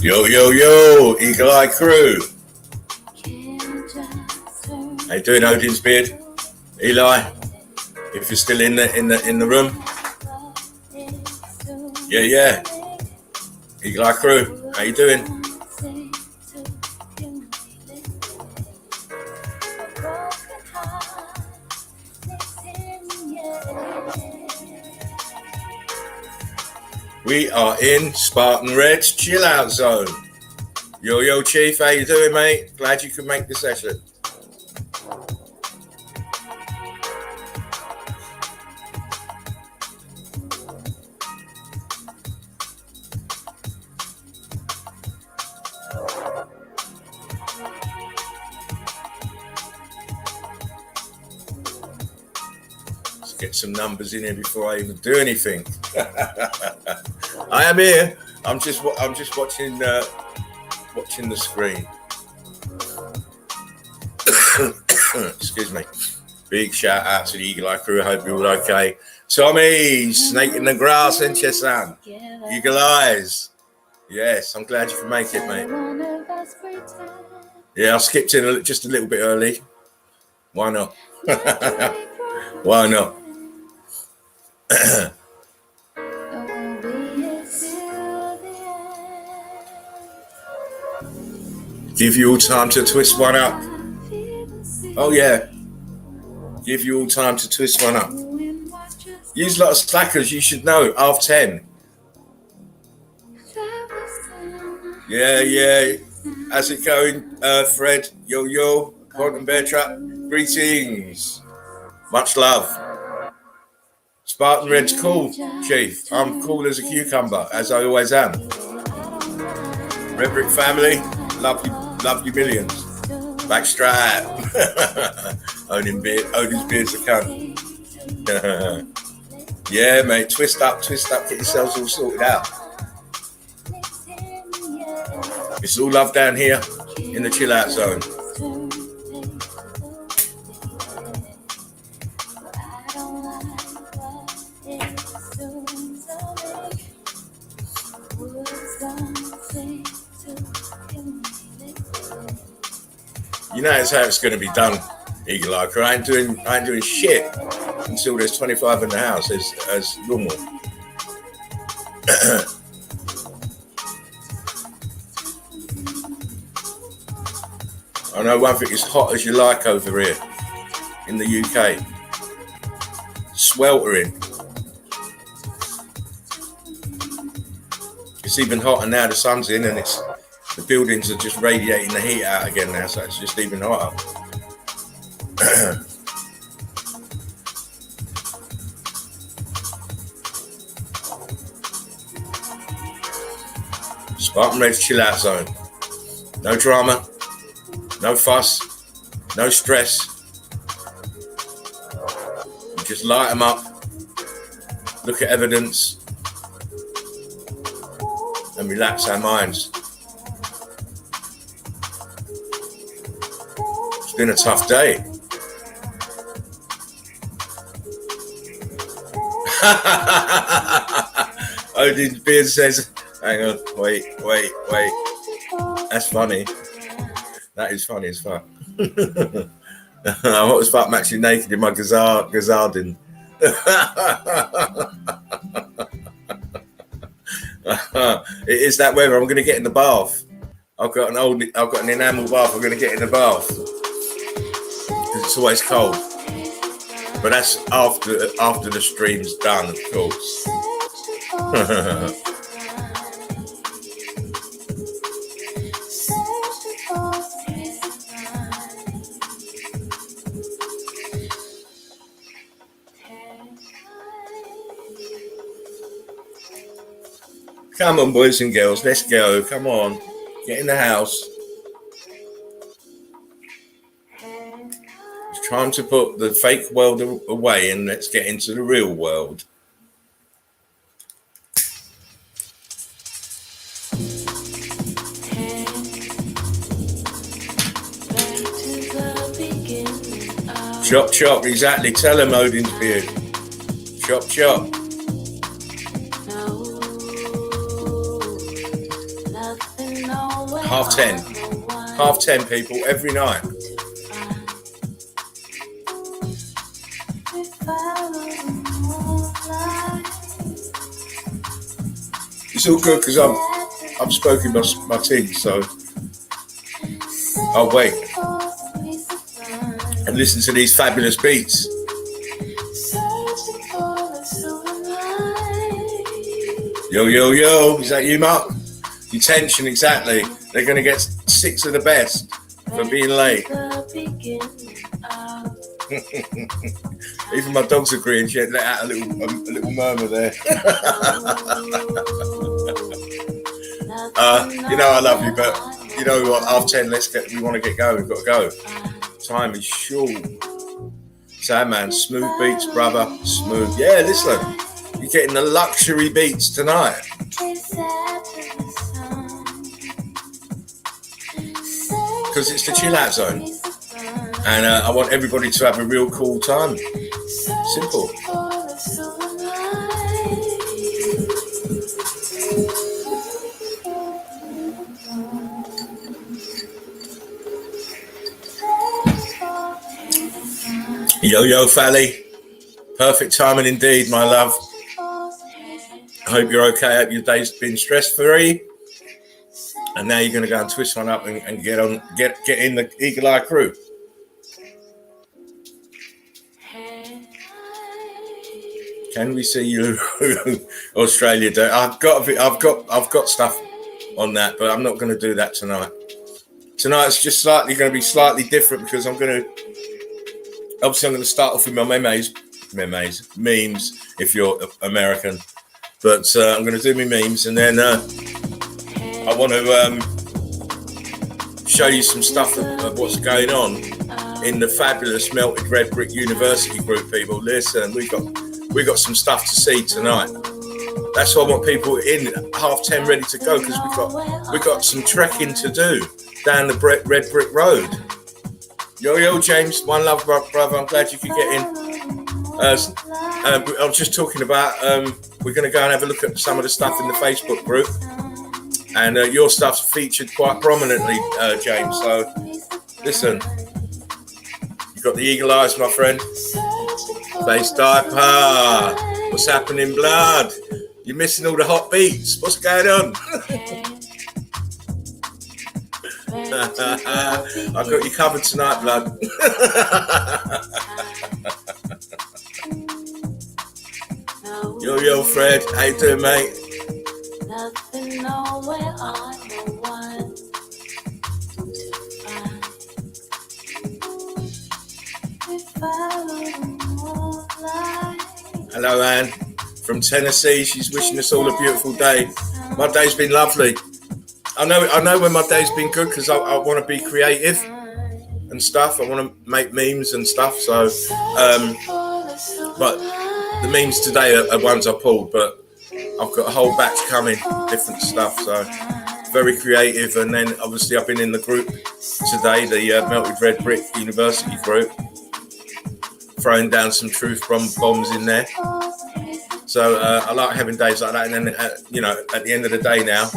Yo, yo, yo, Eagle Eye Crew. How you doing, Odin's Beard? Eli, if you're still in the room. Yeah. Eagle Eye Crew, how you doing? We are in Spartan Red's chill out zone. Yo, Chief, how you doing, mate? Glad you could make the session. Let's get some numbers in here before I even do anything. I am here. I'm just watching the screen. Excuse me. Big shout out to the Eagle Eye Crew. I hope you're all okay. Tommy, snake in the grass, and Chesan. Eagle Eyes. Yes, I'm glad you can make it, mate. Yeah, I skipped in just a little bit early. Why not? Why not? Give you all time to twist one up. Oh yeah. Give you all time to twist one up. Use a lot of slackers, you should know. 10:30. Yeah. How's it going, Fred? Yo, Quantum Bear Trap. Greetings. Much love. Spartan Red's cool, Chief. I'm cool as a cucumber, as I always am. Red Brick family, love you millions. Backstrap. Odin's beard's a cunt. Yeah, mate. Twist up. Get yourselves all sorted out. It's all love down here in the chill out zone. You know that's how it's going to be done, Eagle Eye Crew. I ain't doing shit until there's 25 in the house as normal. I know one thing, it's hot as you like over here in the UK. Sweltering. It's even hotter now, the sun's in and the buildings are just radiating the heat out again now, so it's just even hotter. Spartan Red's chill out zone. No drama, no fuss, no stress. You just light them up, look at evidence, and relax our minds. It's been a tough day. Odin's Beard says, hang on, wait. That's funny. That is funny as fuck. I was fuck actually naked in my gazardin. It is that weather. I'm going to get in the bath. I've got an enamel bath. I'm going to get in the bath because it's always cold. But that's after the stream's done, of course. Come on, boys and girls, let's go. Come on, get in the house. It's time to put the fake world away and let's get into the real world. Chop, exactly. Tell him, Odin's Beard. Chop. half 10 people every night. It's all good because I'm spoken my team, so I'll wait and listen to these fabulous beats. Yo, yo, yo, is that you, Mark? Your tension, exactly. They're going to get 6 of the best for being late. Even my dog's agreeing. She had let out a little murmur there. You know I love you, but you know what? 10:30. We want to get going. We've got to go. Time is short. Sandman, smooth beats, brother. Smooth. Yeah, listen. You're getting the luxury beats tonight. Because it's the chill out zone. And I want everybody to have a real cool time. Simple. Yo, yo, Fally. Perfect timing indeed, my love. I hope you're okay. I hope your day's been stress-free. And now you're going to go and twist one up and get in the Eagle Eye crew. Can we see you, Australia Day? I've got stuff on that, but I'm not going to do that tonight. Tonight's just going to be slightly different because I'm going to start off with my memes, if you're American. But I'm going to do my memes, and then I want to show you some stuff of what's going on in the fabulous Melted Red Brick University group. People, listen, we got some stuff to see tonight. That's why I want people in 10:30 ready to go, because we got some trekking to do down the Red Brick Road. Yo, James, one love, brother. I'm glad you could get in. I was just talking about, we're going to go and have a look at some of the stuff in the Facebook group. And your stuff's featured quite prominently, James. So, listen, you got the eagle eyes, my friend. Face diaper. What's happening, blood? You're missing all the hot beats. What's going on? I've got you covered tonight, blood. Yo, Fred. How you doing, mate? Hello, Anne from Tennessee. She's wishing us all a beautiful day. My day's been lovely. I know when my day's been good because I want to be creative and stuff. I want to make memes and stuff. So, but the memes today are ones I pulled, but I've got a whole batch coming, different stuff. So, very creative. And then obviously I've been in the group today, the Melted Red Brick University group, throwing down some truth bombs in there. So I like having days like that. And then, at the end of the day now,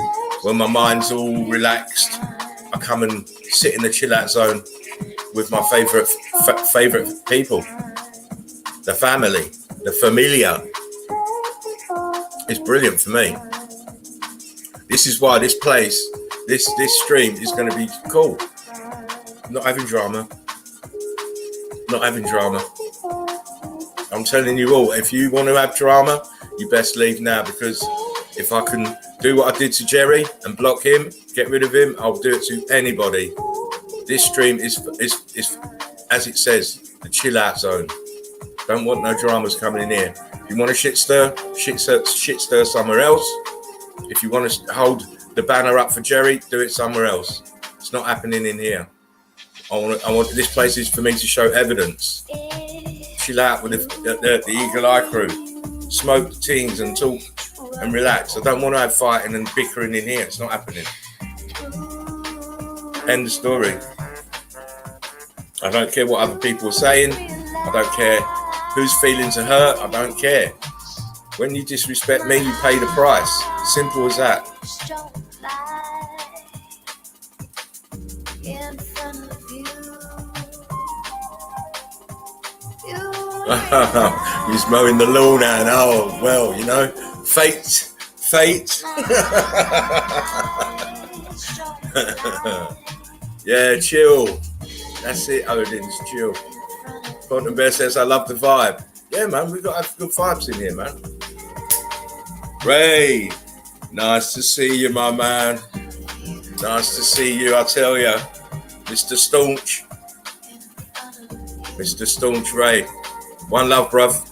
when my mind's all relaxed, I come and sit in the chill out zone with my favorite people, the family, the familia. It's brilliant for me. This is why this place, this stream is going to be cool. Not having drama. I'm telling you all, if you want to have drama, you best leave now, because if I can do what I did to Jerry and block him, get rid of him, I'll do it to anybody. This stream is as it says, the chill out zone. Don't want no dramas coming in here. If you want to shit stir somewhere else. If you want to hold the banner up for Jerry, do it somewhere else. It's not happening in here. I want this place is for me to show evidence. Chill out with the Eagle Eye crew. Smoke things and talk and relax. I don't want to have fighting and bickering in here. It's not happening. End of story. I don't care what other people are saying. I don't care whose feelings are hurt. I don't care. When you disrespect me, you pay the price. Simple as that. He's mowing the lawn and oh well, you know, fate. Yeah, chill. That's it, Odin's chill. Quantum Bear says, I love the vibe. Yeah, man, we've got good vibes in here, man. Ray, nice to see you, my man. Nice to see you, I tell you. Mr. Staunch. Mr. Staunch Ray. One love, bruv.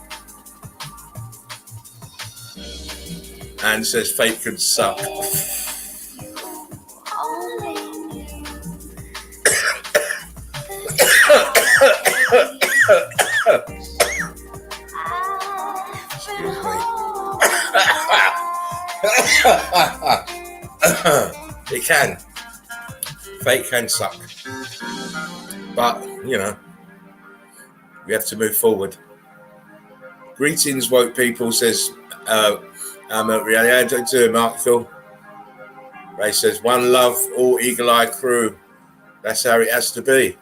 And says fate could suck. Excuse me. It can. Fate can suck. But, you know, we have to move forward. Greetings, woke people, says Michael. Ray says, one love, all eagle-eye crew. That's how it has to be.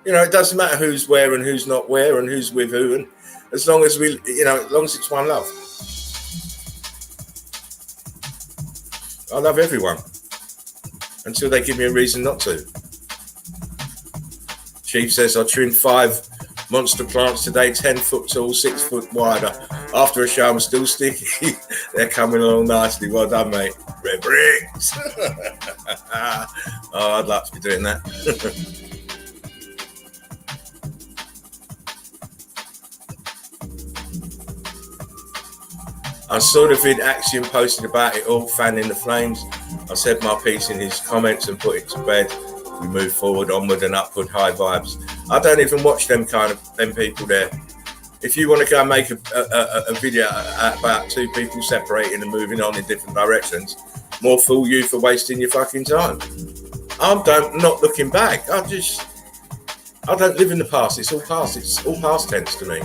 You know, it doesn't matter who's where and who's not where and who's with who, and as long as we, you know, as long as it's one love. I love everyone until they give me a reason not to. Chief says, I trimmed 5 monster plants today, 10 foot tall, 6 foot wider. After a show, I'm still sticky. They're coming along nicely. Well done, mate. Red bricks. Oh, I'd like to be doing that. I saw the vid Axiom posted about it all, fanning the flames. I said my piece in his comments and put it to bed. We move forward, onward and upward, high vibes. I don't even watch them people there. If you want to go and make a video about 2 people separating and moving on in different directions, more fool you for wasting your fucking time. I'm not looking back. I don't live in the past. It's all past. It's all past tense to me.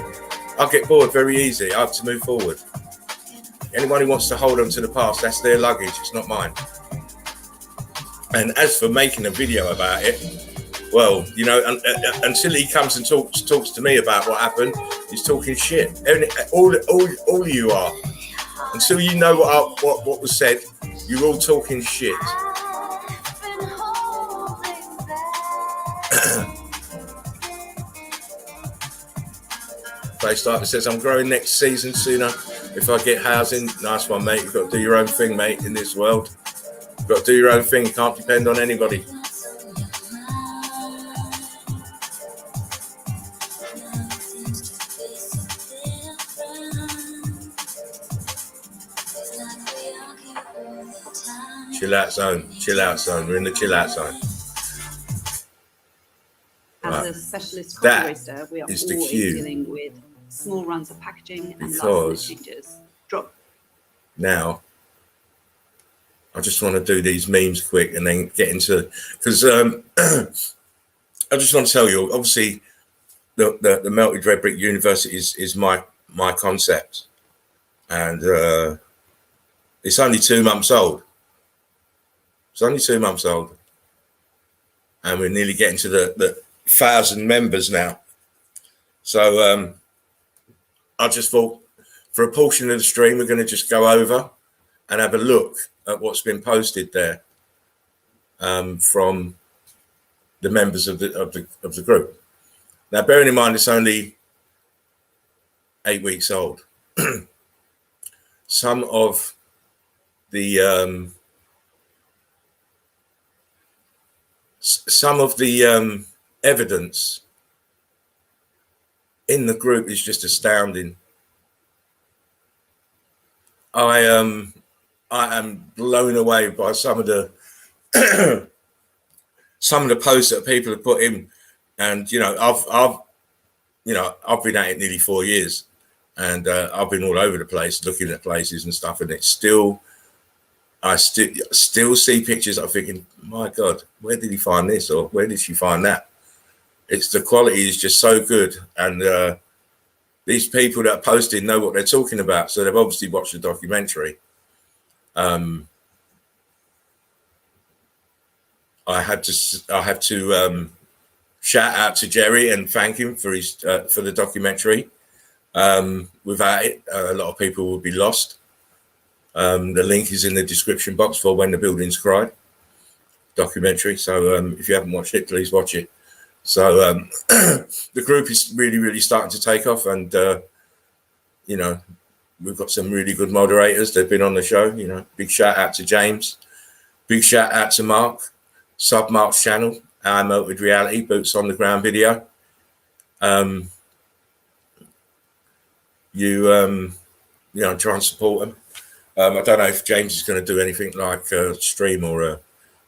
I get bored very easy. I have to move forward. Anyone who wants to hold on to the past, that's their luggage. It's not mine. And as for making a video about it, well, you know, until he comes and talks to me about what happened, he's talking shit. All you are. Until you know what was said, you're all talking shit. Playstarter says, I'm growing next season sooner if I get housing. Nice one, mate. You've got to do your own thing, mate, in this world. You've got to do your own thing. You can't depend on anybody. Chill out zone. Chill out zone. We're in the chill out zone. As a specialist coffee roaster, we are always dealing with small runs of packaging and last changes. Drop. Now, I just want to do these memes quick and then get into, because I just want to tell you, obviously, the Melted Red Brick University is my concept, and it's only 2 months old. It's only 2 months old, and we're nearly getting to the 1,000 members now. So I just thought, for a portion of the stream, we're going to just go over and have a look at what's been posted there from the members of the group. Now, bearing in mind, it's only 8 weeks old. Some of the evidence in the group is just astounding. I am blown away by some of the posts that people have put in, and you know, I've been at it nearly 4 years, and I've been all over the place looking at places and stuff, and I still see pictures. I'm thinking, my God, where did he find this, or where did she find that? It's the quality is just so good, and these people that are posting know what they're talking about, so they've obviously watched the documentary. I have to shout out to Jerry and thank him for his for the documentary. Without it, a lot of people would be lost. The link is in the description box for When the Buildings Cried documentary. So if you haven't watched it, please watch it. So the group is really, really starting to take off, and you know, we've got some really good moderators. They've been on the show. You know, big shout out to James. Big shout out to Mark, sub Mark's channel, Our Melted Reality, Boots on the Ground video. You know, try and support him. I don't know if James is going to do anything like a stream or a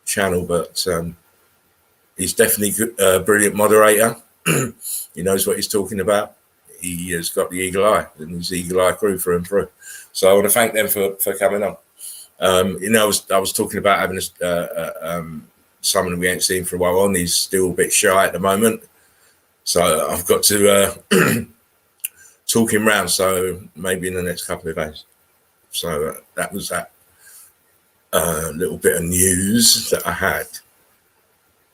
channel, but he's definitely a brilliant moderator. He knows what he's talking about. He has got the eagle eye, and he's the eagle eye crew through and through. So I want to thank them for coming on. You know, I was talking about having someone we ain't seen for a while on. He's still a bit shy at the moment, so I've got to talk him round. So maybe in the next couple of days. So that was that little bit of news that I had.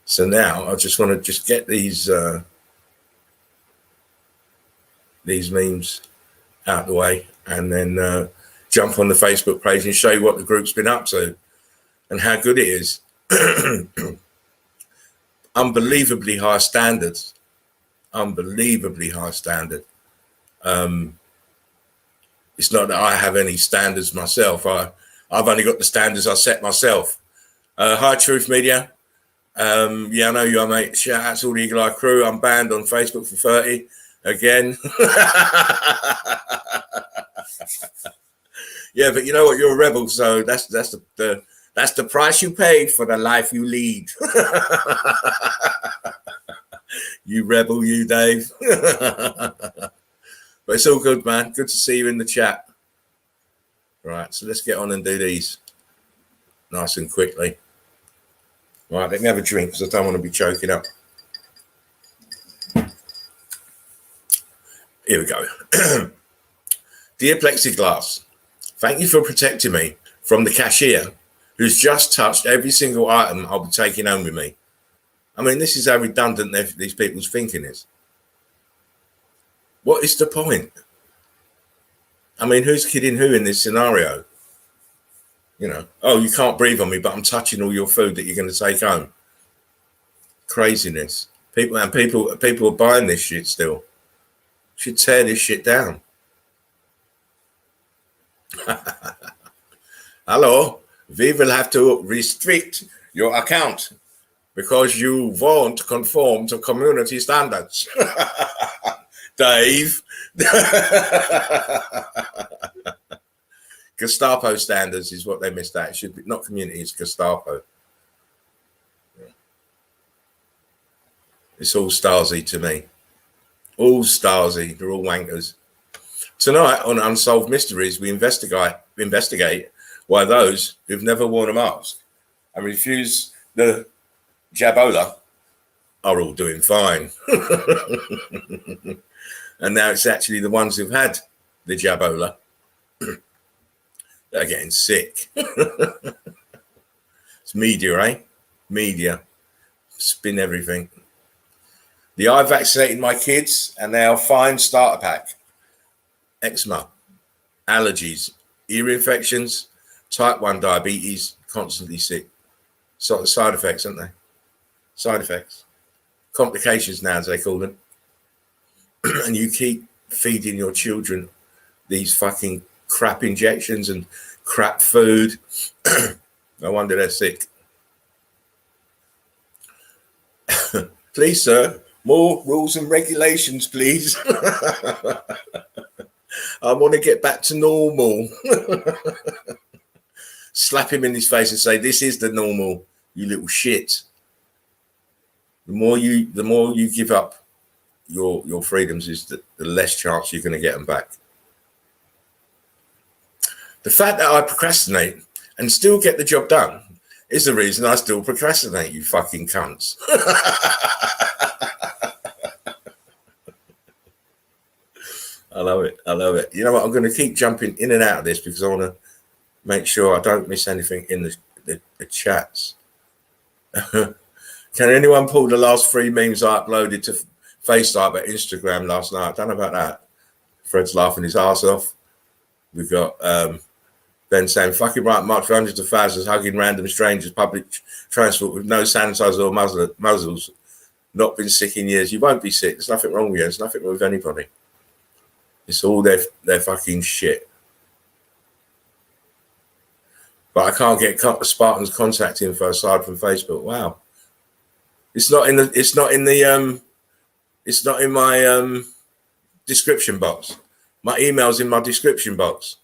So now I just want to just get these memes out the way, and then jump on the Facebook page and show you what the group's been up to and how good it is. Unbelievably high standards. Unbelievably high standard. It's not that I have any standards myself. I've only got the standards I set myself. Hi, Truth Media. Yeah, I know you are, mate. Shout out to all the Eagle Eye crew. I'm banned on Facebook for 30 again. Yeah, but you know what? You're a rebel, so that's the price you pay for the life you lead. You rebel, you, Dave. But it's all good, man. Good to see you in the chat. Right, so let's get on and do these nice and quickly. Right, let me have a drink because I don't want to be choking up. Here we go. Dear Plexiglass, thank you for protecting me from the cashier who's just touched every single item I'll be taking home with me. I mean, this is how redundant these people's thinking is. What is the point? I mean, who's kidding who in this scenario? You know, oh, you can't breathe on me, but I'm touching all your food that you're going to take home. Craziness. People are buying this shit still. Should tear this shit down. Hello, we will have to restrict your account because you won't conform to community standards. Dave. Gestapo standards is what they missed out. It should be not community, it's Gestapo. Yeah. It's all Stasi to me. All Stasi, they're all wankers. Tonight on Unsolved Mysteries, we investigate why those who've never worn a mask and refuse the jabola are all doing fine. And now it's actually the ones who've had the jabola that are getting sick. It's media, eh? Media. Spin everything. I vaccinated my kids and they are fine. Starter pack. Eczema, allergies, ear infections, type 1 diabetes, constantly sick. So the side effects, aren't they? Side effects. Complications now, as they call them. And you keep feeding your children these fucking crap injections and crap food. No wonder they're sick. Please, sir, more rules and regulations, please. I want to get back to normal. Slap him in his face and say, this is the normal, you little shit. The more you give up your freedoms, is the less chance you're going to get them back. The fact that I procrastinate and still get the job done is the reason I still procrastinate, you fucking cunts. I love it. I love it. You know what? I'm going to keep jumping in and out of this because I want to make sure I don't miss anything in the chats. Can anyone pull the last 3 memes I uploaded to FaceTime at Instagram last night? I don't know about that. Fred's laughing his ass off. We've got Ben saying, fucking right, march for hundreds of thousands, hugging random strangers, public transport with no sanitizer or muzzles. Not been sick in years. You won't be sick. There's nothing wrong with you. There's nothing wrong with anybody. It's all their fucking shit. But I can't get Spartan's contact info aside from Facebook. Wow. It's not in my description box. My email's in my description box.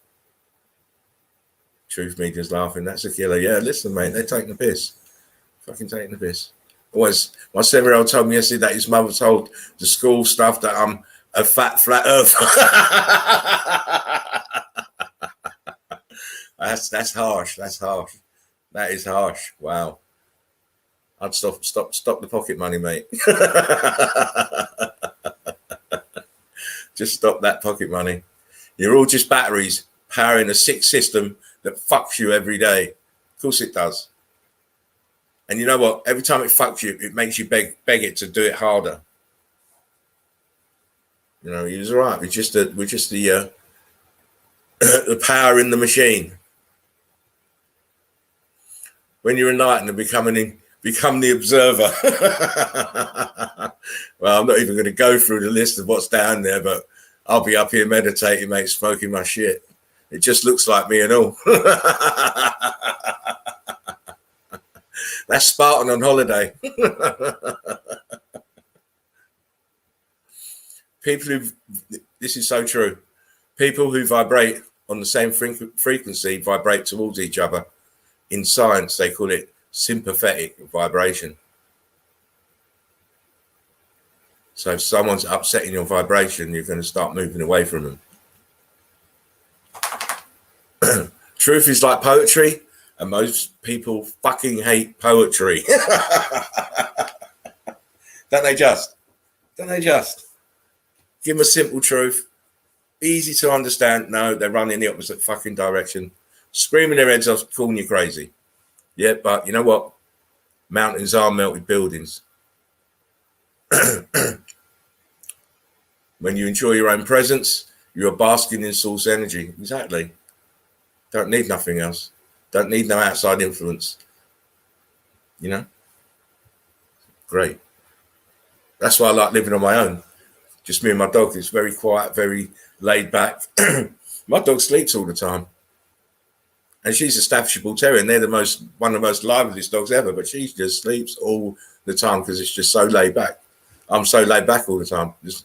Truth Media's laughing. That's a killer. Yeah, listen, mate. They're taking the piss. Fucking taking the piss. Always. My 7-year-old told me yesterday that his mother told the school staff that I'm a fat flat earther. That's harsh. That's harsh. That is harsh. Wow. I'd stop the pocket money, mate. Just stop that pocket money. You're all just batteries powering a sick system that fucks you every day. Of course it does. And you know what? Every time it fucks you, it makes you beg it to do it harder. You know, he was all right. We're just the the power in the machine. When you're enlightened and become the observer. Well, I'm not even going to go through the list of what's down there, but I'll be up here meditating, mate, smoking my shit. It just looks like me and all. That's Spartan on holiday. This is so true. People who vibrate on the same frequency vibrate towards each other. In science, they call it sympathetic vibration. So if someone's upsetting your vibration, you're going to start moving away from them. Truth is like poetry, and most people fucking hate poetry. Don't they just? Give them a simple truth, easy to understand. No, they're running the opposite fucking direction, screaming their heads off, calling you crazy. Yeah, but you know what? Mountains are melted buildings. When you enjoy your own presence, you are basking in source energy. Exactly. Don't need nothing else. Don't need no outside influence. You know? Great. That's why I like living on my own. Just me and my dog. It's very quiet, very laid back. My dog sleeps all the time. And she's a Staffordshire Bull Terrier, and they're one of the most liveliest dogs ever, but she just sleeps all the time because it's just so laid back. I'm so laid back all the time. There's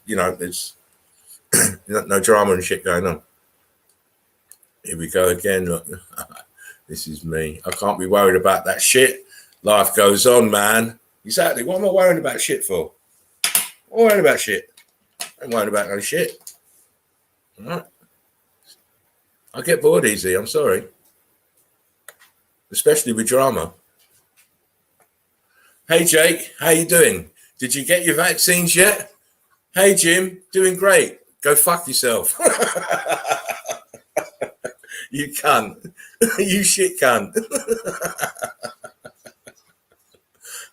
no drama and shit going on. Here we go again. Look. This is me. I can't be worried about that shit. Life goes on, man. Exactly. What am I worrying about shit for? I'm worrying about shit. I ain't worrying about no shit. All right. I get bored easy. I'm sorry. Especially with drama. Hey, Jake. How you doing? Did you get your vaccines yet? Hey, Jim. Doing great. Go fuck yourself. You cunt. You shit cunt.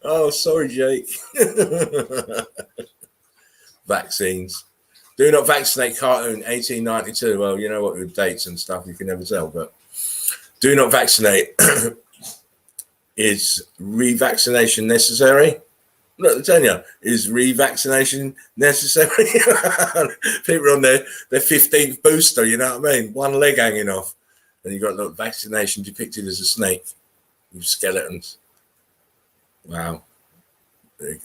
Oh, sorry, Jake. Vaccines. Do not vaccinate cartoon 1892. Well, you know what, with dates and stuff, you can never tell, but do not vaccinate. Is revaccination necessary? Look, I'm telling you, is revaccination necessary? People are on their 15th booster, you know what I mean? One leg hanging off. And you've got look, vaccination depicted as a snake with skeletons. Wow. The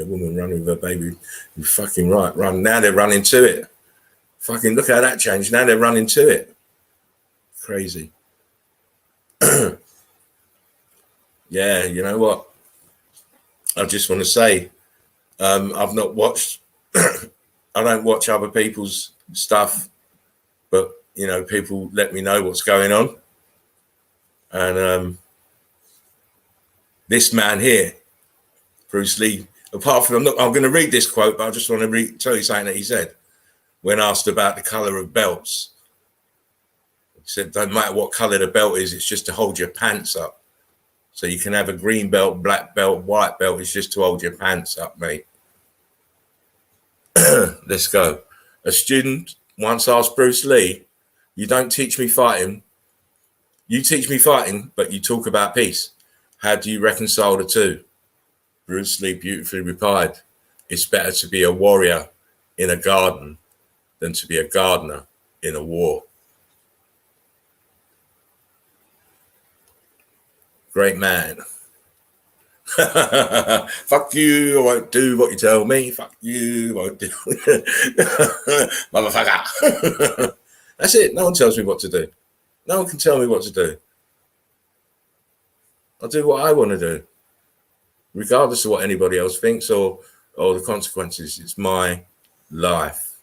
woman running with her baby. You're fucking right. Run. Now they're running to it. Fucking look how that changed. Now they're running to it. Crazy. Yeah, you know what? I just want to say, I've not watched, I don't watch other people's stuff, but, you know, people let me know what's going on. And this man here, Bruce Lee, apart from, I'm going to read this quote, but I just want to tell you something that he said when asked about the color of belts. He said, don't matter what color the belt is, it's just to hold your pants up. So you can have a green belt, black belt, white belt. It's just to hold your pants up, mate. Let's go. A student once asked Bruce Lee, you don't teach me fighting. You teach me fighting, but you talk about peace. How do you reconcile the two? Bruce Lee beautifully replied, it's better to be a warrior in a garden than to be a gardener in a war. Great man. Fuck you, I won't do what you tell me. Fuck you, I won't do. Motherfucker. That's it. No one tells me what to do. No one can tell me what to do. I'll do what I want to do, regardless of what anybody else thinks or the consequences. It's my life.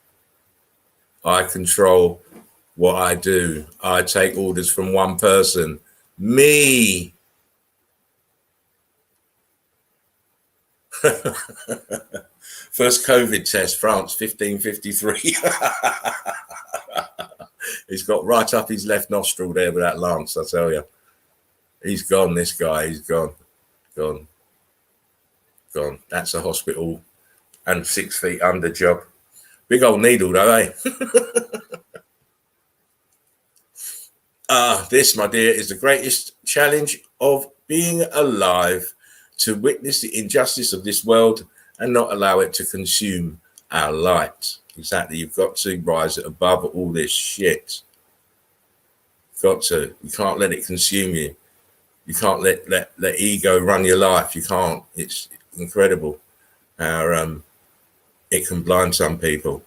I control what I do. I take orders from one person, me. First COVID test, France, 1553. He's got right up his left nostril there with that lance, I tell you. He's gone, this guy. He's gone. Gone. That's a hospital and 6 feet under job. Big old needle, though, eh? This, my dear, is the greatest challenge of being alive, to witness the injustice of this world and not allow it to consume our light. Exactly. You've got to rise above all this shit. Got to. You can't let it consume you. You can't let ego run your life. You can't. It's incredible how it can blind some people.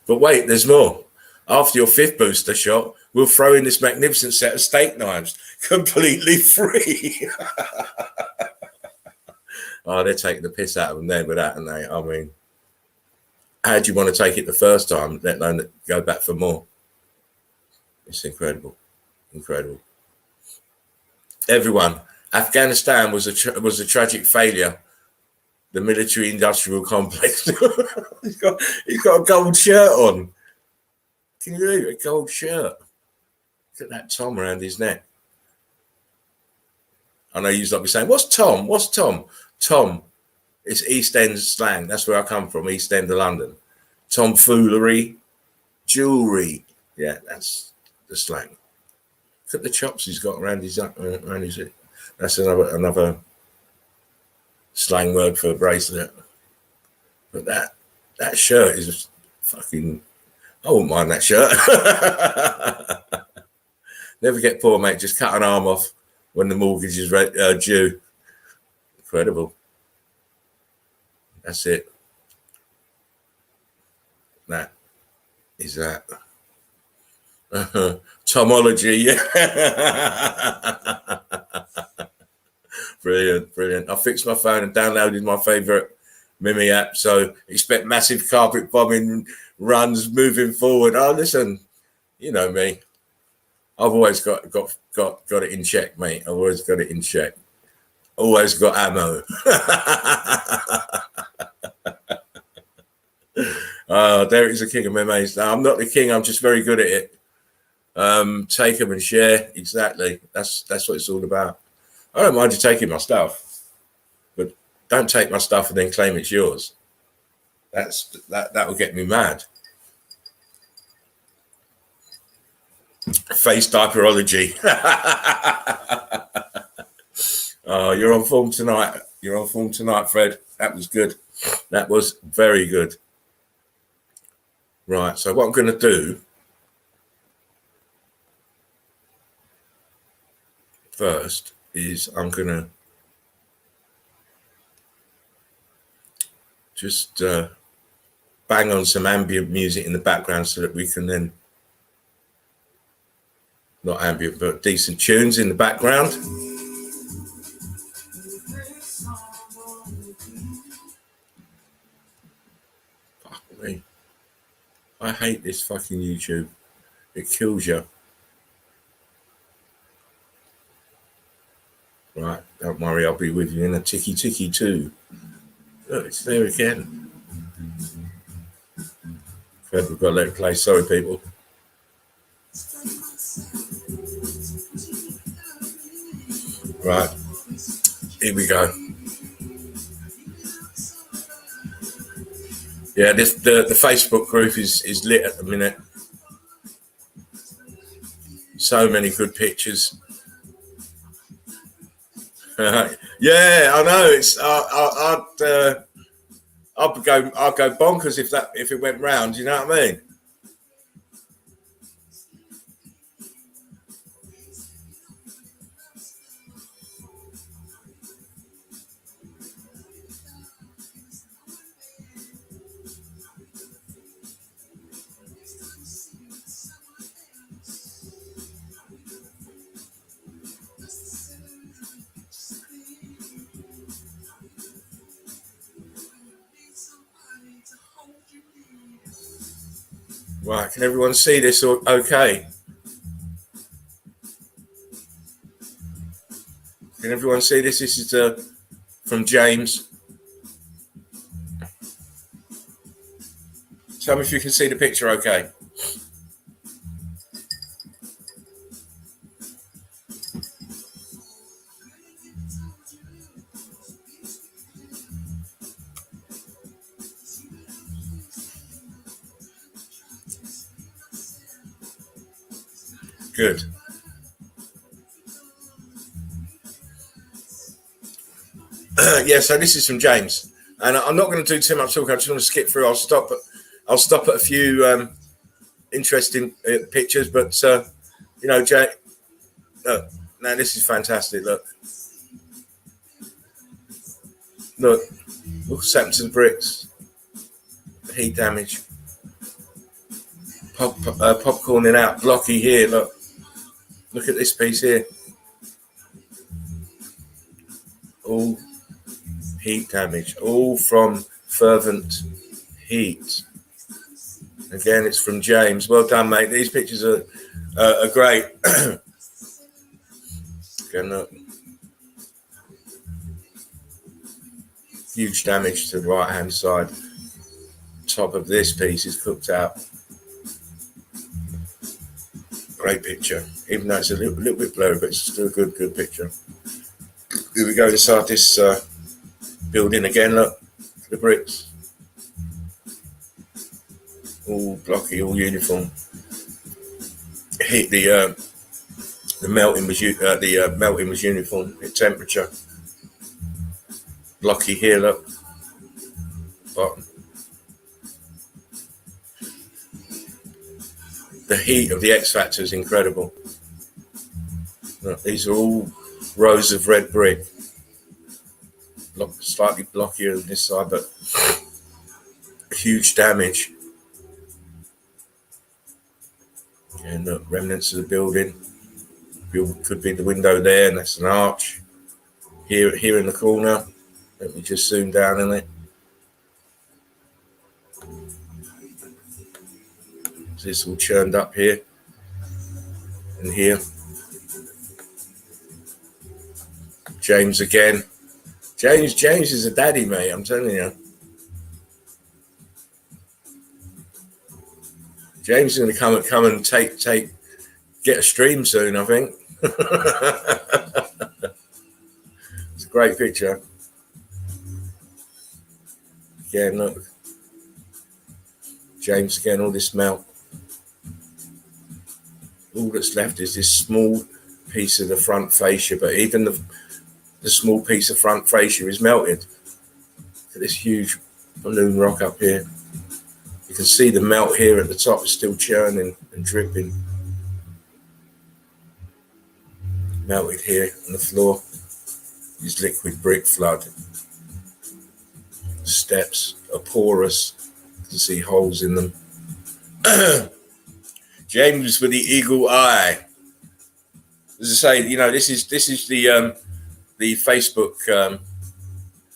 But wait, there's more. After your 5th booster shot, we'll throw in this magnificent set of steak knives, completely free. Oh, they're taking the piss out of them there with that, aren't they? I mean, how do you want to take it the first time, let alone go back for more? It's incredible. Incredible. Everyone, Afghanistan was a tragic failure. The military-industrial complex. he's got a gold shirt on. Can you believe it? A gold shirt. Look at that Tom around his neck. I know you'll be saying, what's Tom? What's Tom? Tom, it's East End slang. That's where I come from, East End of London. Tomfoolery, jewelry. Yeah, that's the slang. Look at the chops he's got around his That's another slang word for a bracelet. But that shirt is fucking... I wouldn't mind that shirt. Never get poor, mate. Just cut an arm off when the mortgage is due. Incredible. That's it. That is that. Tomology, yeah. Brilliant. I fixed my phone and downloaded my favourite Mimi app, so expect massive carpet bombing runs moving forward. Oh, listen, you know me. I've always got it in check, mate. I've always got it in check. Always got ammo. Derek's the king of memes. No, I'm not the king. I'm just very good at it. Take them and share. Exactly. That's what it's all about. I don't mind you taking my stuff, but don't take my stuff and then claim it's yours. That will get me mad. Face diaperology. You're on form tonight. You're on form tonight, Fred. That was good. That was very good. Right, so what I'm going to do first is I'm going to just bang on some ambient music in the background so that we can then, not ambient, but decent tunes in the background. Fuck me. I hate this fucking YouTube. It kills you. Right, don't worry, I'll be with you in a ticky too. Look, it's there again. Fred, we've got to let it play. Sorry, people. Right, here we go. Yeah, the Facebook group is lit at the minute. So many good pictures. Yeah, I know. It's I'd go bonkers if it went round. You know what I mean? Right, can everyone see this okay? Can everyone see this? This is from James. Tell me if you can see the picture okay. Good. Yeah, so this is from James. And I'm not going to do too much talk. I just want to skip through. I'll stop at a few interesting pictures. But, you know, Jay, look, now this is fantastic. Look, what's happened to the bricks? The heat damage. Popcorning out, blocky here. Look at this piece here. All heat damage, all from fervent heat. Again, it's from James. Well done, mate. These pictures are great. Again, look. Huge damage to the right-hand side. Top of this piece is cooked out. Great picture, even though it's a little bit blurry, but it's still a good picture. Here we go inside this building again. Look, the bricks, all blocky, all uniform. Heat the melting was uniform. The temperature blocky here. Look, bottom. The heat of the X Factor is incredible. Look, these are all rows of red brick. Slightly blockier on this side, but huge damage. And look, remnants of the building. Could be the window there, and that's an arch. Here in the corner. Let me just zoom down on it. So it's all churned up here and here. James again. James is a daddy, mate. I'm telling you. James is going to come and get a stream soon, I think. It's a great picture. Again, look. James again, all this melt. All that's left is this small piece of the front fascia, but even the small piece of front fascia is melted. Look at this huge balloon rock up here. You can see the melt here at the top is still churning and dripping. Melted here on the floor is liquid brick flood. Steps are porous. You can see holes in them. James with the eagle eye. As I say, you know, this is the Facebook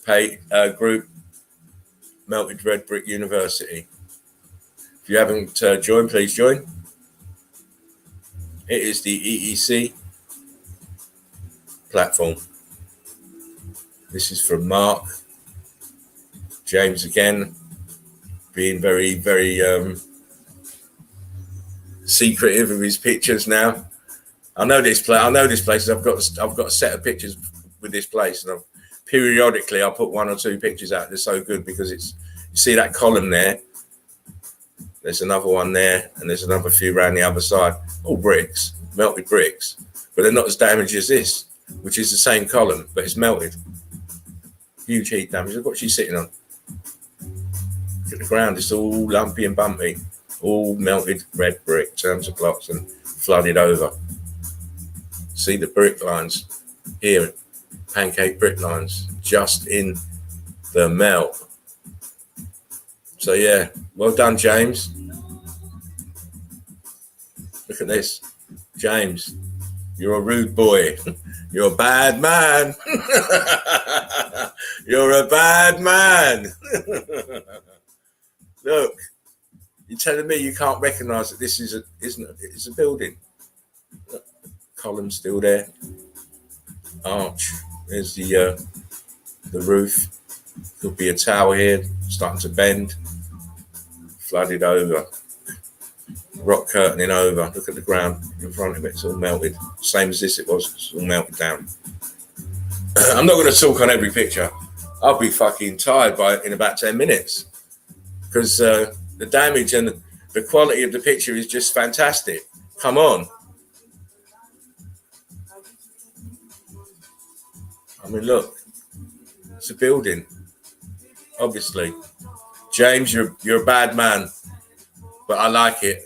page group, Melted Red Brick University. If you haven't joined, please join. It is the EEC platform. This is from Mark. James again, being very, very secretive of his pictures now. I know this place. I've got a set of pictures with this place, and periodically I'll put one or two pictures out. They're so good because it's See that column there? There's another one there, and there's another few around the other side. All bricks, melted bricks. But they're not as damaged as this, which is the same column, but it's melted. Huge heat damage. Look what she's sitting on. Look at the ground, it's all lumpy and bumpy. All melted red brick, terms of blocks, and flooded over. See the brick lines here, pancake brick lines, just in the melt. So yeah, well done, James. Look at this, James. You're a rude boy. You're a bad man. You're a bad man. Look, you're telling me you can't recognise that this is it's a building. Look, column still there. Arch. There's the roof. Could be a tower here, starting to bend. Flooded over. Rock curtaining over. Look at the ground in front of it. It's all melted. Same as this it was. It's all melted down. I'm not going to talk on every picture. I'll be fucking tired in about 10 minutes. Because the damage and the quality of the picture is just fantastic. Come on. I mean, look. It's a building. Obviously. James, you're a bad man. But I like it.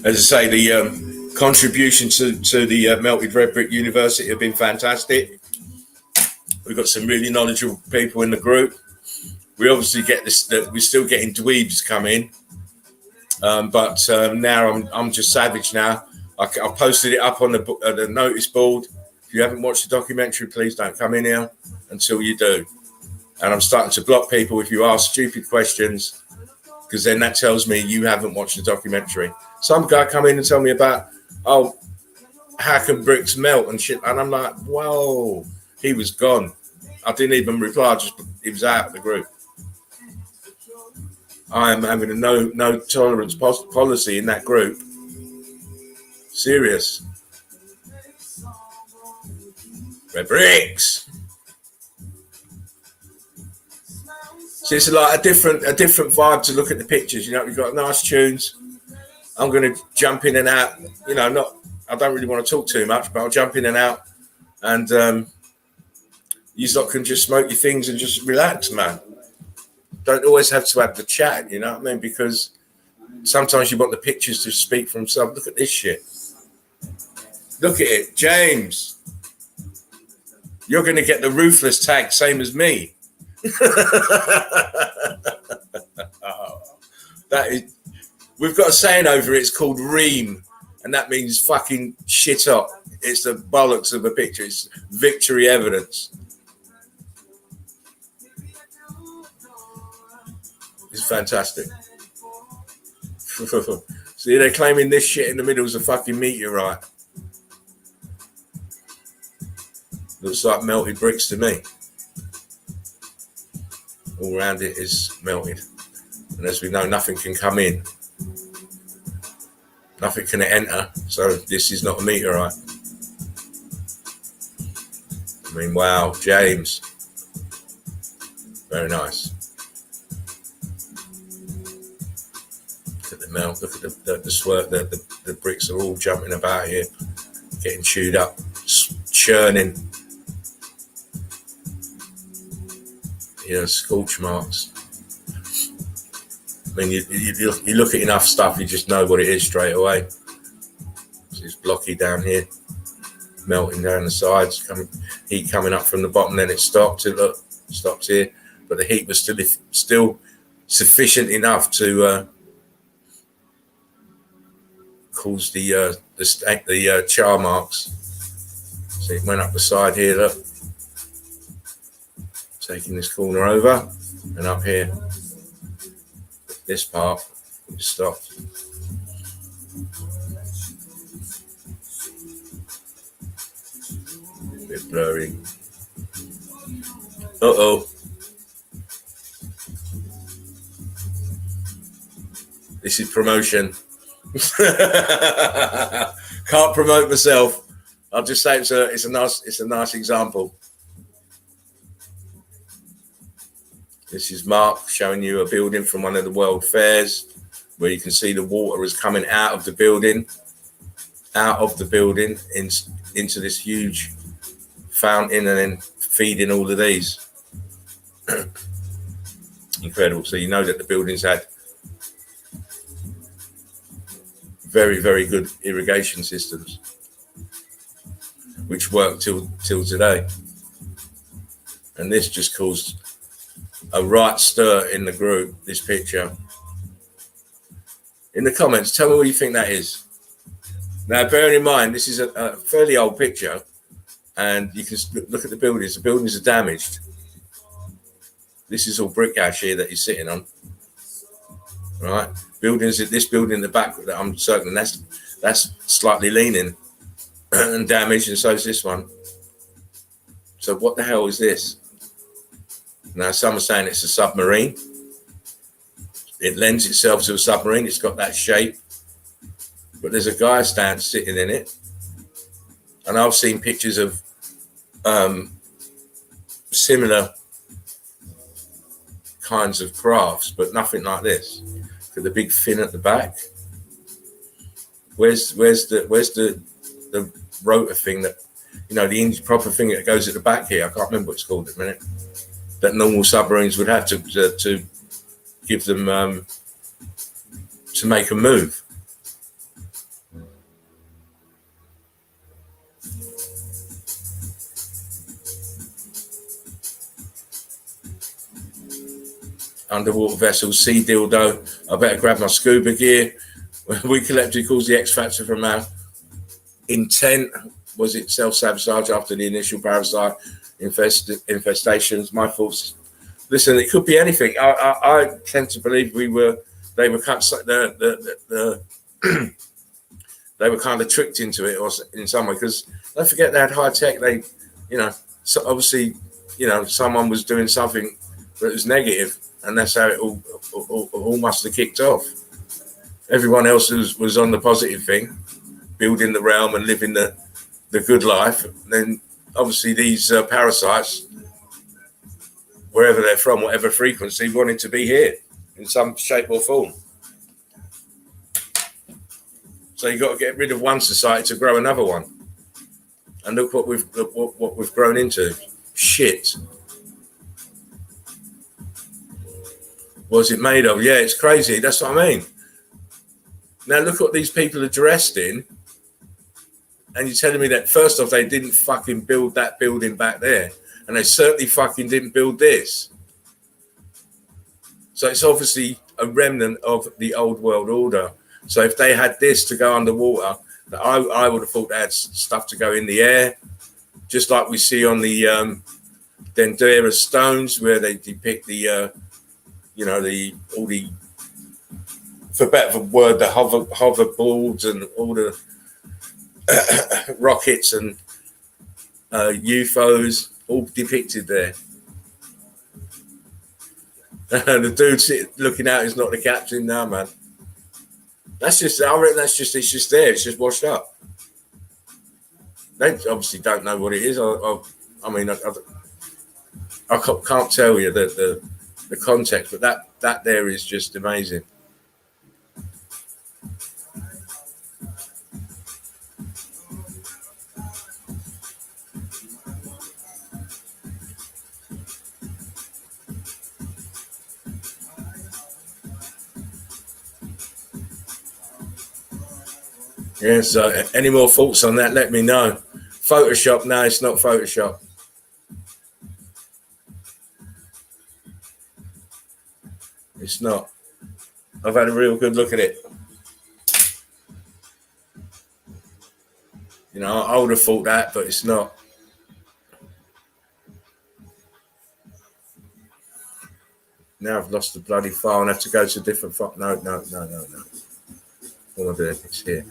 As I say, the contribution to the Melted Red Brick University have been fantastic. We've got some really knowledgeable people in the group. We obviously get this. We're still getting dweebs come in, but now I'm just savage now. I posted it up on the notice board. If you haven't watched the documentary, please don't come in here until you do. And I'm starting to block people if you ask stupid questions, because then that tells me you haven't watched the documentary. Some guy come in and tell me about, oh, how can bricks melt and shit? And I'm like, whoa, he was gone. I didn't even reply, he was out of the group. I am having a no tolerance policy in that group. Serious. Red bricks. So it's like a different vibe to look at the pictures. You know, we've got nice tunes. I'm going to jump in and out. You know, I don't really want to talk too much, but I'll jump in and out. And you lot can just smoke your things and just relax, man. Don't always have to have the chat, you know what I mean? Because sometimes you want the pictures to speak for themselves. Look at this shit. Look at it. James, you're going to get the ruthless tag, same as me. That is, we've got a saying over it, it's called ream, and that means fucking shit up. It's the bollocks of a picture. It's victory evidence. It's fantastic. See, they're claiming this shit in the middle is a fucking meteorite. Looks like melted bricks to me. All around it is melted. And as we know, nothing can come in. Nothing can enter. So this is not a meteorite. I mean, wow, James. Very nice. Look at the melt. Look at the swerve. The bricks are all jumping about here. Getting chewed up. Churning. Scorch marks. I mean, you look at enough stuff, you just know what it is straight away. So it's blocky down here, melting down the sides, heat coming up from the bottom, then it stopped. It stopped here, but the heat was still sufficient enough to cause the char marks. So it went up the side here, look. Taking this corner over and up here. This part stopped. A bit blurry. Uh-oh. This is promotion. Can't promote myself. I'll just say it's a nice example. This is Mark showing you a building from one of the World Fairs, where you can see the water is coming out of the building into this huge fountain, and then feeding all of these. Incredible. So you know that the buildings had very, very good irrigation systems, which work till today. And this just caused a right stir in the group, this picture. In the comments, tell me what you think that is. Now, bearing in mind, this is a fairly old picture, and you can look at the buildings. The buildings are damaged. This is all brick ash here that he's sitting on. Right? This building in the back that I'm certain that's slightly leaning and damaged, and so is this one. So what the hell is this? Now, some are saying it's a submarine. It lends itself to a submarine. It's got that shape. But there's a guy sitting in it. And I've seen pictures of similar kinds of crafts, but nothing like this. Look at the big fin at the back. Where's the rotor thing that, the proper thing that goes at the back here? I can't remember what it's called at the minute. That normal submarines would have to give them to make a move. Underwater vessels, sea dildo. I better grab my scuba gear. We collected calls the X factor from our intent. Was it self-sabotage after the initial parasite infestations? My thoughts. Listen, it could be anything. I tend to believe they were they were kind of tricked into it, or in some way, because don't forget they had high tech. So obviously, someone was doing something that was negative, and that's how it all must have kicked off. Everyone else was on the positive thing, building the realm and living the good life. And then obviously these parasites, wherever they're from, whatever frequency, wanted to be here in some shape or form. So you've got to get rid of one society to grow another one. And look what we've grown into. Shit. What's it made of? Yeah, it's crazy. That's what I mean. Now look what these people are dressed in. And you're telling me that first off, they didn't fucking build that building back there. And they certainly fucking didn't build this. So it's obviously a remnant of the old world order. So if they had this to go underwater, I would have thought they had stuff to go in the air, just like we see on the Dendera stones, where they depict the for better of a word, the hoverboards and all the rockets and UFOs all depicted there. And the dude looking out is not the captain now, man. I reckon it's just there. It's just washed up. They obviously don't know what it is. I can't tell you the context, but that there is just amazing. Yeah, so any more thoughts on that, let me know. Photoshop? No, it's not Photoshop. It's not. I've had a real good look at it. I would have thought that, but it's not. Now I've lost the bloody file and have to go to a different file. No. All I do, it's here.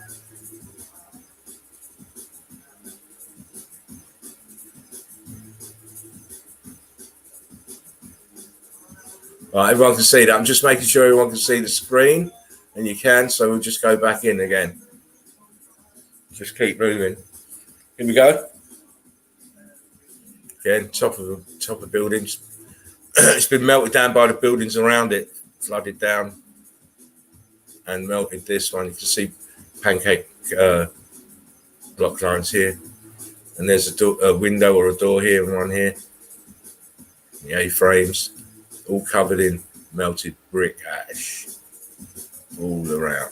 Right, everyone can see that. I'm just making sure everyone can see the screen, and you can, so we'll just go back in again. Just keep moving. Here we go. Again, top of buildings. It's been melted down by the buildings around it, flooded down and melted this one. You can see pancake block lines here. And there's a window or a door here and one here. The A-frames, all covered in melted brick ash all around.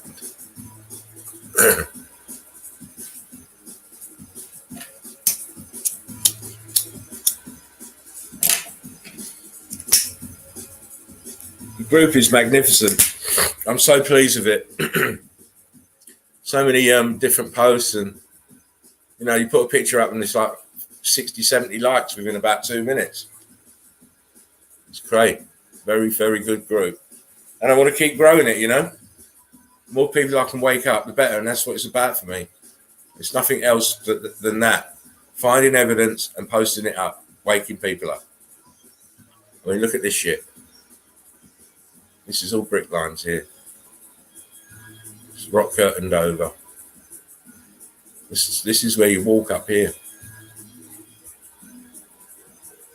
The group is magnificent. I'm so pleased with it. So many different posts, and you put a picture up and it's like 60, 70 likes within about 2 minutes. It's great. Very, very good group. And I want to keep growing it, The more people I can wake up, the better. And that's what it's about for me. It's nothing else than that. Finding evidence and posting it up, waking people up. I mean, look at this shit. This is all brick lines here. It's rock curtained over. This is where you walk up here.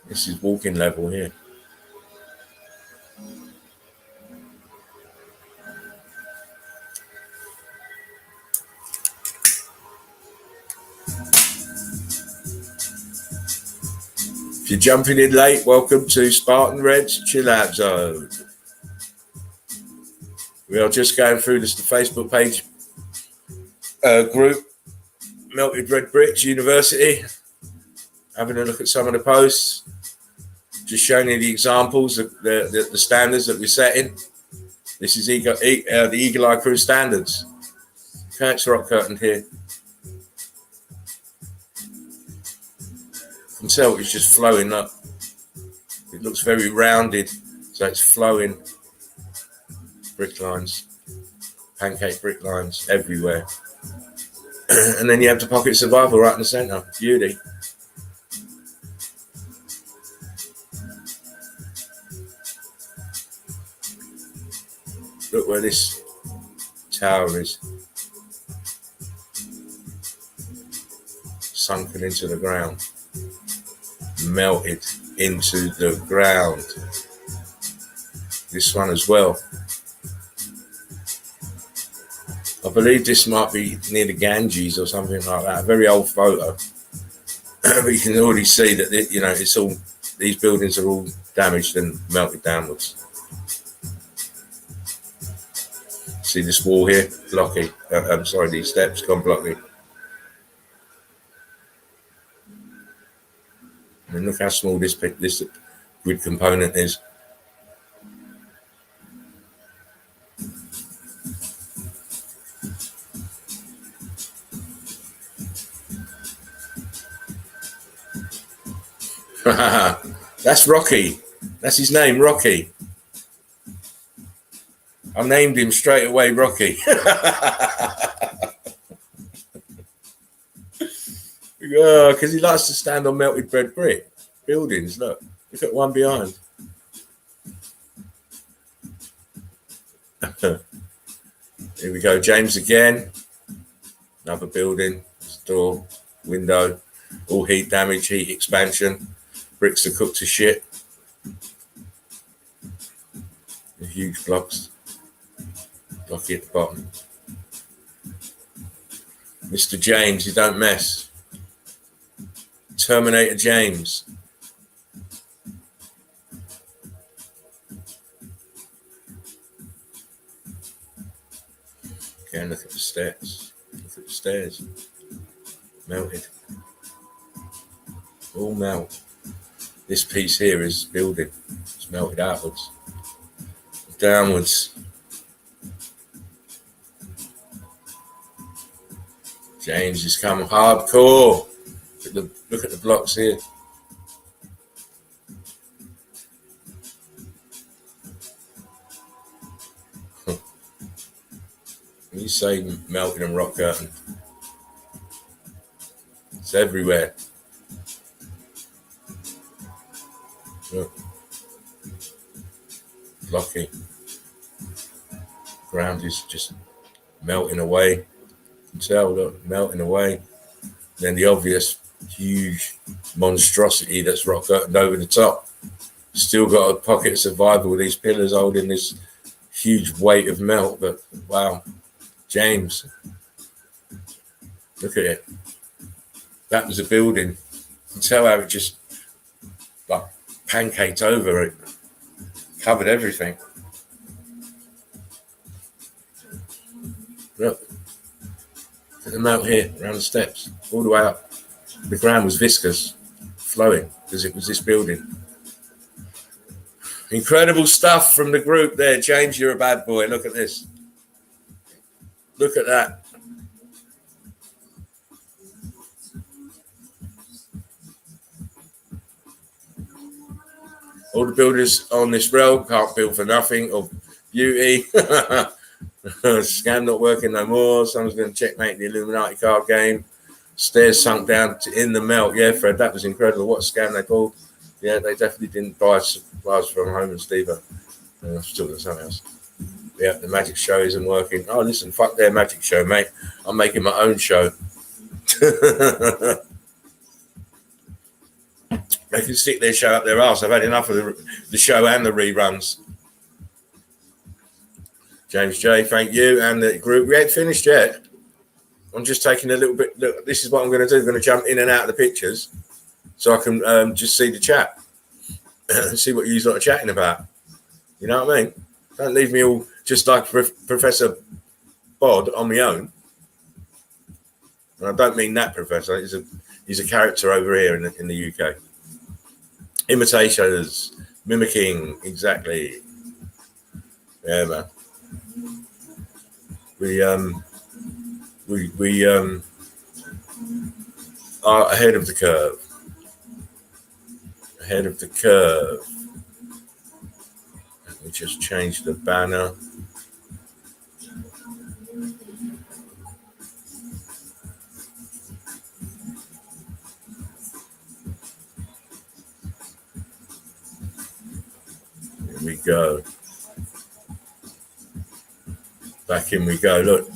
This is walking level here. If you're jumping in late, welcome to Spartan Red's Chill Out Zone. We are just going through the Facebook page group, Melted Red Bricks University, having a look at some of the posts, just showing you the examples of the standards that we're setting. This is the Eagle Eye Crew standards. Okay, it's rock curtain here. You can tell it's just flowing up. It looks very rounded, so it's flowing. Brick lines, pancake brick lines everywhere. And then you have the pocket survival right in the centre. Beauty. Look where this tower is. Sunken into the ground. Melted into the ground. This one as well. I believe this might be near the Ganges or something like that. A very old photo. But you can already see that, it's all, these buildings are all damaged and melted downwards. See this wall here? Blocky. I'm sorry, these steps gone blocky. And look how small this grid component is. That's Rocky. That's his name, Rocky. I named him straight away Rocky. Because he likes to stand on melted red brick buildings. Look at one behind. Here we go, James again. Another building, door, window, all heat damage, heat expansion. Bricks are cooked to shit. The huge blocks. Blocky at the bottom. Mr. James, you don't mess. Terminator James. Okay, look at the stairs. Look at the stairs. Melted. All melt. This piece here is building. It's melted outwards. Downwards. James has come hardcore. Look at the blocks here. When you say melting and rock curtain, it's everywhere. Look. Blocky. Ground is just melting away. You can tell, look, melting away. Then the obvious huge monstrosity that's rock curtained over the top. Still got a pocket of survival with these pillars holding this huge weight of melt. But wow, James, look at it. That was a building. You can tell how it just like pancaked over it, covered everything. Look, the melt here around the steps, all the way up. The ground was viscous, flowing, because it was this building. Incredible stuff from the group there. James, you're a bad boy. Look at this. Look at that. All the builders on this rail can't build for nothing of beauty. Scam not working no more. Someone's going to checkmate the Illuminati card game. Stairs sunk down in the melt. Yeah, Fred, that was incredible. What a scam they pulled. Yeah, they definitely didn't buy supplies from Home and Steve. I'm still doing something else. Yeah, the magic show isn't working. Oh, listen, fuck their magic show, mate. I'm making my own show. They can stick their show up their arse. I've had enough of the show and the reruns. James J, thank you. And the group, we ain't finished yet. I'm just taking a little bit. Look, this is what I'm going to do. I'm going to jump in and out of the pictures so I can just see the chat and see what you lot are chatting about. You know what I mean? Don't leave me all just like Professor Bod on my own. And I don't mean that professor. He's a character over here in the UK. Imitators, mimicking, exactly. Yeah, man. We are ahead of the curve. Ahead of the curve. Let me just change the banner. Here we go. Back in we go. Look.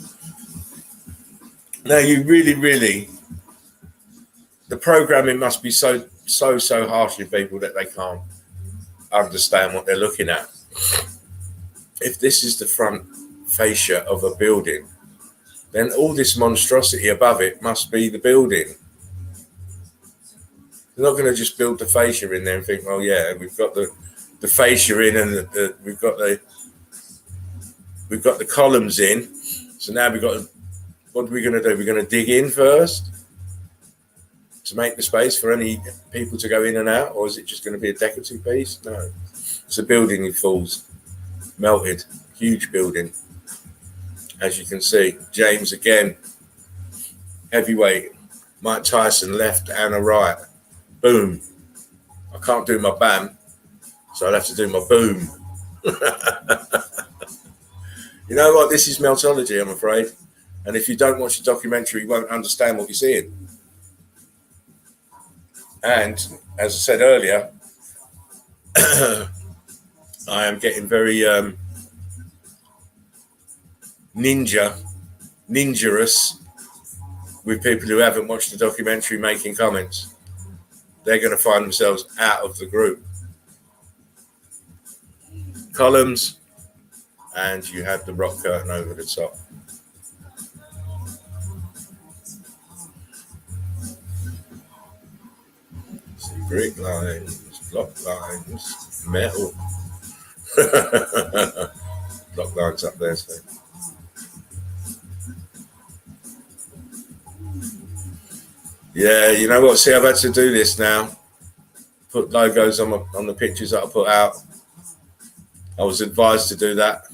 Now you really, the programming must be so harsh with people that they can't understand what they're looking at. If this is the front fascia of a building, then all this monstrosity above it must be the building. They're not going to just build the fascia in there and think, oh yeah, we've got the fascia in and we've got the columns in. So now what are we going to do? We're going to dig in first to make the space for any people to go in and out, or is it just going to be a decorative piece? No, it's a building, you fools. Melted, huge building. As you can see, James again, heavyweight. Mike Tyson left and a right. Boom. I can't do my bam, so I'll have to do my boom. You know what? This is Meltology, I'm afraid. And if you don't watch the documentary, you won't understand what you're seeing. And as I said earlier, I am getting very ninjarous with people who haven't watched the documentary making comments. They're going to find themselves out of the group. Columns, and you have the rock curtain over the top. Brick lines, block lines, metal. Block lines up there, so. Yeah, you know what? See, I've had to do this now. Put logos on the pictures that I put out. I was advised to do that.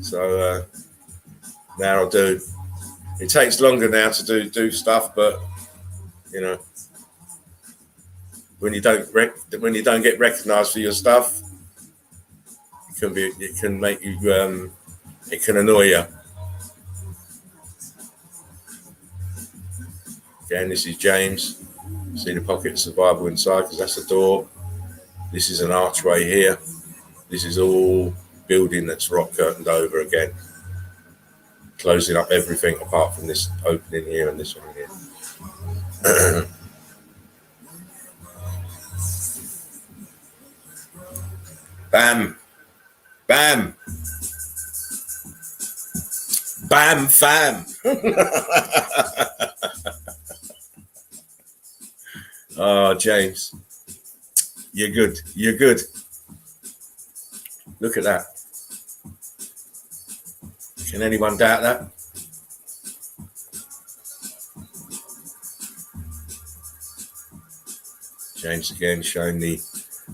So now I'll do. It takes longer now to do stuff, but you know, when you don't get recognised for your stuff, it can make you it can annoy you. Again, this is James. See the pocket of survival inside, because that's the door. This is an archway here. This is all building that's rock curtained over again, closing up everything apart from this opening here and this one here. here. Bam. Bam. Bam, fam. Oh, James. You're good. You're good. Look at that. Can anyone doubt that? James again showing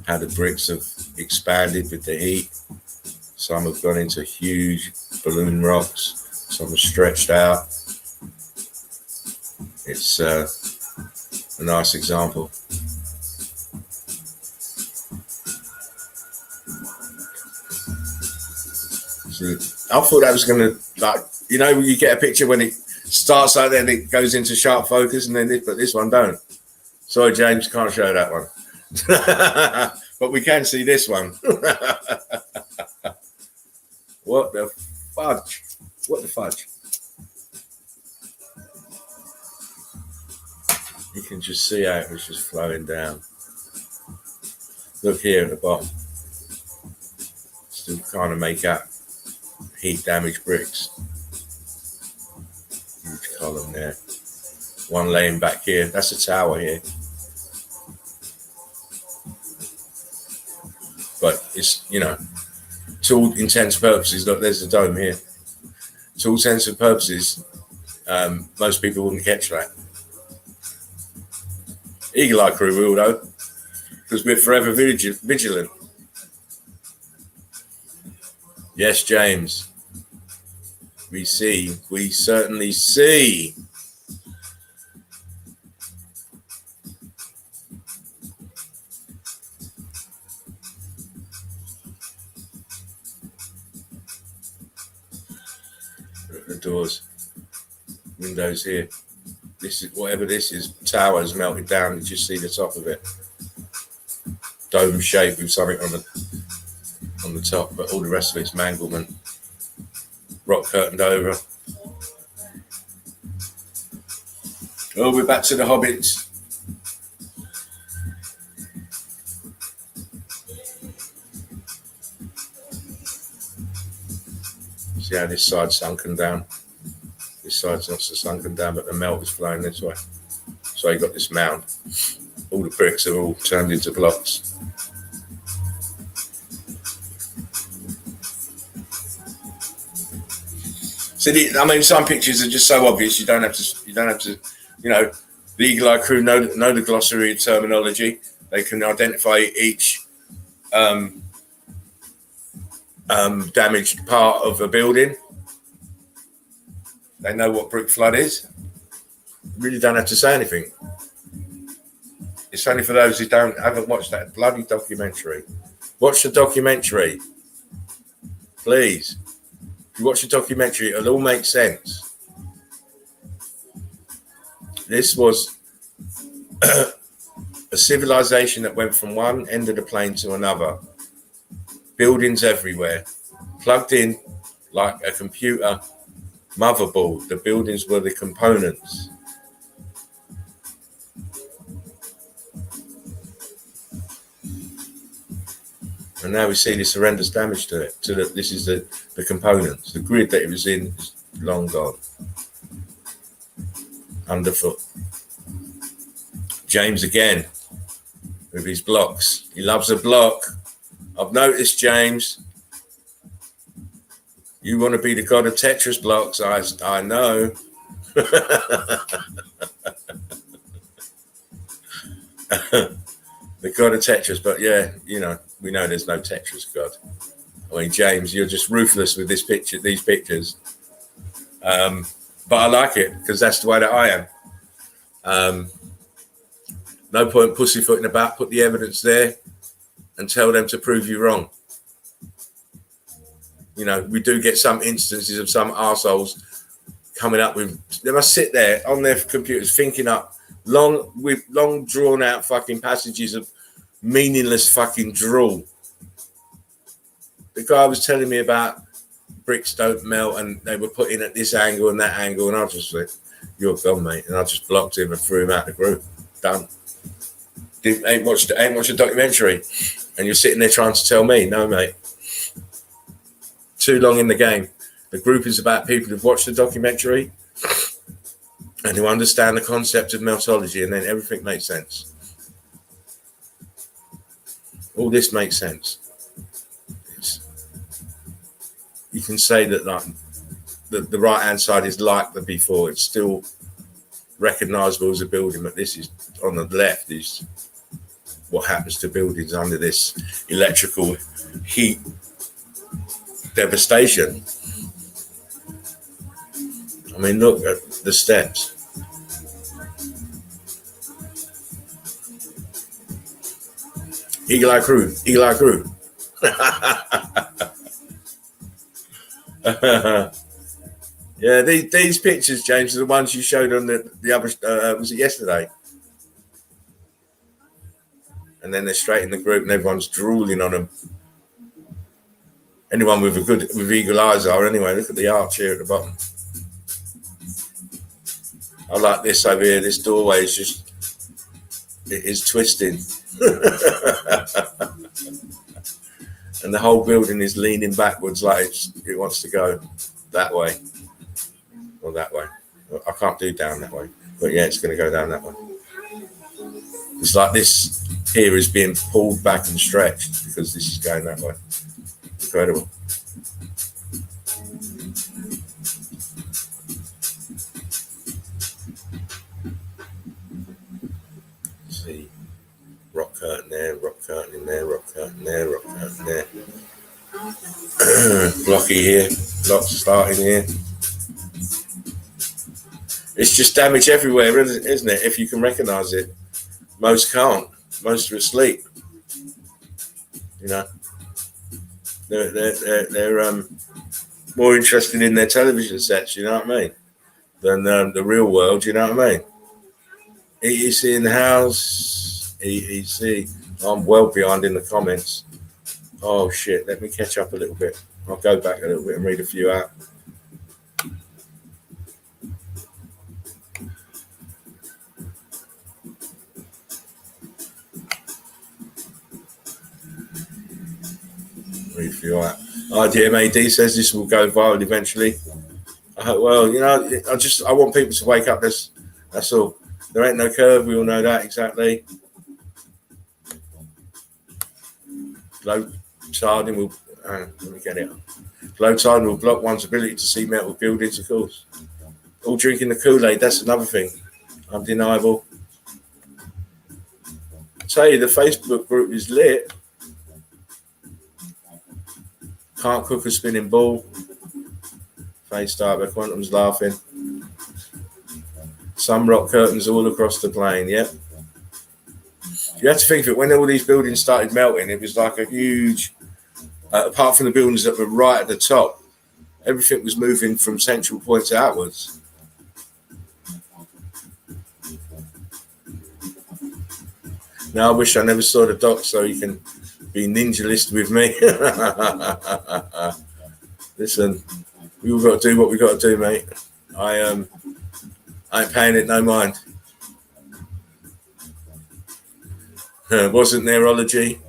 how the bricks have expanded with the heat. Some have gone into huge balloon rocks. Some are stretched out. It's a nice example. So I thought that was going to, like, you know, you get a picture when it starts like that, it goes into sharp focus, and then but this one don't. Sorry, James, can't show that one. But we can see this one. What the fudge? What the fudge? You can just see how it was just flowing down. Look here at the bottom. Still kind of make up heat damaged bricks. Huge column there. One laying back here. That's a tower here. But it's, you know, to all intents and purposes, look, there's a dome here. To all intents and purposes, most people wouldn't catch that. Eagle Eye crew will, though, because we're forever vigilant. Yes, James. We certainly see. The doors, windows here. This is whatever this is. Towers melted down. You just see the top of it, dome shape with something on the top, but all the rest of it's manglement. Rock curtained over. Oh, we're back to the hobbits. See how this side's sunken down? This side's not so sunken down, but the melt is flowing this way. So you got this mound. All the bricks are all turned into blocks. So I mean, some pictures are just so obvious. You don't have to. You know, the Eagle Eye crew know the glossary of terminology. They can identify each damaged part of a building. They know what brick flood is. Really don't have to say anything. It's only for those who haven't watched that bloody documentary. Watch the documentary, please. If you watch the documentary, it'll all make sense. This was a civilization that went from one end of the plane to another. Buildings everywhere, plugged in like a computer motherboard. The buildings were the components. And now we see this horrendous damage to it. This is the components. The grid that it was in is long gone. Underfoot. James again with his blocks. He loves a block. I've noticed, James. You want to be the god of Tetris blocks. I know. The god of Tetris, but yeah, you know, we know there's no Tetris god. I mean, James, you're just ruthless with these pictures. But I like it because that's the way that I am. No point pussyfooting about. Put the evidence there and tell them to prove you wrong. You know, we do get some instances of some arseholes coming up with. They must sit there on their computers thinking up long drawn out fucking passages of meaningless fucking drool. The guy was telling me about bricks don't melt and they were put in at this angle and that angle, and I just said, you're gone, mate. And I just blocked him and threw him out of the group. Done. Ain't watched a documentary. And you're sitting there trying to tell me, no, mate. Too long in the game. The group is about people who've watched the documentary and who understand the concept of meltology, and then everything makes sense. All this makes sense. You can say that like, the right-hand side is like the before. It's still recognisable as a building, but this is on the left is what happens to buildings under this electrical heat devastation. I mean, look at the steps. Eagle Eye Crew. Yeah, these pictures, James, are the ones you showed on the other, was it yesterday? And then they're straight in the group and everyone's drooling on them. Anyone with eagle eyes are anyway. Look at the arch here at the bottom. I like this over here. This doorway is just, it is twisting. And the whole building is leaning backwards like it wants to go that way or that way. I can't do down that way, but yeah, it's going to go down that way. It's like this here is being pulled back and stretched because this is going that way. Incredible. See, rock curtain there, rock curtain in there, rock curtain there, rock curtain there. Blocky here, blocks starting here. It's just damage everywhere, isn't it? If you can recognise it. Most can't. Most are asleep. You know, they're more interested in their television sets. You know what I mean? Than the real world. You know what I mean? EEC in the house. EEC. I'm well behind in the comments. Oh shit! Let me catch up a little bit. I'll go back a little bit and read a few out. IDMAD says this will go viral eventually. Well, you know, I want people to wake up. That's all. There ain't no curve. We all know that exactly. Low tarding will. Let me get it. Low tarding will block one's ability to see metal buildings, of course. All drinking the Kool-Aid. That's another thing. Undeniable. I tell you, the Facebook group is lit. Can't cook a spinning ball. Face start by Quantum's laughing. Some rock curtains all across the plane, yep. You have to think that when all these buildings started melting, it was like a huge, apart from the buildings that were right at the top, everything was moving from central points outwards. Now I wish I never saw the doc so you can be ninja list with me. Listen, we all got to do what we got to do, mate. I ain't paying it no mind. Wasn't neurology.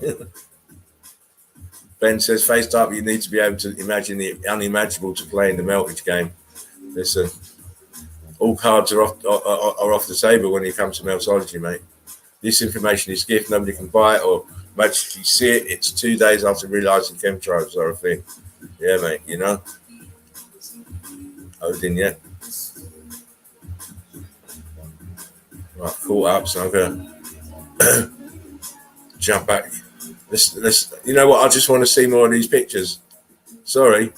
Ben says, face up, you need to be able to imagine the unimaginable to play in the meltage game. Listen, all cards are off the table when it comes to meltology, mate. This information is gift. Nobody can buy it or magically see it. It's 2 days after realising chemtrails are a thing. Yeah, mate, you know. Odin, yeah. Right, caught up, so I'm going to jump back. Let's, you know what? I just want to see more of these pictures. Sorry.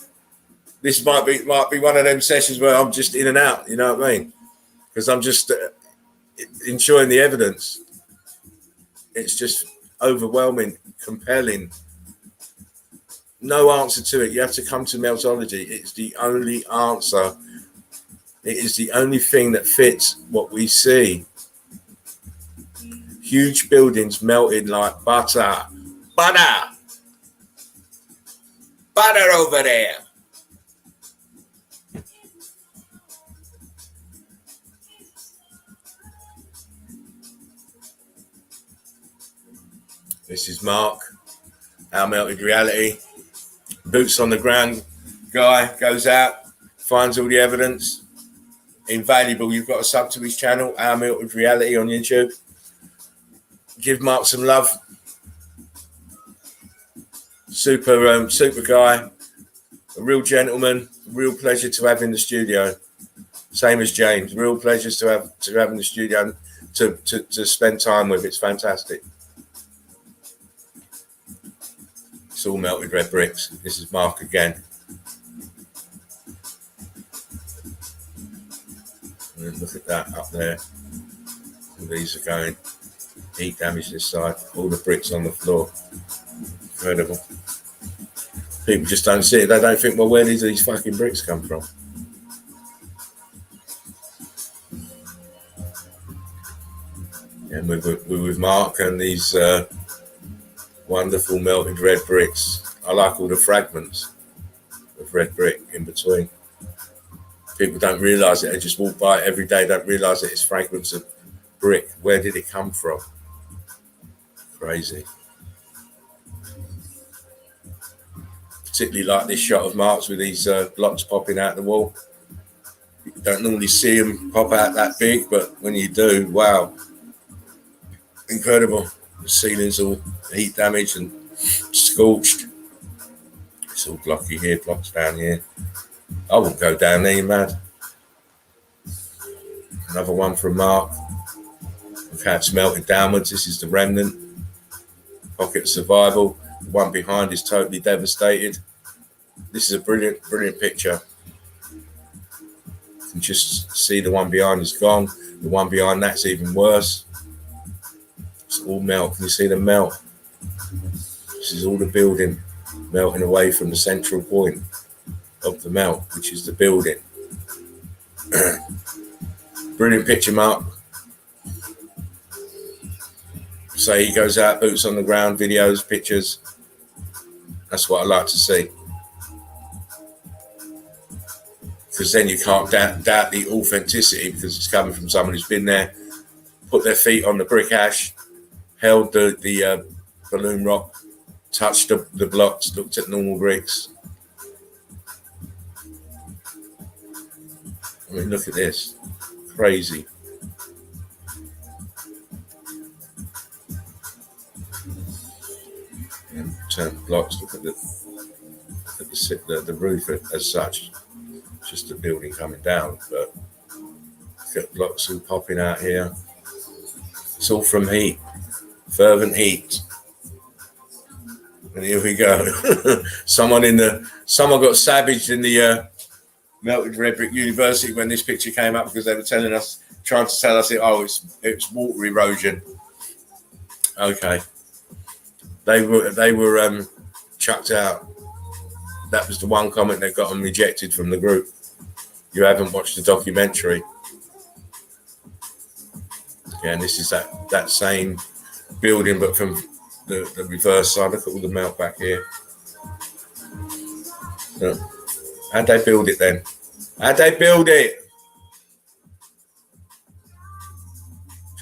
This might be one of them sessions where I'm just in and out, you know what I mean? Because I'm just enjoying the evidence. It's just overwhelming, compelling. No answer to it. You have to come to meltology. It's the only answer. It is the only thing that fits what we see. Huge buildings melting like butter. Butter! Butter over there! This is Mark, our melted reality. Boots on the ground guy goes out, finds all the evidence. Invaluable. You've got to sub to his channel, Our Melted Reality on YouTube. Give Mark some love. Super guy, a real gentleman, real pleasure to have in the studio. Same as James, real pleasures to have in the studio to spend time with. It's fantastic. It's all melted red bricks. This is Mark again. And look at that up there. All these are going. Heat damage this side. All the bricks on the floor. Incredible. People just don't see it. They don't think, well, where did these fucking bricks come from? And we're with Mark and these wonderful melted red bricks. I like all the fragments of red brick in between. People don't realise it. They just walk by it every day, don't realise that it's fragments of brick. Where did it come from? Crazy. Particularly like this shot of Mark's with these blocks popping out the wall. You don't normally see them pop out that big, but when you do, wow. Incredible. The ceiling's all heat damaged and scorched. It's all blocky here, blocks down here. I wouldn't go down there, you mad. Another one from Mark. Look how it's melted downwards. This is the remnant. Pocket of survival. The one behind is totally devastated. This is a brilliant picture. You can just see the one behind is gone. The one behind that's even worse. It's all melt. Can you see the melt? This is all the building melting away from the central point of the melt, which is the building. Brilliant picture, Mark. So he goes out, boots on the ground, videos, pictures. That's what I like to see. Because then you can't doubt the authenticity, because it's coming from someone who's been there, put their feet on the brick ash, held the balloon rock, touched the blocks, looked at normal bricks. I mean, look at this. Crazy. And turn blocks, look at the roof as such. Just the building coming down, but look at blocks all popping out here. It's all from heat, fervent heat. And here we go. Someone got savaged in the melted red brick university when this picture came up, because they were trying to tell us it's water erosion. Okay, they were chucked out. That was the one comment that got them rejected from the group. You haven't watched the documentary. Yeah, and this is that same building, but from the reverse side. Look at all the melt back here. Look. How'd they build it then? How'd they build it?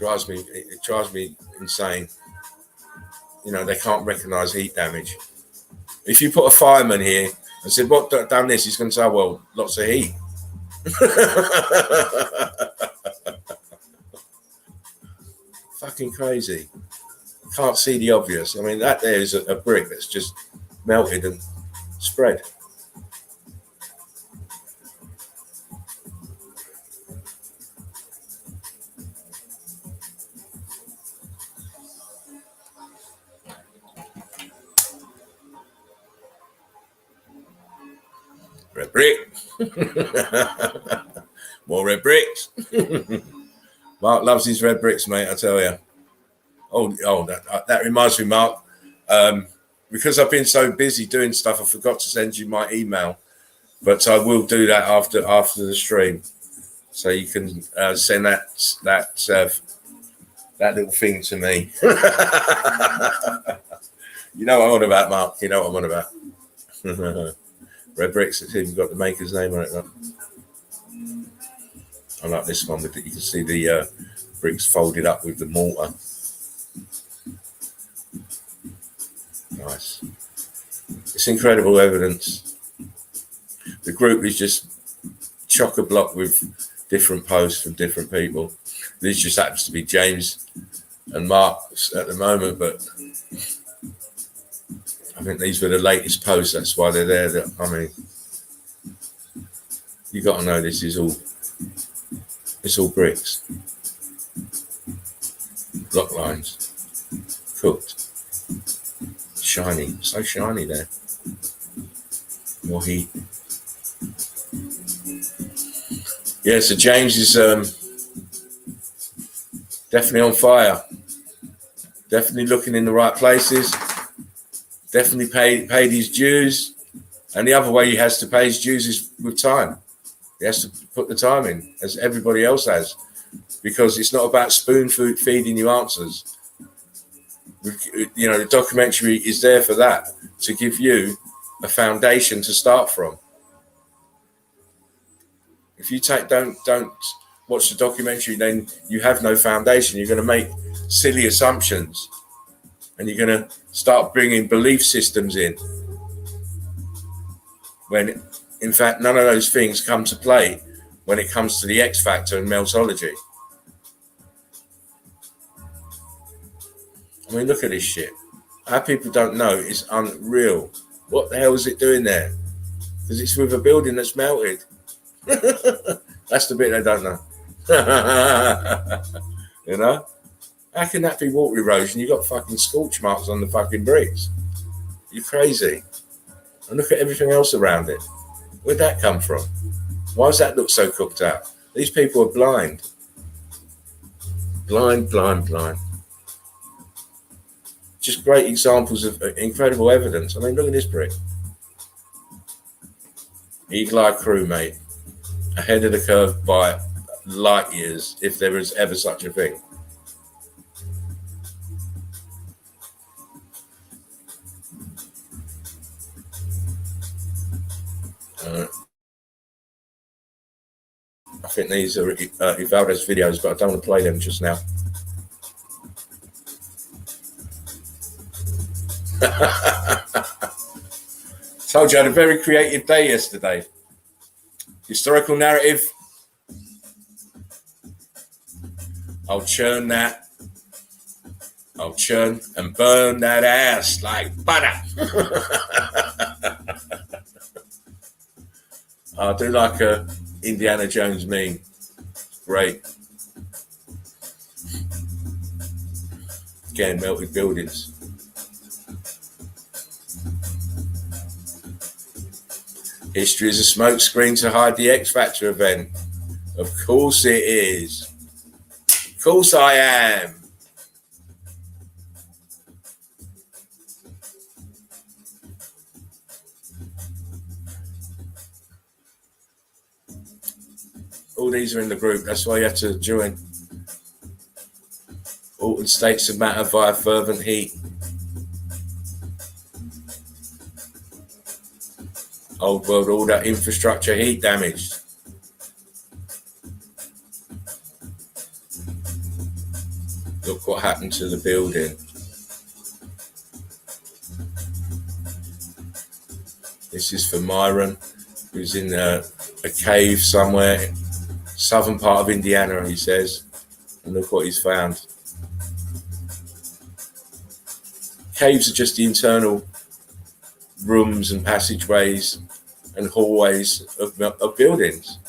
It drives me insane. You know, they can't recognise heat damage. If you put a fireman here and said, what done this? He's going to say, well, lots of heat. Fucking crazy. Can't see the obvious. I mean, that there is a brick that's just melted and spread. Red brick. More red bricks. Mark loves his red bricks, mate, I tell you. Oh, that reminds me, Mark. Because I've been so busy doing stuff, I forgot to send you my email, but I will do that after the stream, so you can send that little thing to me. You know what I'm on about, Mark. You know what I'm on about. Red bricks. It's even got the maker's name on it. Look. I like this one with it. You can see the bricks folded up with the mortar. Nice. It's incredible evidence. The group is just chock-a-block with different posts from different people. This just happens to be James and Mark's at the moment, but I think these were the latest posts. That's why they're there. I mean, you got to know this is all bricks, block lines, cooked, shiny, so shiny there. More heat. Yeah, so James is definitely on fire. Definitely looking in the right places. Definitely paid his dues. And the other way he has to pay his dues is with time. He has to put the time in, as everybody else has, because it's not about spoon feeding you answers. You know, the documentary is there for that, to give you a foundation to start from. If you don't watch the documentary, then you have no foundation. You're going to make silly assumptions, and you're going to start bringing belief systems in, when in fact none of those things come to play when it comes to the X factor and Meltology. I mean, look at this shit. How people don't know is unreal. What the hell is it doing there? Because it's with a building that's melted. That's the bit they don't know. You know? How can that be water erosion? You got fucking scorch marks on the fucking bricks. You're crazy. And look at everything else around it. Where'd that come from? Why does that look so cooked out? These people are blind. Blind. Just great examples of incredible evidence. I mean, look at this brick. Eagle Eye crew, mate. Ahead of the curve by light years, if there is ever such a thing. I think these are Ivalda's videos, but I don't want to play them just now. Told you I had a very creative day yesterday. Historical narrative. I'll churn and burn that ass like butter. I do like a Indiana Jones meme. Great. Again, melted buildings. History is a smokescreen to hide the X Factor event. Of course it is. Of course I am. All these are in the group. That's why you have to join. Altered states of matter via fervent heat. Old world order infrastructure heat damaged. Look what happened to the building. This is for Myron, who's in a cave somewhere, southern part of Indiana, he says. And look what he's found. Caves are just the internal rooms and passageways and hallways of buildings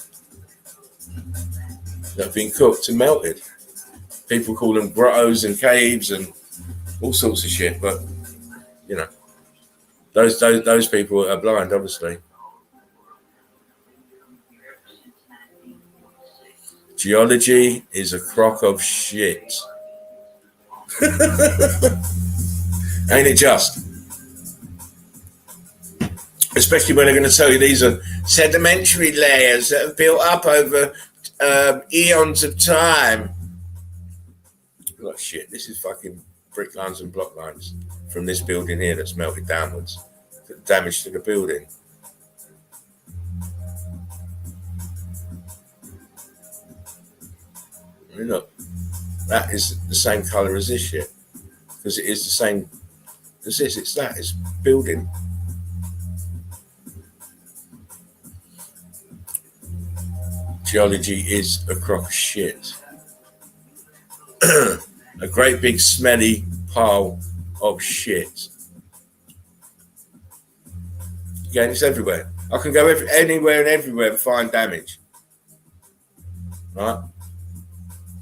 that have been cooked and melted. People call them grottos and caves and all sorts of shit, but you know, those people are blind, obviously. Geology is a crock of shit. Ain't it just? Especially when they're going to tell you these are sedimentary layers that have built up over eons of time. Oh shit, this is fucking brick lines and block lines from this building here that's melted downwards. Damage to the building. I mean, look, that is the same colour as this shit, because it is the It's this, it's that, it's building. Geology is a crock of shit. A great big smelly pile of shit. Again, it's everywhere. I can go anywhere and everywhere and find damage. Right?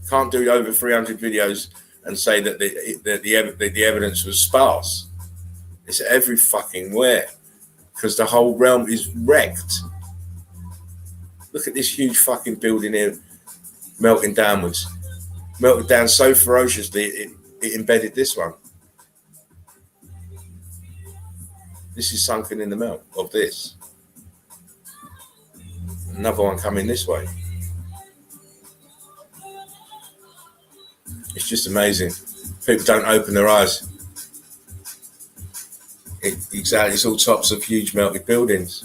Can't do over 300 videos and say that the evidence was sparse. It's every fucking where, because the whole realm is wrecked. Look at this huge fucking building here, melting downwards. Melted down so ferociously, it embedded this one. This is sunken in the melt of this. Another one coming this way. It's just amazing. People don't open their eyes. Exactly, it's all tops of huge melted buildings.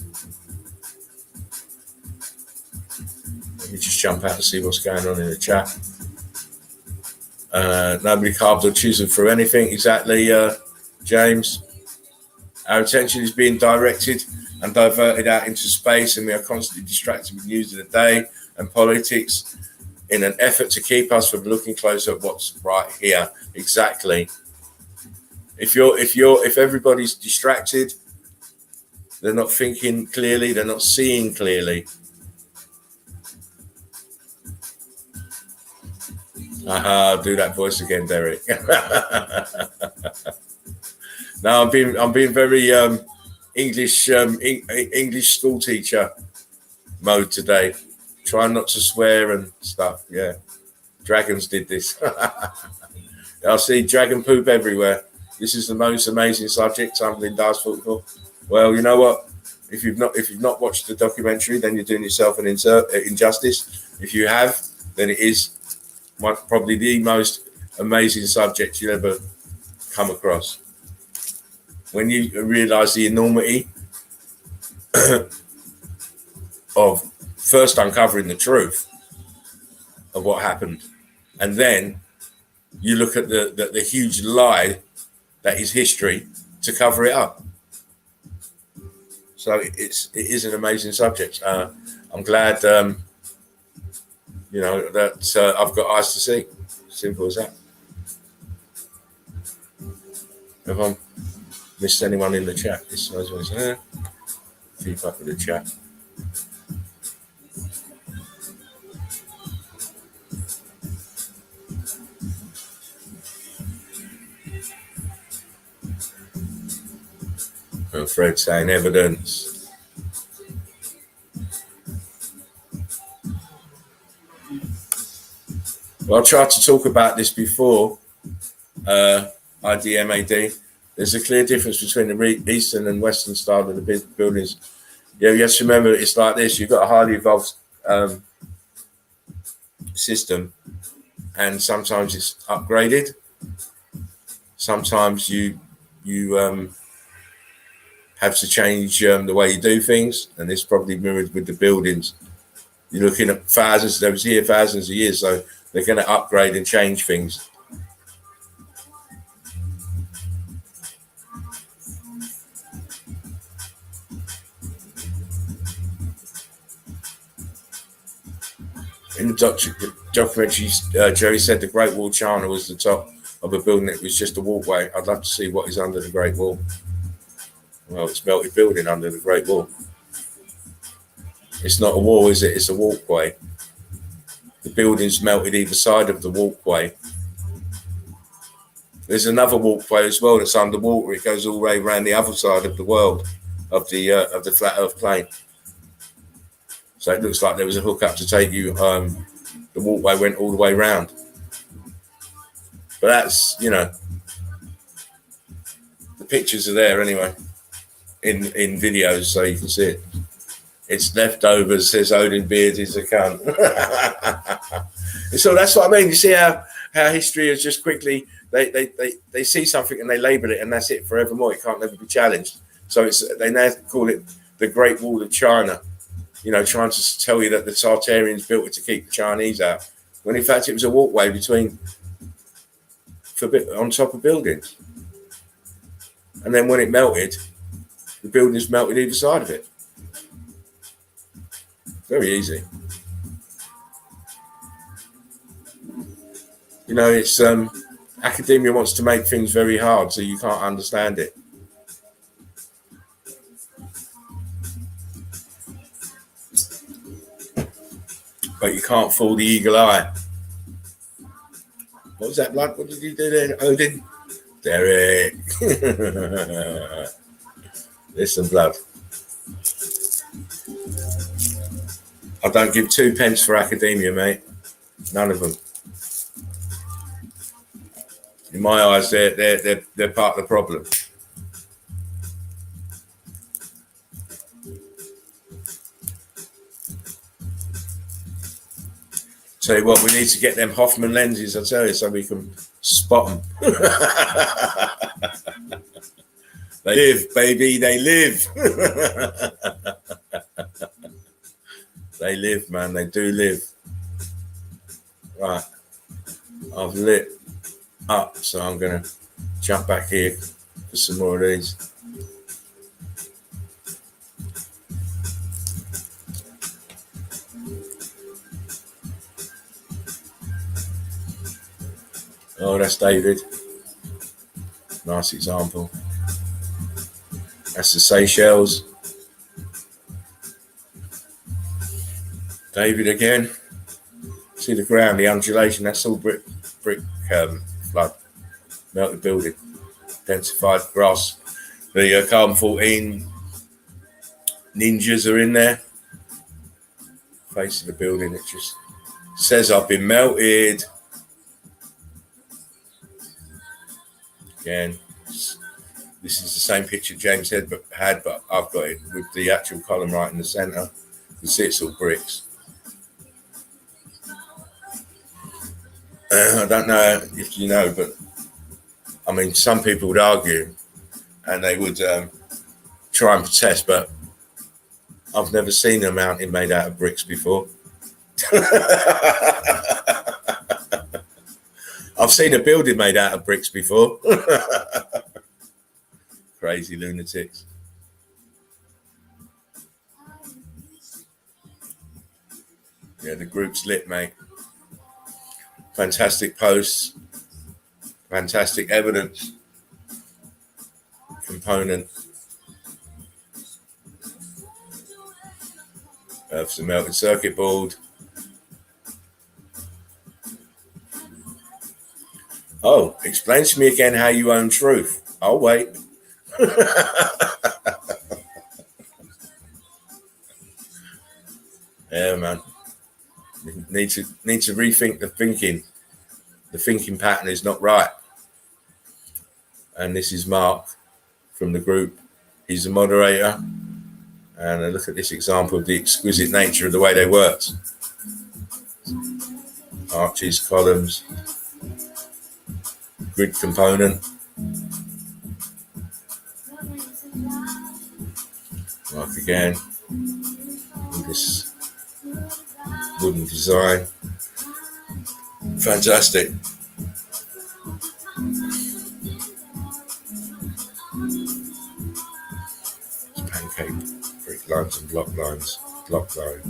Let me just jump out and see what's going on in the chat. Nobody carved or chiseled through anything. Exactly, James. Our attention is being directed and diverted out into space, and we are constantly distracted with news of the day and politics in an effort to keep us from looking closer at what's right here. Exactly. If everybody's distracted, they're not thinking clearly, they're not seeing clearly. Do that voice again, Derek. No, I'm being very English school teacher mode today. Trying not to swear and stuff. Yeah, dragons did this. I see dragon poop everywhere. This is the most amazing subject. Something does for. Well, you know what? If you've not watched the documentary, then you're doing yourself an injustice. If you have, then it is probably the most amazing subject you'll ever come across. When you realise the enormity of first uncovering the truth of what happened, and then you look at the huge lie that is history to cover it up. So it is an amazing subject. I'm glad that I've got eyes to see. Simple as that. Have I missed anyone in the chat? Keep up with the chat. And Fred saying evidence. Well, I tried to talk about this before, IDMAD. There's a clear difference between the eastern and western style of the buildings. Yeah, you have to remember it's like this. You've got a highly evolved system, and sometimes it's upgraded. Sometimes you have to change the way you do things, and this probably mirrored with the buildings. You're looking at thousands, they was here thousands of years, so they're going to upgrade and change things. In the documentary, Jerry said the Great Wall of China was the top of a building. It was just a walkway. I'd love to see what is under the Great Wall. Well, it's melted building under the Great Wall. It's not a wall, is it? It's a walkway. The building's melted either side of the walkway. There's another walkway as well that's underwater. It goes all the way around the other side of the world, of the flat Earth plane. So it looks like there was a hookup to take you. The walkway went all the way around. But that's, the pictures are there anyway. In videos, so you can see it. It's leftovers, says Odin Beard is a cunt. So that's what I mean. You see how history is just quickly, they see something and they label it, and that's it forevermore. It can't never be challenged. So they now call it the Great Wall of China, trying to tell you that the Tartarians built it to keep the Chinese out, when in fact it was a walkway on top of buildings. And then when it melted, the buildings melted either side of it. Very easy. You know, it's academia wants to make things very hard so you can't understand it. But you can't fool the eagle eye. What was that, blood? What did you do there, Odin? Derek. Listen, blood. I don't give 2 pence for academia, mate. None of them. In my eyes, they're part of the problem. Tell you what, we need to get them Hoffman lenses, I tell you, so we can spot them. They live, baby, they live. They live, man, they do live. Right, I've lit up, so I'm going to jump back here for some more of these. Oh, that's David. Nice example. That's the Seychelles. David again. See the ground, the undulation, that's all brick flood. Melted building. Densified grass. The carbon-14 ninjas are in there. Face of the building, it just says I've been melted. Again, this is the same picture James had, but I've got it with the actual column right in the centre. You see it's all bricks. I don't know if you know, but I mean, some people would argue and they would try and protest, but I've never seen a mountain made out of bricks before. I've seen a building made out of bricks before. Crazy lunatics. Yeah, the group's lit, mate. Fantastic posts. Fantastic evidence. Component. For the melted circuit board. Oh, explain to me again how you own truth. I'll wait. Yeah, man. Need to rethink the thinking. The thinking pattern is not right. And this is Mark from the group. He's the moderator. And look at this example of the exquisite nature of the way they worked. Arches, columns, grid component. Mark again. And this wooden design. Fantastic. Pancake brick lines and block lines. Block line.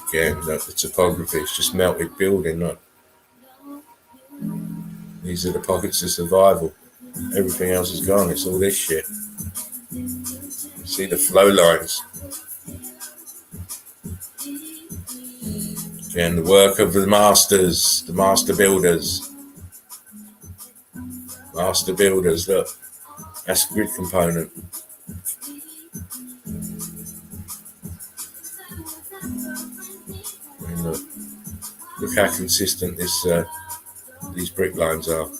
Again, look, the topography, it's just melted building, look. These are the pockets of survival. Everything else is gone, it's all this shit. You see the flow lines. Again, the work of the masters, the master builders. Master builders, look. That's a grid component. And look how consistent these brick lines are.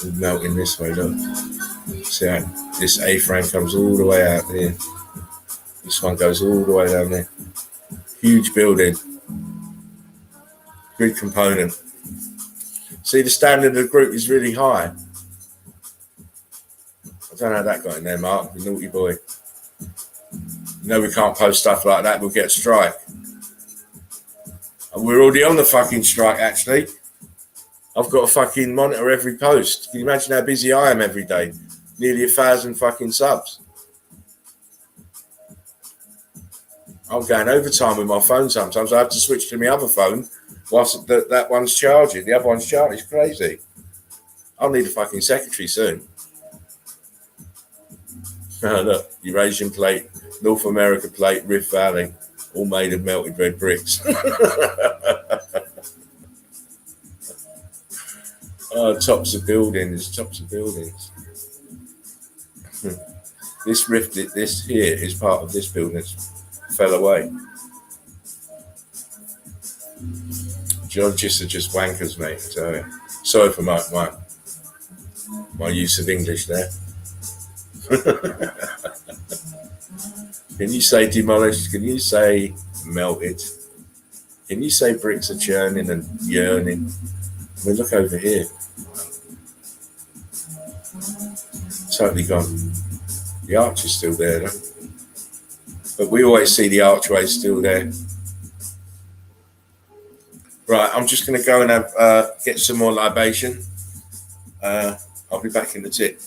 All melting this way, look. See how this A-frame comes all the way out here. This one goes all the way down there. Huge building. Grid component. See, the standard of the group is really high. I don't know how that got in there, Mark, you naughty boy. You know we can't post stuff like that, we'll get a strike. And we're already on the fucking strike, actually. I've got to fucking monitor every post. Can you imagine how busy I am every day? Nearly 1,000 fucking subs. I'm going overtime with my phone sometimes. I have to switch to my other phone whilst that one's charging. The other one's charging. It's crazy. I'll need a fucking secretary soon. Look, Eurasian plate, North America plate, Rift Valley, all made of melted red bricks. Tops of buildings. This rift, this here is part of this building that's fell away. Geologists are just wankers, mate. So sorry for my use of English there. Can you say demolished? Can you say melted? Can you say bricks are churning and yearning? I mean, look over here. Totally gone. The arch is still there, though. But we always see the archway still there. Right, I'm just going to go and get some more libation. I'll be back in the tip.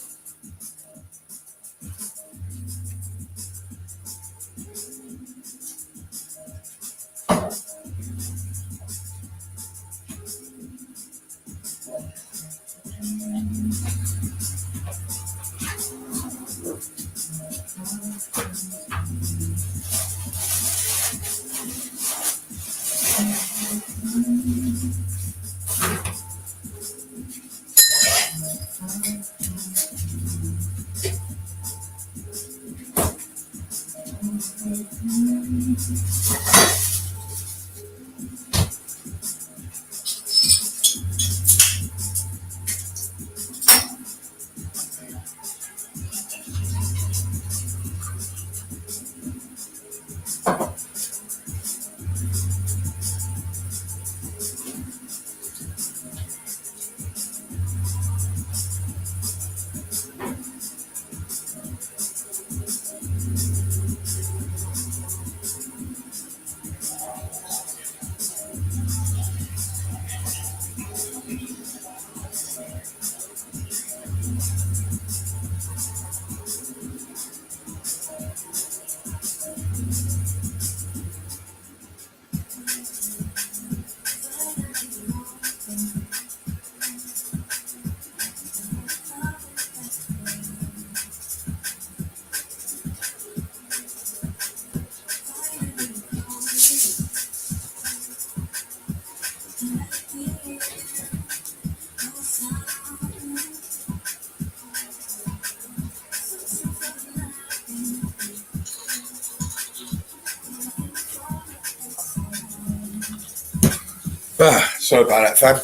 Sorry about that, fam.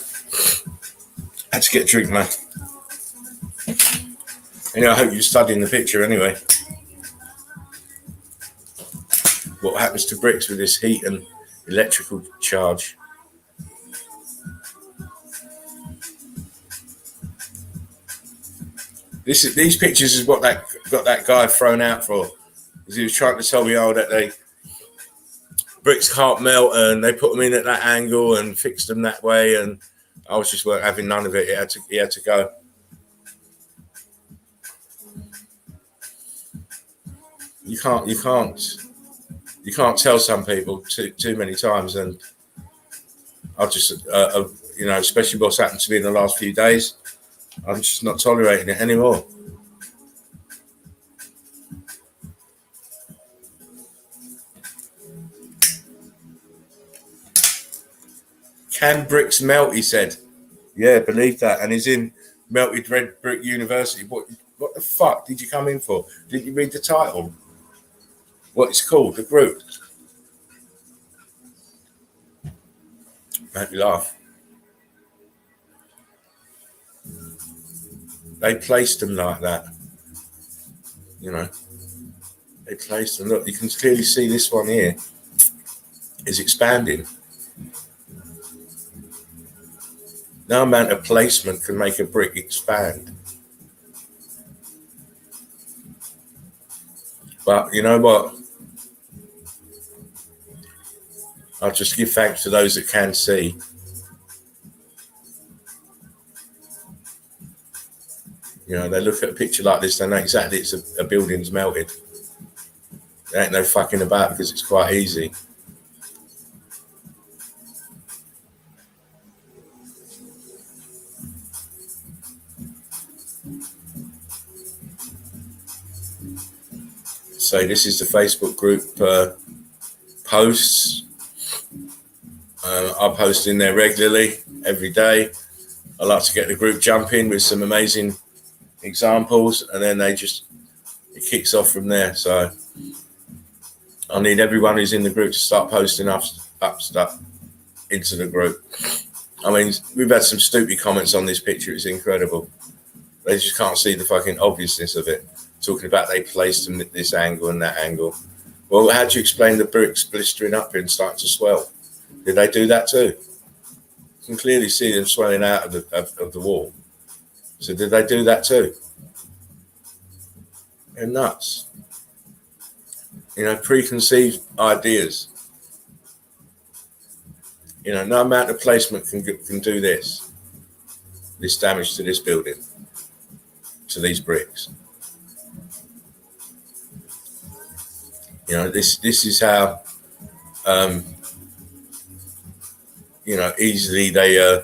Had to get a drink, man. I hope you're studying the picture anyway. What happens to bricks with this heat and electrical charge? These pictures is what that got that guy thrown out for. He was trying to tell me, that bricks can't melt and they put them in at that angle and fixed them that way, and I was just having none of it. He had to go. You can't tell some people too many times, and I'll just especially what's happened to me in the last few days. I'm just not tolerating it anymore. Can bricks melt? He said. Yeah, believe that. And he's in Melted Red Brick University. What the fuck did you come in for? Didn't you read the title? What it's called? The group. Make me laugh. They placed them like that. They placed them. Look, you can clearly see this one here is expanding. No amount of placement can make a brick expand. But you know what? I'll just give thanks to those that can see. You know, they look at a picture like this, they know exactly it's a building's melted. There ain't no fucking about because it's quite easy. So this is the Facebook group posts. I post in there regularly, every day. I like to get the group jumping with some amazing examples, and then it kicks off from there. So I need everyone who's in the group to start posting up stuff into the group. I mean, we've had some stupid comments on this picture. It's incredible. They just can't see the fucking obviousness of it. Talking about they placed them at this angle and that angle. Well, how do you explain the bricks blistering up and starting to swell? Did they do that too? You can clearly see them swelling out of the wall. So did they do that too? They're nuts. You know, preconceived ideas. You know, no amount of placement can do this damage to this building, to these bricks. You know, this is how, you know, easily they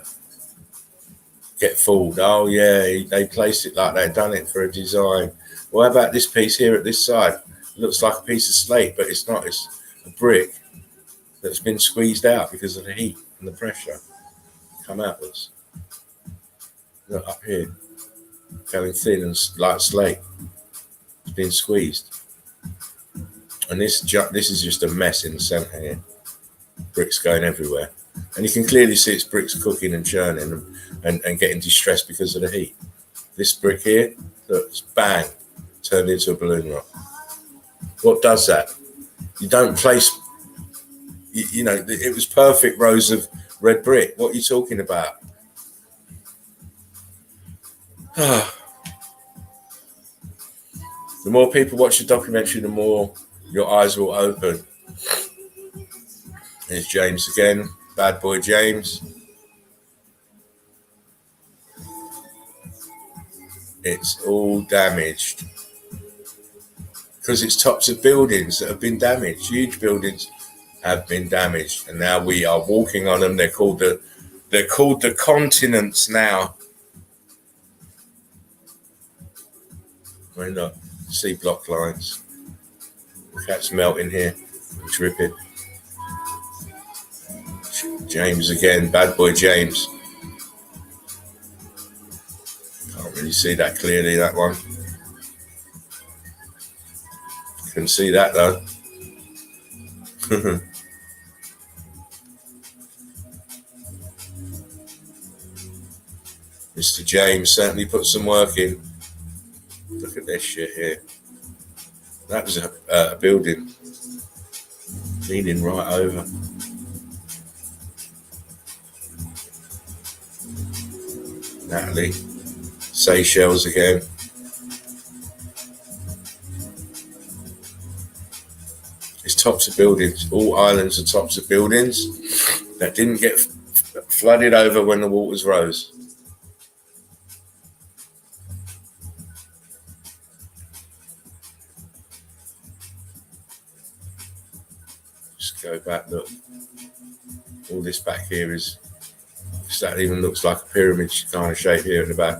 get fooled. Oh yeah, they placed it like they'd done it for a design. Well, how about this piece here at this side? It looks like a piece of slate, but it's not. It's a brick that's been squeezed out because of the heat and the pressure come outwards. Look up here, going thin and like slate. It's been squeezed. And this is just a mess in the centre here. Bricks going everywhere. And you can clearly see it's bricks cooking and churning and getting distressed because of the heat. This brick here, look, it's bang, turned into a balloon rock. What does that? You don't place, you know, it was perfect rows of red brick. What are you talking about? The more people watch the documentary, the more your eyes will open. There's James again, bad boy James. It's all damaged because it's tops of buildings that have been damaged. Huge buildings have been damaged, and now we are walking on them. They're called the continents now. I mean, look, see block lines. That's melting here, dripping. James again, bad boy James. Can't really see that clearly, that one. Can see that though. Mr. James certainly put some work in. Look at this shit here. That was a building leaning right over. Natalie, Seychelles again. It's tops of buildings. All islands are tops of buildings that didn't get flooded over when the waters rose. Just go back, look. All this back here is, that even looks like a pyramid kind of shape here in the back.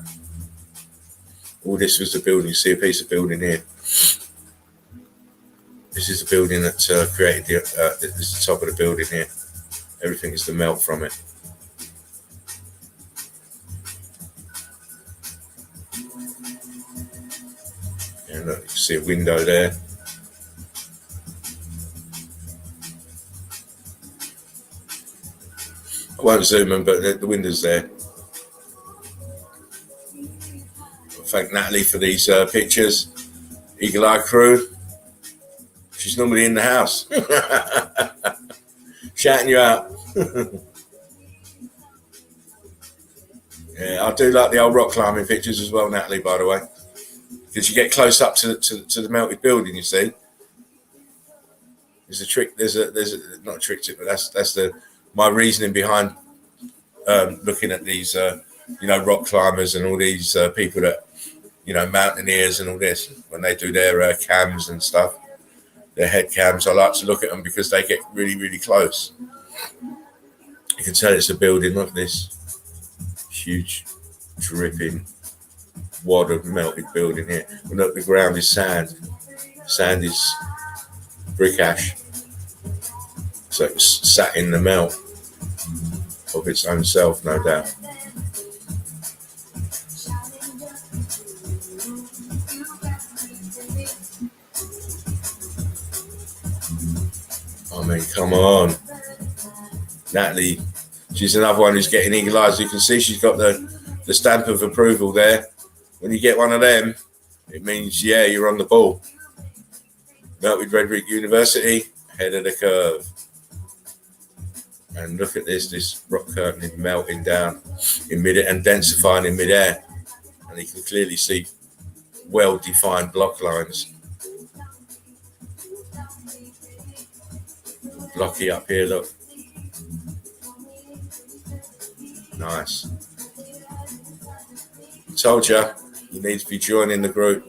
All this was the building. You see a piece of building here. This is the building that created this is the top of the building here. Everything is to melt from it. And look, you can see a window there. I won't zoom in, but the window's there. Thank Natalie for these pictures. Eagle Eye Crew. She's normally in the house. Shouting you out. Yeah, I do like the old rock climbing pictures as well, Natalie, by the way. Because you get close up to the melted building, you see. There's a trick. There's a not a trick to it, but that's my reasoning behind looking at these rock climbers and all these people that mountaineers and all this when they do their cams and stuff, their head cams. I like to look at them because they get really, really close. You can tell it's a building. Look at this huge dripping wad of melted building here. And look, the ground is sand. Sand is brick ash. So it's sat in the melt of its own self, no doubt. I mean, come on. Natalie, she's another one who's getting eagle eyes. You can see she's got the stamp of approval there. When you get one of them, it means, yeah, you're on the ball. Melted Red Brick University, ahead of the curve. And look at this rock curtain is melting down in mid-air and densifying in mid-air. And you can clearly see well-defined block lines. Blocky up here, look. Nice. Told you need to be joining the group.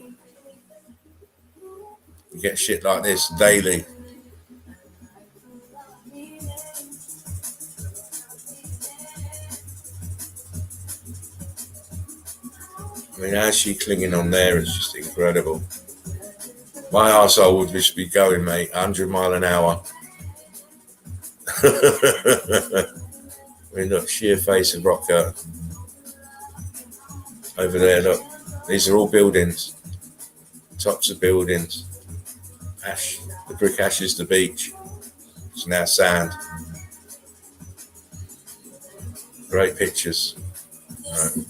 You get shit like this daily. I mean, how's she clinging on there? It's just incredible. My arsehole would just be going, mate, 100 miles an hour. I mean, look, sheer face of rock curtain. Over there, look. These are all buildings. Tops of buildings. Ash. The brick ash is the beach. It's now sand. Great pictures. Right.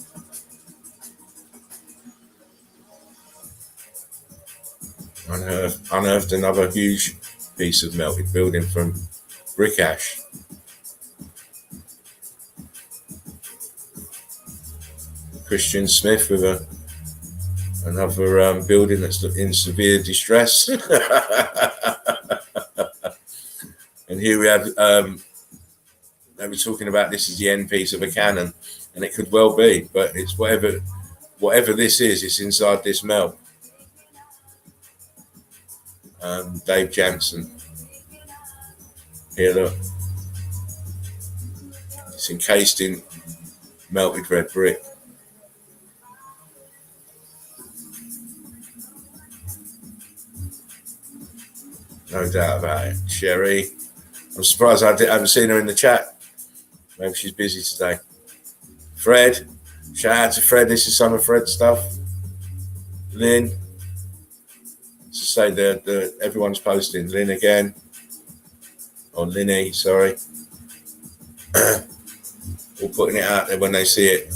Unearthed another huge piece of melted building from brick ash. Christian Smith with another building that's in severe distress. And here we have, they were talking about this is the end piece of a cannon, and it could well be, but it's whatever this is, it's inside this melt. Dave Jansen. Here, look. It's encased in melted red brick. No doubt about it. Sherry. I'm surprised I haven't seen her in the chat. Maybe she's busy today. Fred. Shout out to Fred. This is some of Fred's stuff. Lynn. To say that everyone's posting. Lynn again. Or Linny, sorry. All putting it out there when they see it.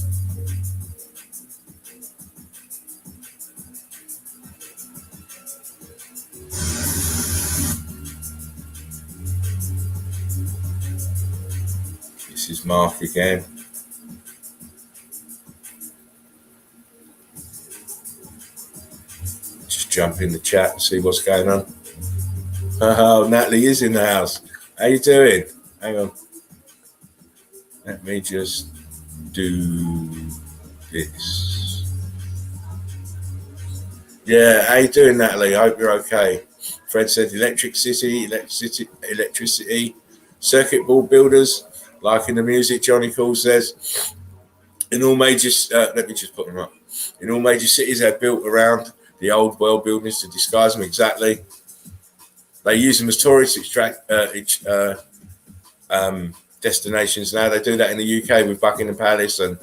This is Mark again. Just jump in the chat and see what's going on. Oh, Natalie is in the house. How you doing? Hang on. Let me just do this. Yeah, how you doing, Natalie? I hope you're okay. Fred said electricity, circuit board builders, like in the music. Johnny Call says, in all major, let me just put them up. In all major cities, they're built around the old well buildings to disguise them exactly. They use them as tourist destinations now. They do that in the UK with Buckingham Palace and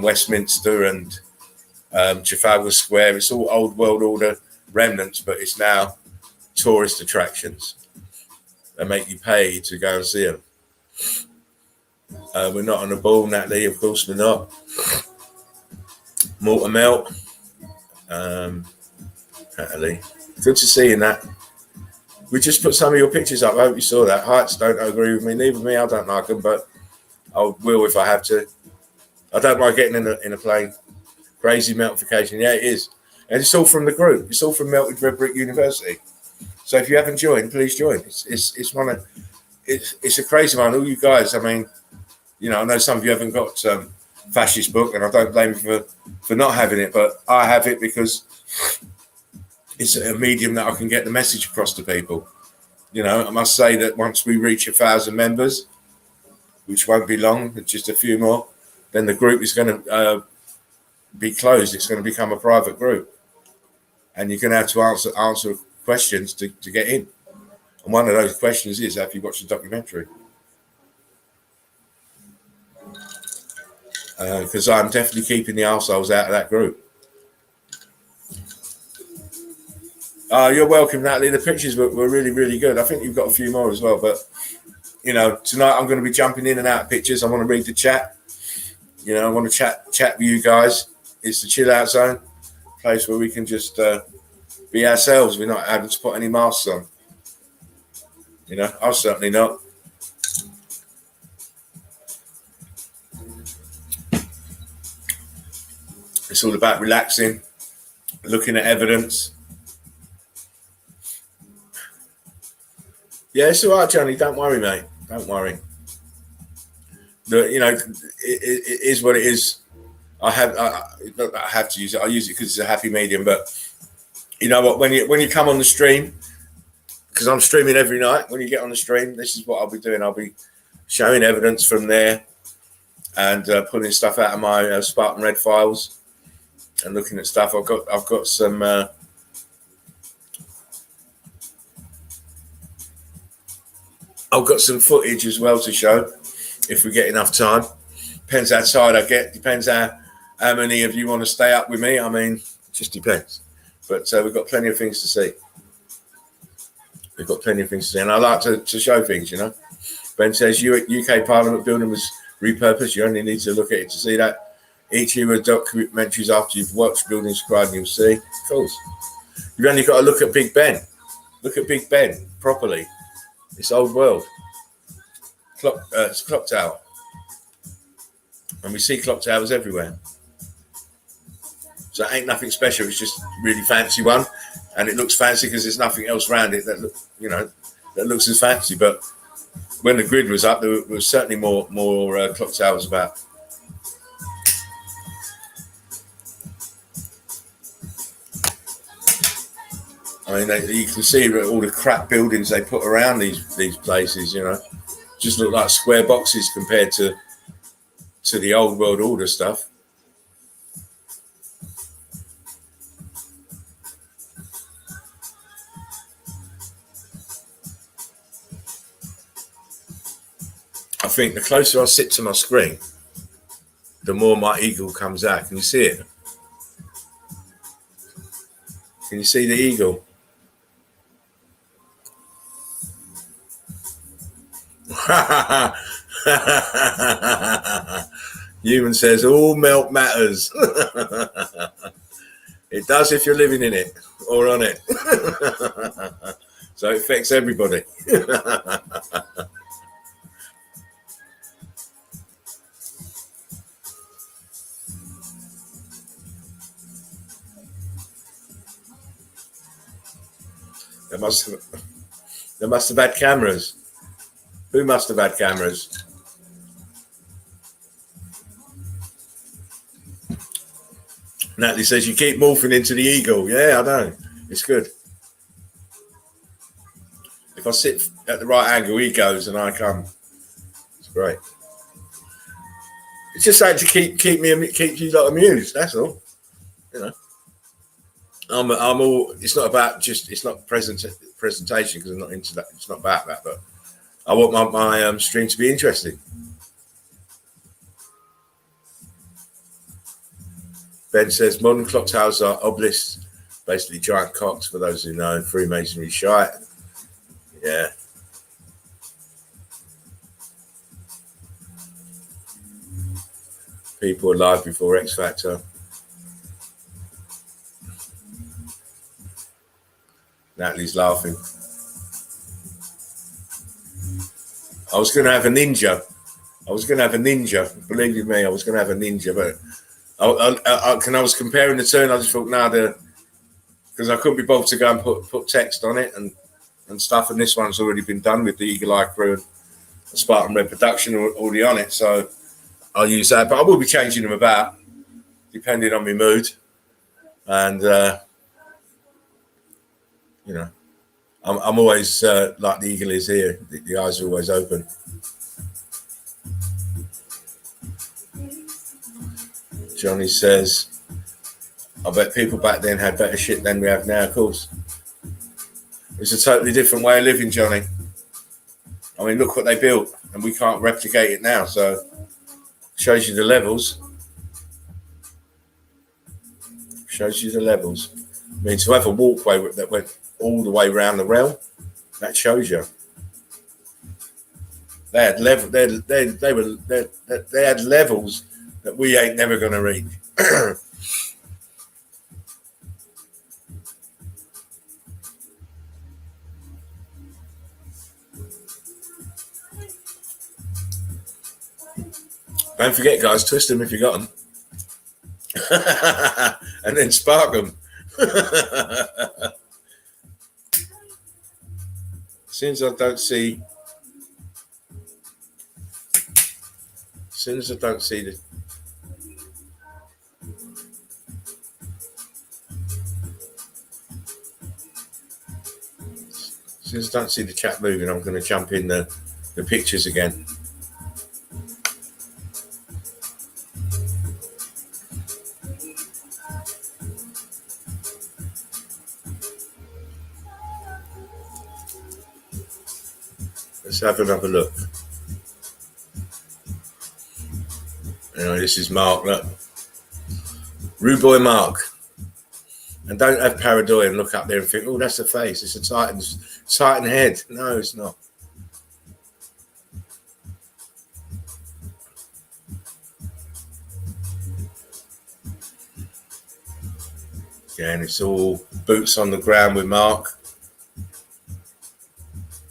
Westminster and Trafalgar Square. It's all old world order remnants, but it's now tourist attractions. They make you pay to go and see them. We're not on the ball, Natalie. Of course we're not. Mortar melt. Natalie. Good to see you, Nat. We just put some of your pictures up. I hope you saw that. Heights don't agree with me. Neither me. I don't like them, but I will if I have to. I don't mind getting in a plane. Crazy meltification. Yeah, it is. And it's all from the group. It's all from Melted Red Brick University. So if you haven't joined, please join. It's a crazy one. All you guys, I mean, you know, I know some of you haven't got fascist book, and I don't blame you for not having it, but I have it because it's a medium that I can get the message across to people. You know, I must say that once we reach 1,000 members, which won't be long, just a few more, then the group is going to be closed. It's going to become a private group, and you're going to have to answer questions to get in. And one of those questions is, have you watched the documentary? Because I'm definitely keeping the arseholes out of that group. You're welcome, Natalie. The pictures were really, really good. I think you've got a few more as well. But, you know, tonight I'm going to be jumping in and out of pictures. I want to read the chat. You know, I want to chat with you guys. It's the chill out zone, place where we can just be ourselves. We're not having to put any masks on. You know, I'm certainly not. It's all about relaxing, looking at evidence. Yeah, it's all right, Johnny. Don't worry, mate. Don't worry. You know, it is what it is. I have to use it. I use it because it's a happy medium. But you know what? When you come on the stream, because I'm streaming every night. When you get on the stream, this is what I'll be doing. I'll be showing evidence from there and pulling stuff out of my Spartan Red files and looking at stuff. I've got some. I've got some footage as well to show if we get enough time. Depends how tired I get. Depends how many of you want to stay up with me. I mean, it just depends. But we've got plenty of things to see. We've got plenty of things to see. And I like to show things, you know. Ben says UK Parliament building was repurposed. You only need to look at it to see that. Each year of documentaries after you've watched buildings cried and you'll see. Of course. You've only got to look at Big Ben. Look at Big Ben properly. It's old world. It's a clock tower. And we see clock towers everywhere. So it ain't nothing special. It's just a really fancy one. And it looks fancy because there's nothing else around it that looks as fancy. But when the grid was up, there was certainly more clock towers about. I mean, you can see all the crap buildings they put around these places, you know, just look like square boxes compared to the old world order stuff. I think the closer I sit to my screen, the more my eagle comes out. Can you see it? Can you see the eagle? Human says all melt matters. It does if you're living in it or on it. So it affects everybody. They must have had cameras. Who must have had cameras? Natalie says you keep morphing into the eagle. Yeah, I know. It's good. If I sit at the right angle, he goes and I come. It's great. It's just something to keep you lot amused. That's all. You know. I'm all. It's not about just. It's not presentation because I'm not into that. It's not about that, but I want my stream to be interesting. Ben says modern clock towers are obelisks, basically giant cocks. For those who know, Freemasonry shite. Yeah. People alive before X Factor. Natalie's laughing. I was going to have a ninja. Believe you me, I was going to have a ninja, but I was comparing the two, and I just thought, because I couldn't be bothered to go and put text on it, and and stuff, and this one's already been done with the Eagle Eye crew and the Spartan Red production already on it, so I'll use that. But I will be changing them about depending on my mood, and you know, I'm always like the eagle is here. The eyes are always open. Johnny says, I bet people back then had better shit than we have now, of course. It's a totally different way of living, Johnny. I mean, look what they built, and we can't replicate it now, so shows you the levels. Shows you the levels. I mean, to have a walkway that went all the way around the realm, that shows you. They had level. They had levels that we ain't never gonna reach. Don't forget, guys, twist them if you got them, and then spark them. As soon as I don't see the chat moving, I'm going to jump in the pictures again. Let's have another look. This is Mark. Look, Rude Boy Mark. And don't have pareidoia and look up there and think, oh, that's the face. It's a Titan head. No, it's not. Again, it's all boots on the ground with Mark.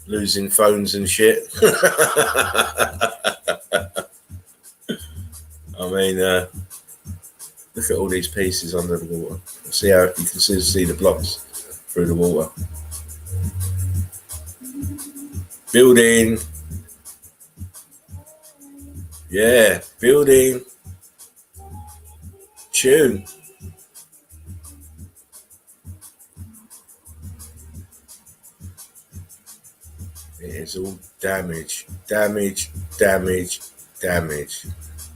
Losing phones and shit. I mean, look at all these pieces under the water. See how you can see the blocks through the water. Building. Yeah, building. Tune. It's all damage. I mean,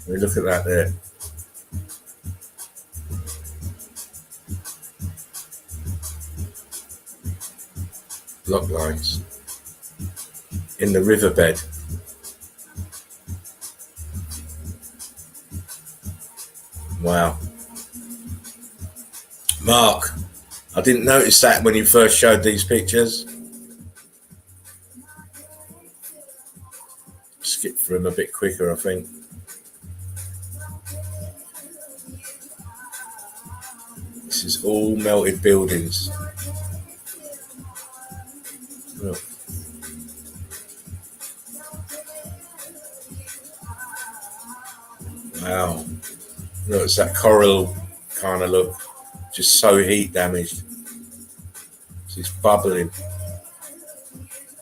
look at that there. Block lines in the riverbed. Wow. Mark, I didn't notice that when you first showed these pictures. Skip through them a bit quicker, I think. This is all melted buildings. Look. Wow. Look, it's that coral kind of look. Just so heat damaged. It's bubbling.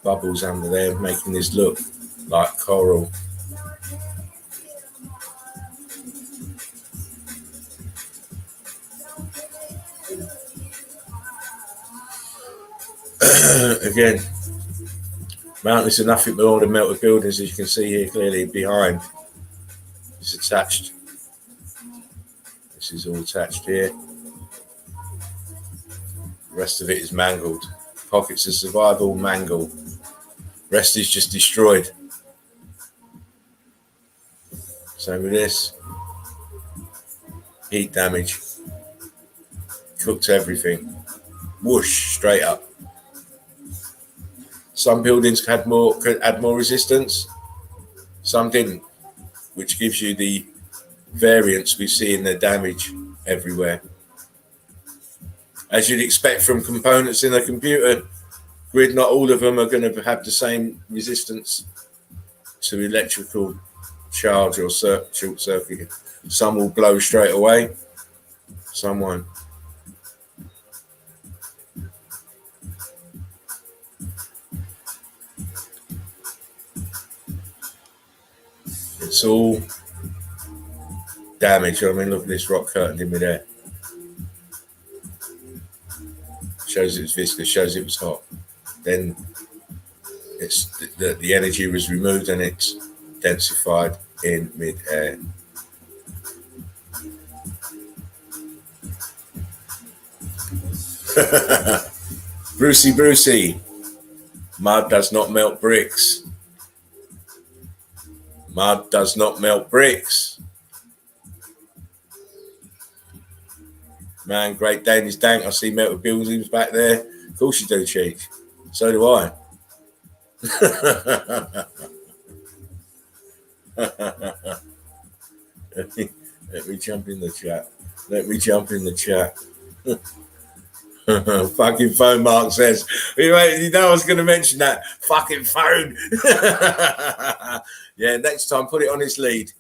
Bubbles under there making this look like coral. Again, mountains are nothing but all the melted buildings, as you can see here clearly behind. It's attached. This is all attached here. The rest of it is mangled. Pockets of survival mangled. Rest is just destroyed. Same with this. Heat damage. Cooked everything. Whoosh, straight up. Some buildings could add more resistance. Some didn't, which gives you the variance we see in the damage everywhere. As you'd expect from components in a computer grid, not all of them are going to have the same resistance to electrical charge or short circuit. Some will blow straight away, some won't. It's all damage. I mean, look at this rock curtain in midair. Shows it was viscous, shows it was hot. Then it's the energy was removed and it's densified in mid-air. Brucey, mud does not melt bricks. Mud does not melt bricks. Man, Great Dane is dank. I see melted buildings back there. Of course you do, Chief. So do I. Let me jump in the chat. Fucking phone, Mark says. You know I was going to mention that. Fucking phone. Yeah, next time put it on its lead.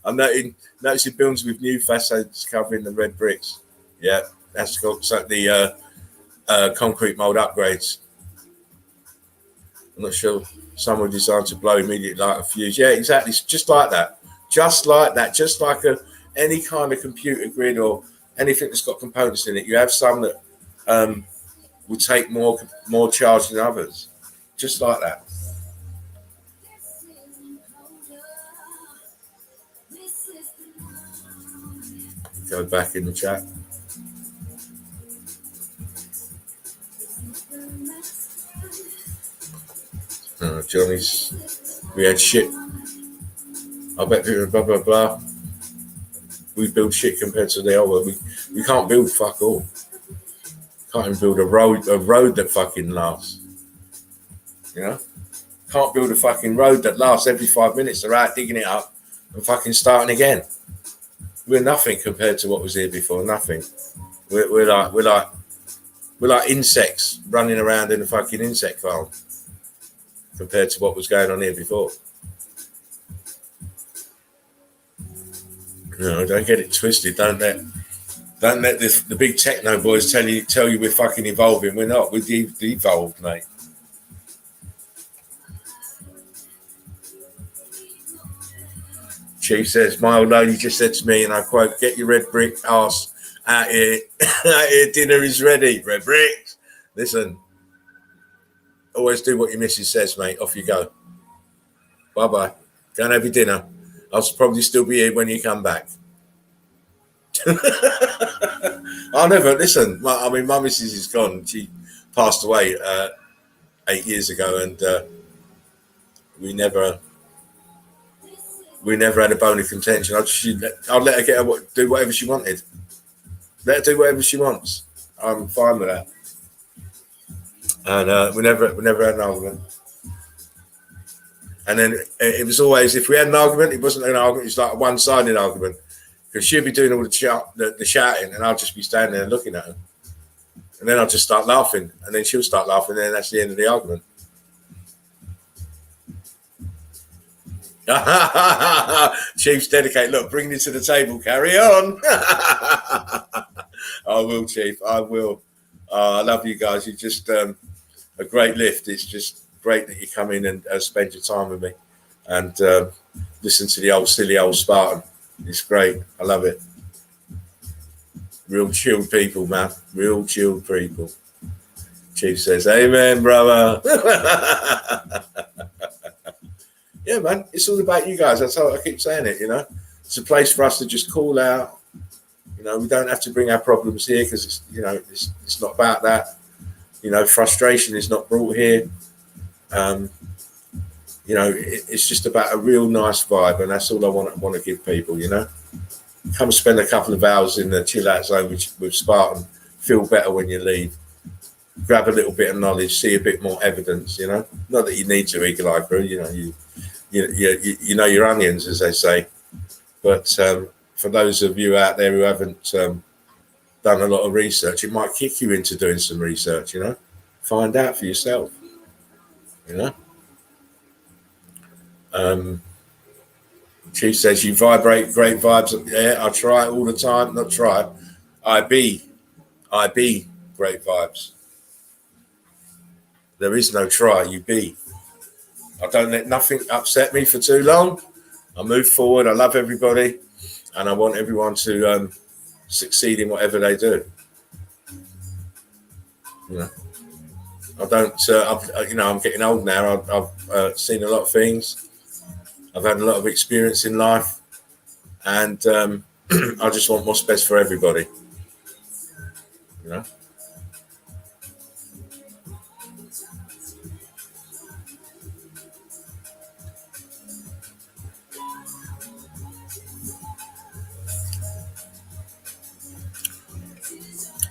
I'm noticing buildings with new facades covering the red bricks. Yeah, that's got the concrete mold upgrades. I'm not sure. Someone designed to blow immediately like a fuse. Yeah, exactly. It's just like that. Just like any kind of computer grid or anything that's got components in it. You have some that will take more charge than others. Just like that. Go back in the chat. Johnny's, we had shit. I bet people blah blah blah. We build shit compared to the old. We can't build fuck all. Can't even build a road that fucking lasts. You know? Can't build a fucking road that lasts. Every 5 minutes they're out digging it up and fucking starting again. We're nothing compared to what was here before. Nothing. We're like insects running around in a fucking insect farm compared to what was going on here before. No, don't get it twisted. Don't let the big techno boys tell you we're fucking evolving. We're not. We're devolved, mate. Chief says, my old lady just said to me, and I quote, "Get your red brick ass out here. Out here, dinner is ready. Red bricks." Listen, always do what your missus says, mate. Off you go. Bye-bye. Go and have your dinner. I'll probably still be here when you come back. I'll never listen. My missus is gone. She passed away 8 years ago, and we never had a bone of contention. I'll let her do whatever she wanted. Let her do whatever she wants. I'm fine with that. And we never had an argument. And then it was always, if we had an argument, it wasn't an argument. It was like a one-sided argument, because she'd be doing all the shouting, and I'll just be standing there looking at her, and then I'll just start laughing, and then she'll start laughing, and then that's the end of the argument. Chief's dedicated. Look, bring it to the table. Carry on. I will, Chief. I will. I love you guys. You're just a great lift. It's just great that you come in and spend your time with me and listen to the silly old Spartan. It's great. I love it. Real chilled people, man. Real chilled people. Chief says, amen, brother. Yeah, man. It's all about you guys. That's how I keep saying it, you know. It's a place for us to just call out. You know, we don't have to bring our problems here, because it's, you know, it's not about that. You know, frustration is not brought here. You know, it's just about a real nice vibe, and that's all I want to give people, you know. Come spend a couple of hours in the chill out zone with Spartan. Feel better when you leave. Grab a little bit of knowledge, see a bit more evidence, you know. Not that you need to, Eagle Eye Crew, you know, you know your onions, as they say. But for those of you out there who haven't done a lot of research, it might kick you into doing some research, you know. Find out for yourself, you know. Chief says, you vibrate great vibes. Yeah, I try all the time. Not try. I be great vibes. There is no try, you be. I don't let nothing upset me for too long. I move forward. I love everybody, and I want everyone to succeed in whatever they do. You know, I don't. I'm getting old now. I've seen a lot of things. I've had a lot of experience in life, and I just want what's best for everybody. You know.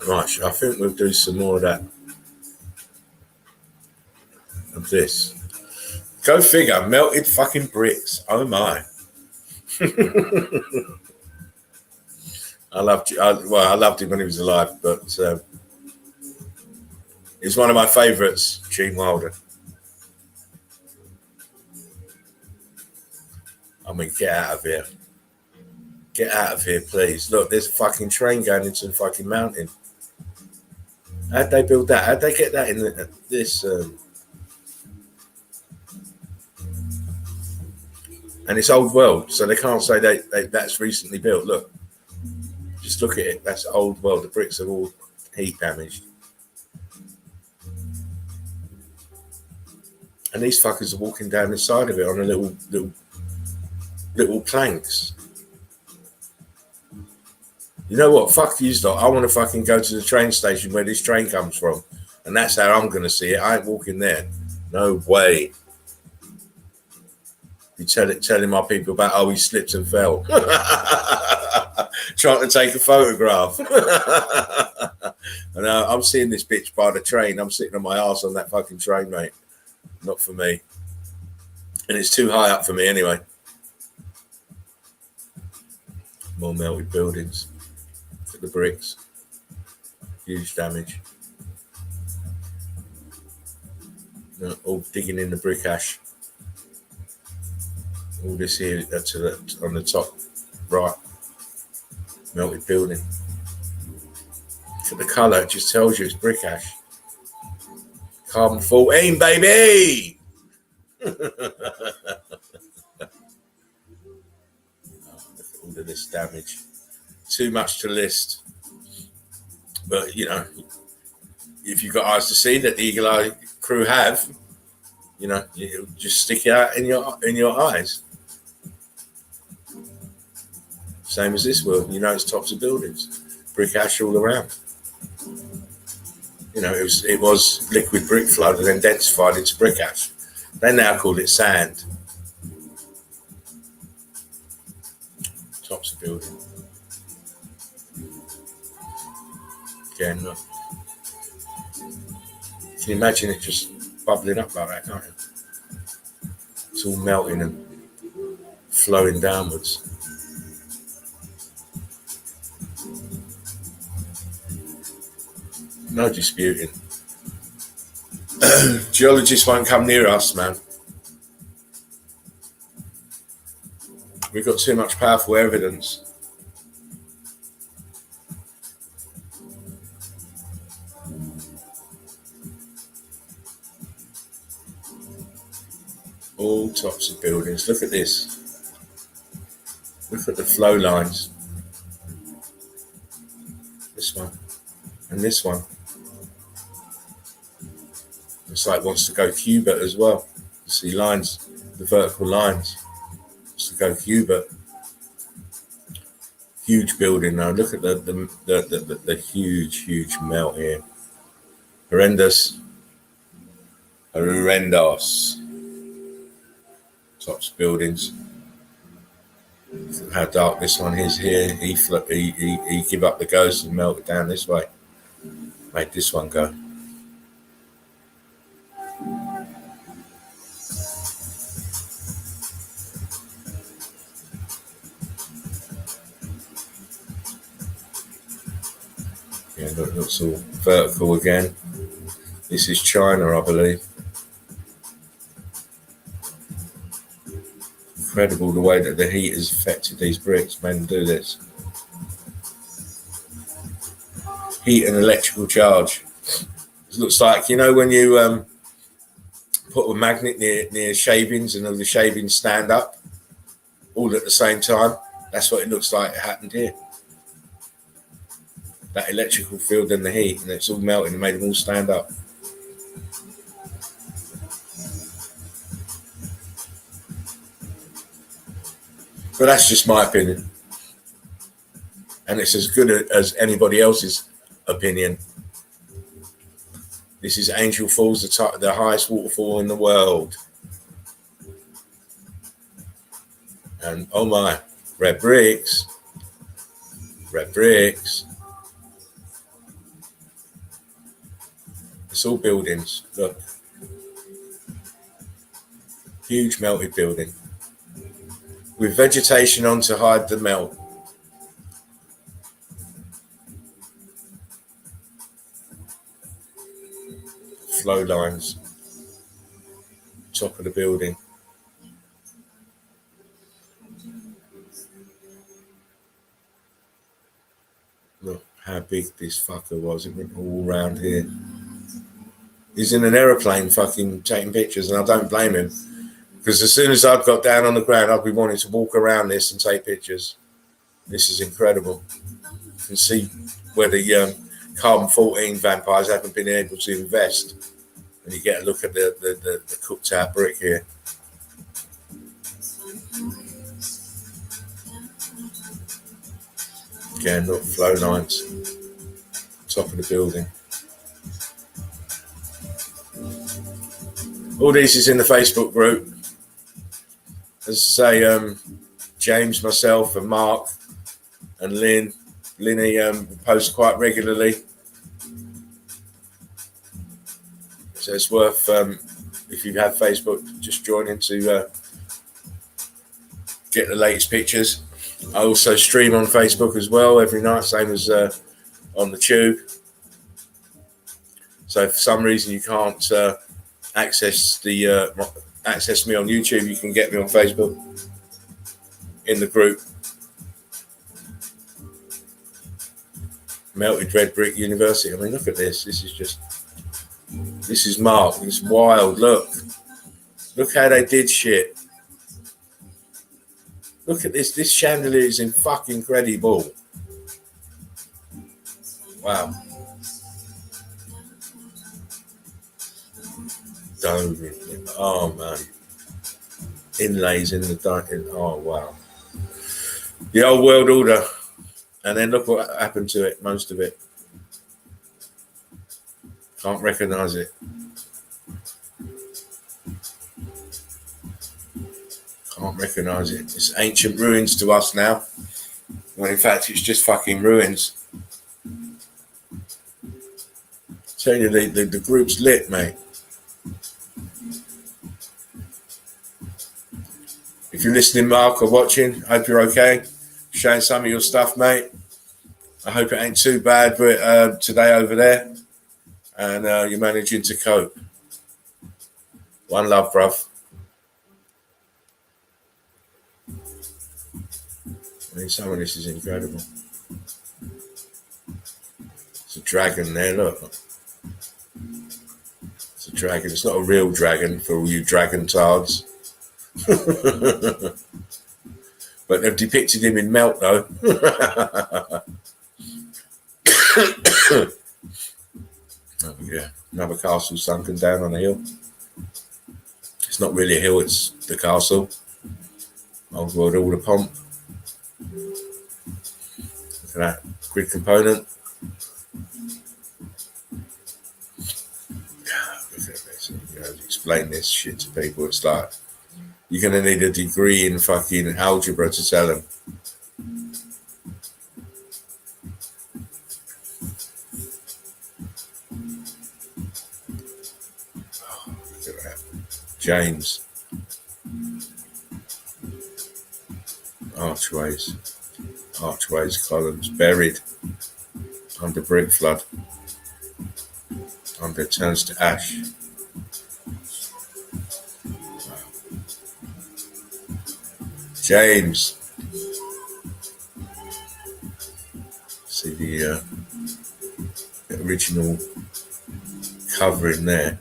Right, I think we'll do some more of that. Of this. Go figure, melted fucking bricks. Oh my. I loved him when he was alive, but he's one of my favourites, Gene Wilder. I mean, get out of here. Get out of here, please. Look, there's a fucking train going into the fucking mountain. How'd they build that? How'd they get that in this? And it's old world, so they can't say that's recently built. Look, just look at it. That's old world. The bricks are all heat damaged. And these fuckers are walking down the side of it on a little planks. You know what? Fuck you, lot. I want to fucking go to the train station where this train comes from. And that's how I'm going to see it. I ain't walking there. No way. You telling my people about, oh, he slipped and fell. Trying to take a photograph. And I'm seeing this bitch by the train. I'm sitting on my ass on that fucking train, mate. Not for me. And it's too high up for me anyway. More melted buildings. Look at the bricks. Huge damage. All digging in the brick ash. All this here on the top right. Melted building. Look at the colour. It just tells you it's brick ash. Carbon 14, baby! Look at all of this damage. Too much to list. But, you know, if you've got eyes to see that the Eagle Eye crew have, you know, you just stick it out in your eyes. Same as this world, you know, it's tops of buildings. Brick ash all around. You know, it was liquid brick flood and then densified into brick ash. They now call it sand. Tops of building. Again, look. You can imagine it just bubbling up like that, can't you? It's all melting and flowing downwards. No disputing. Geologists won't come near us, man. We've got too much powerful evidence. All tops of buildings. Look at this. Look at the flow lines. This one and this one. It's like it wants to go cubit as well. You see lines, the vertical lines. Wants to go cubit. Huge building now. Look at the huge melt here. Horrendous. Tops buildings. How dark this one is here. He give up the ghost and melt it down this way. Made this one go. Yeah, look, looks all vertical again. This is China, I believe. Incredible the way that the heat has affected these bricks, made them do this. Heat and electrical charge. It looks like, you know, when you put a magnet near shavings, and all the shavings stand up all at the same time. That's what it looks like it happened here. That electrical field and the heat, and it's all melting and made them all stand up. But that's just my opinion. And it's as good as anybody else's opinion. This is Angel Falls, the highest waterfall in the world. And oh my, red bricks. Red bricks. It's all buildings. Look. Huge melted building. With vegetation on to hide the melt. Flow lines. Top of the building. Look how big this fucker was. It went all around here. He's in an aeroplane fucking taking pictures, and I don't blame him. Because as soon as I've got down on the ground, I'd be wanting to walk around this and take pictures. This is incredible. You can see where the carbon-14 vampires haven't been able to invest. And you get a look at the cooked out brick here. Again, look, flow lines. Top of the building. All this is in the Facebook group. As I say, James, myself, and Mark, and Linny post quite regularly. So it's worth, if you have Facebook, just join in to get the latest pictures. I also stream on Facebook as well every night, same as on the tube. So if for some reason you can't access me on YouTube, you can get me on Facebook in the group. Melted red brick university. I mean, look at this. This is Mark. It's wild. Look how they did shit. Look at this. This chandelier is fucking incredible. Wow. Oh man. Inlays in the dark. Oh wow. The old world order. And then look what happened to it, most of it. Can't recognise it. Can't recognise it. It's ancient ruins to us now. When in fact it's just fucking ruins. Tell you the group's lit, mate. If you're listening, Mark, or watching, hope you're okay. Showing some of your stuff, mate. I hope it ain't too bad today over there. And you're managing to cope. One love, bruv. I mean, some of this is incredible. It's a dragon there, look. It's a dragon. It's not a real dragon for all you dragon tards. But they've depicted him in melt, though. Oh, yeah. Another castle sunken down on a hill. It's not really a hill, it's the castle. Old world order pomp. Look at that grid component. Look at this. Explain this shit to people. It's like you're going to need a degree in fucking algebra to tell them. Oh, look at that. James. Archways, columns, buried under brick flood, under it turns to ash. Wow. James. See the original covering there.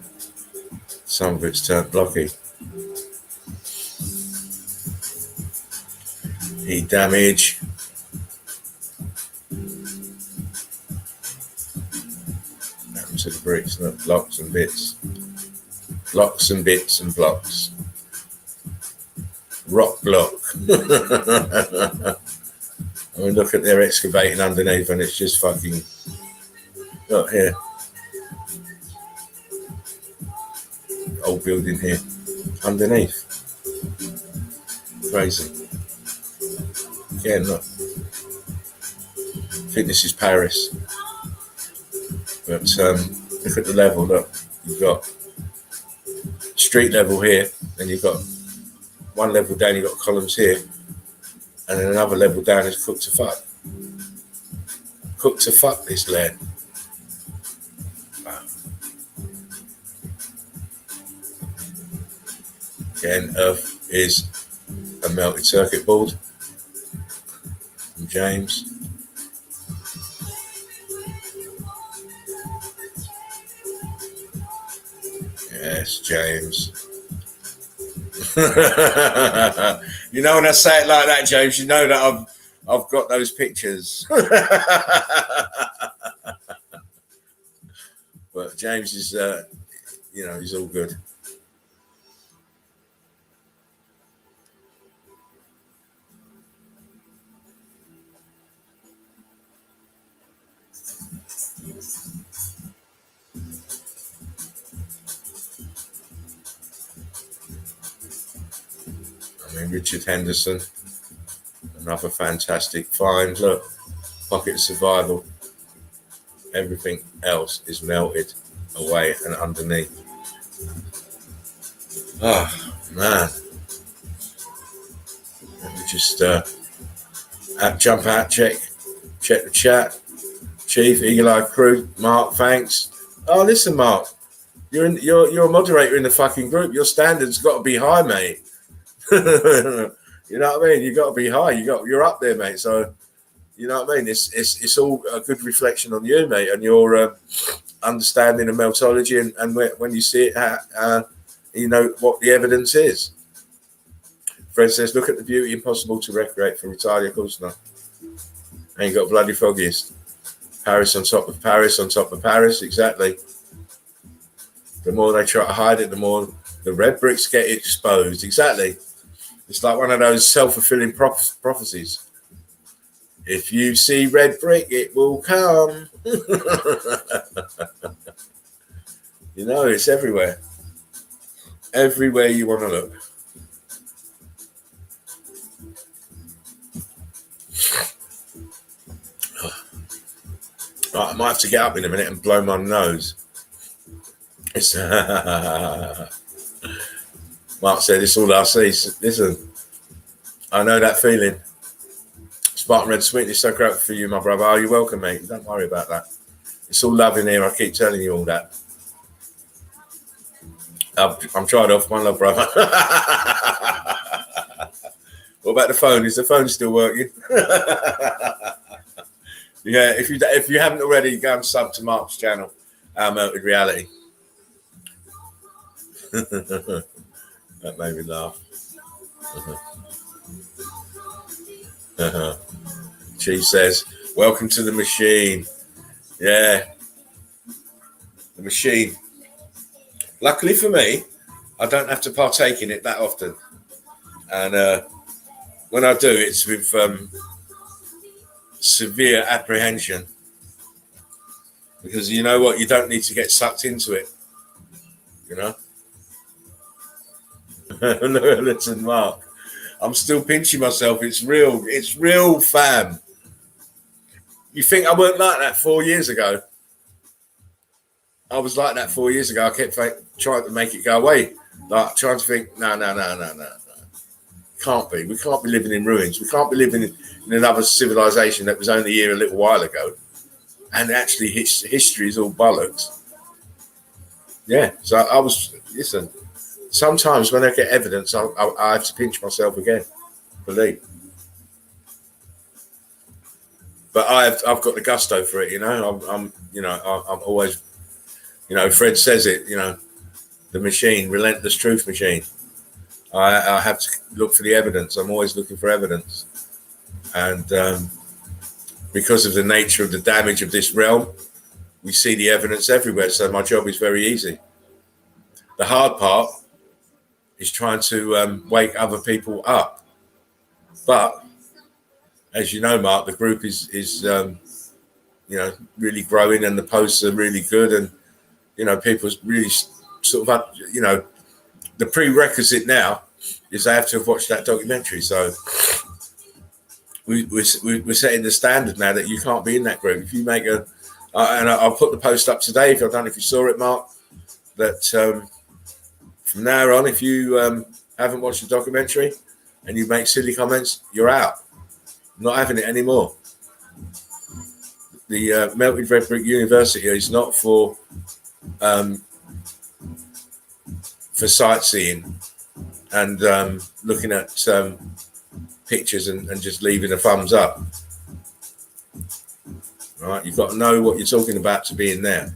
Some of it's turned blocky. Heat damage. Happens to the bricks, not blocks and bits. Blocks and bits and blocks. Rock block. I mean, look at their excavating underneath, and it's just fucking. Look here. Old building here. Underneath. Crazy. Again, look. I think this is Paris. But look at the level, look. You've got street level here, and you've got one level down, you've got columns here, and then another level down is cooked to fuck. Cooked to fuck, this land. Wow. Again, Earth is a melted circuit board from James. Yes, James. You know, when I say it like that, James, you know that I've got those pictures. But James is, you know, he's all good. I mean, Richard Henderson, another fantastic find. Look, pocket survival. Everything else is melted away and underneath. Oh, man. Let me just jump out, check the chat. Chief, Eagle Eye Crew, Mark, thanks. Oh, listen, Mark, you're a moderator in the fucking group. Your standards got to be high, mate. You know what I mean? You got to be high. You're up there, mate. So, you know what I mean? It's all a good reflection on you, mate, and your understanding of meltology, and when you see it, you know what the evidence is. Fred says, "Look at the beauty impossible to recreate for Italia, of course not. Ain't got bloody foggiest. Paris on top of Paris on top of Paris, exactly. The more they try to hide it, the more the red bricks get exposed, exactly. It's like one of those self-fulfilling prophecies. If you see red brick, it will come." You know, it's everywhere. Everywhere you want to look. Right, I might have to get up in a minute and blow my nose. It's Mark said, "It's all I see." Listen, I know that feeling. Spartan Red Sweetness, so grateful for you, my brother. Oh, you're welcome, mate. Don't worry about that. It's all love in here. I keep telling you all that. I'm tried off. One love, brother. What about the phone? Is the phone still working? Yeah, if you haven't already, go and sub to Mark's channel, Our Melted Reality. That made me laugh. Chief says, "Welcome to the machine." Yeah, the machine. Luckily for me, I don't have to partake in it that often, and when I do, it's with severe apprehension, because you know what, you don't need to get sucked into it, you know. Listen, Mark, I'm still pinching myself. It's real, fam. You think I weren't like that 4 years ago? I was like that 4 years ago. I kept trying to make it go away, like trying to think, no. Can't be. We can't be living in ruins. We can't be living in another civilization that was only here a little while ago. And actually, history is all bollocks. Yeah. So I was. Listen. Sometimes when I get evidence, I have to pinch myself again. Believe. But I've got the gusto for it. You know. I'm always. You know, Fred says it. You know, the machine, relentless truth machine. I have to look for the evidence. I'm always looking for evidence. And because of the nature of the damage of this realm, we see the evidence everywhere. So my job is very easy. The hard part is trying to wake other people up. But as you know, Mark, the group is really growing, and the posts are really good, and people's really sort of the prerequisite now is they have to have watched that documentary. So we're setting the standard now that you can't be in that group if you make and I'll put the post up today. I don't know if you saw it, Mark, that from now on, if you haven't watched the documentary and you make silly comments, you're out. I'm not having it anymore. The Melted Red Brick University is not for sightseeing and looking at pictures and just leaving a thumbs up. All right, you've got to know what you're talking about to be in there.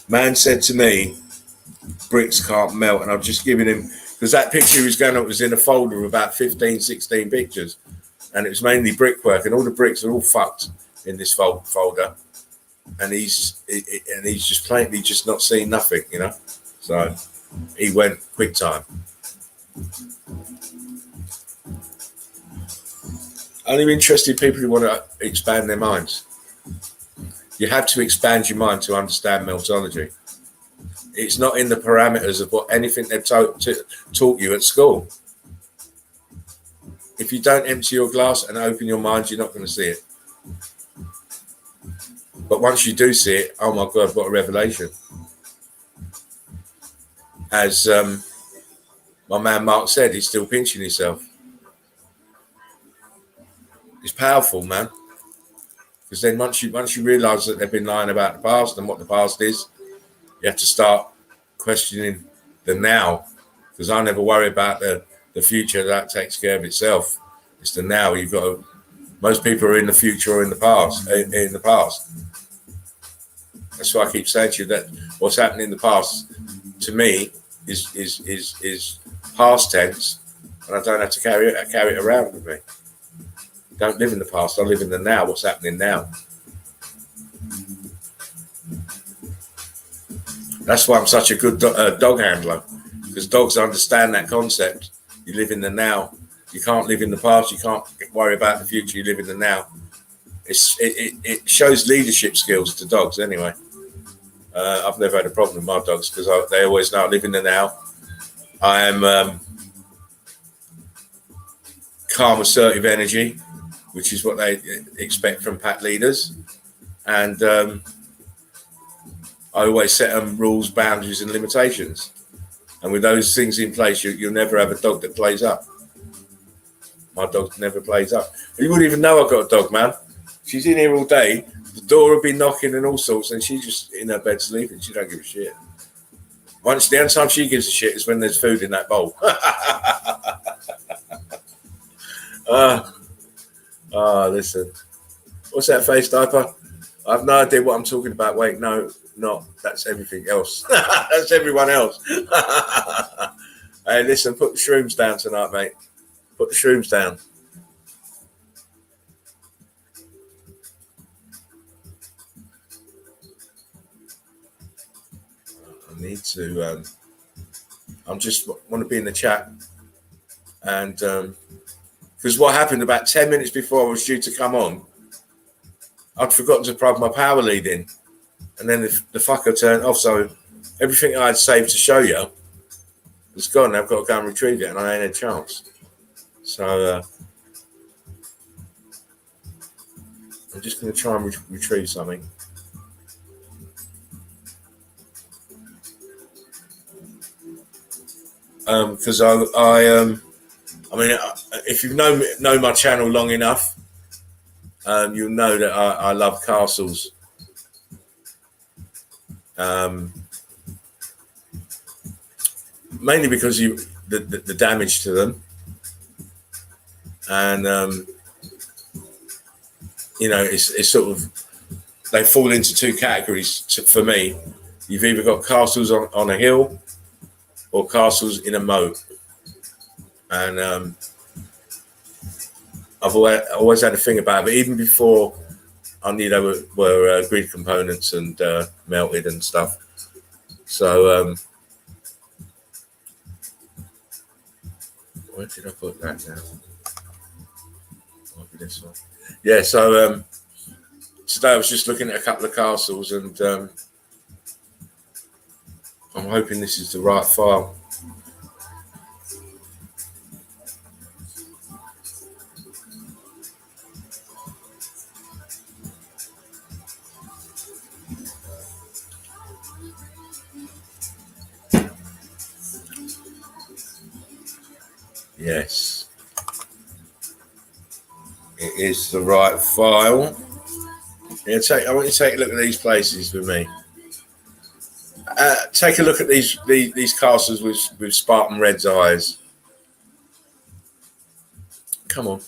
Man said to me, bricks can't melt, and I've just given him, because that picture he was going up was in a folder of about 15, 16 pictures, and it was mainly brickwork, and all the bricks are all fucked in this folder, and he's just plainly just not seeing nothing, So he went quick time. Only interested people who want to expand their minds. You have to expand your mind to understand Meltology. It's not in the parameters of what anything they've taught you at school. If you don't empty your glass and open your mind, you're not going to see it. But once you do see it, oh my God, what a revelation. As my man Mark said, he's still pinching himself. It's powerful, man. Because then once you realise that they've been lying about the past and what the past is, you have to start questioning the now. Because I never worry about the future. That takes care of itself. It's the now. Most people are in the future or in the past. That's why I keep saying to you that what's happening in the past, to me, is past tense, and I don't have to carry it around with me. Don't live in the past. I live in the now. What's happening now? That's why I'm such a good dog handler, because dogs understand that concept. You live in the now. You can't live in the past. You can't worry about the future. You live in the now. It shows leadership skills to dogs anyway. I've never had a problem with my dogs because they always know I live in the now. I am calm, assertive energy, which is what they expect from pack leaders. And I always set them rules, boundaries, and limitations. And with those things in place, you'll never have a dog that plays up. My dog never plays up. You wouldn't even know I've got a dog, man. She's in here all day. The door will be knocking and all sorts, and she's just in her bed sleeping. She don't give a shit. The only time she gives a shit is when there's food in that bowl. Listen. What's that face diaper? I have no idea what I'm talking about. Wait, no, not. That's everything else. That's everyone else. Hey, listen, put the shrooms down tonight, mate. Put the shrooms down. I need to. I just want to be in the chat, and because what happened about 10 minutes before I was due to come on, I'd forgotten to plug my power lead in, and then the fucker turned off. So everything I had saved to show you is gone. I've got to go and retrieve it, and I ain't had a chance. So I'm just going to try and retrieve something. Because I mean, if you've known my channel long enough, you'll know that I love castles. Mainly because the damage to them, and it's sort of, they fall into two categories for me. You've either got castles on a hill or castles in a moat. And I've always had a thing about it, but even before I knew they were grid components and melted and stuff. So where did I put that now? Might be this one. Yeah, so today I was just looking at a couple of castles, and I'm hoping this is the right file. Yes, it is the right file. Yeah, I want you to take a look at these places with me. Take a look at these castles with Spartan Red's eyes. Come on.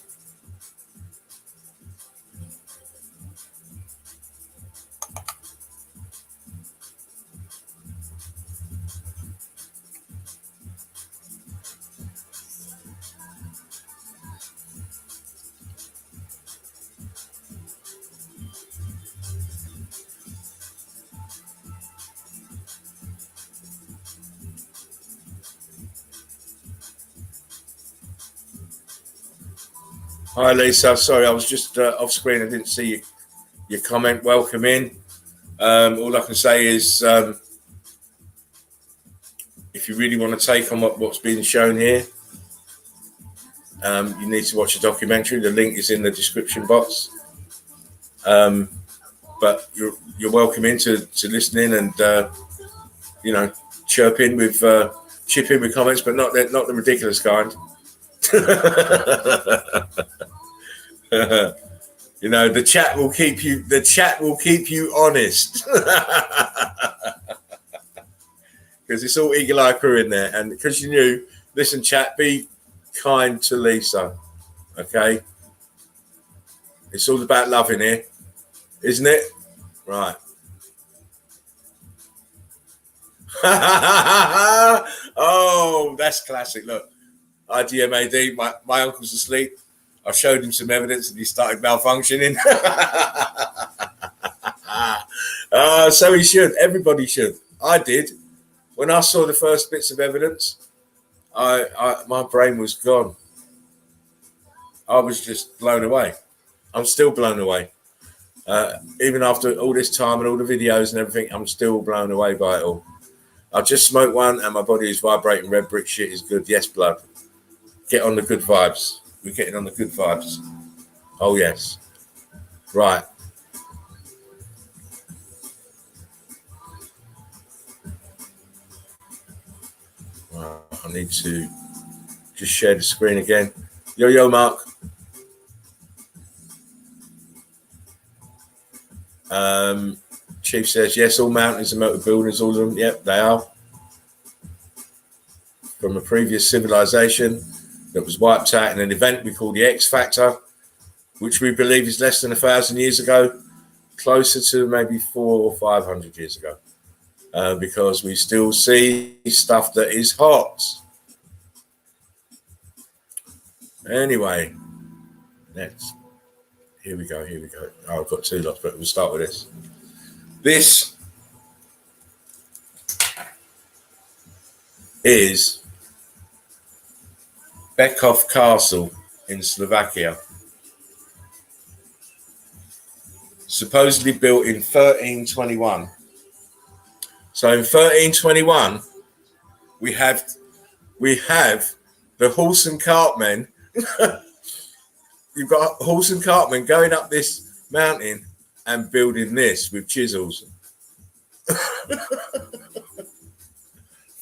Hi, Lisa. Sorry, I was just off screen. I didn't see your comment. Welcome in. All I can say is if you really want to take on what's being shown here, you need to watch a documentary. The link is in the description box. But you're welcome into listening and chip in with comments, but not the ridiculous kind. The chat will keep you honest. Because it's all Eagle Eye crew in there, and because you knew, listen, chat, be kind to Lisa, okay? It's all about love in here, isn't it? Right. Oh, that's classic. Look, IDMAD, my uncle's asleep. I showed him some evidence and he started malfunctioning. So he should. Everybody should. I did. When I saw the first bits of evidence, my brain was gone. I was just blown away. I'm still blown away. Even after all this time and all the videos and everything, I'm still blown away by it all. I just smoked one and my body is vibrating. Red brick shit is good. Yes, blood. Get on the good vibes. We're getting on the good vibes. Oh, yes. Right. I need to just share the screen again. Yo, Mark. Chief says, yes, all mountains are melted buildings, all of them. Yep, they are. From a previous civilization that was wiped out in an event we call the X Factor, which we believe is less than 1,000 years ago, closer to maybe 400 or 500 years ago, because we still see stuff that is hot. Anyway, here we go. Oh, I've got two lots, but we'll start with this. This is Bekov Castle in Slovakia, supposedly built in 1321. So in 1321, we have the horse and cartmen. You've got horse and cartmen going up this mountain and building this with chisels.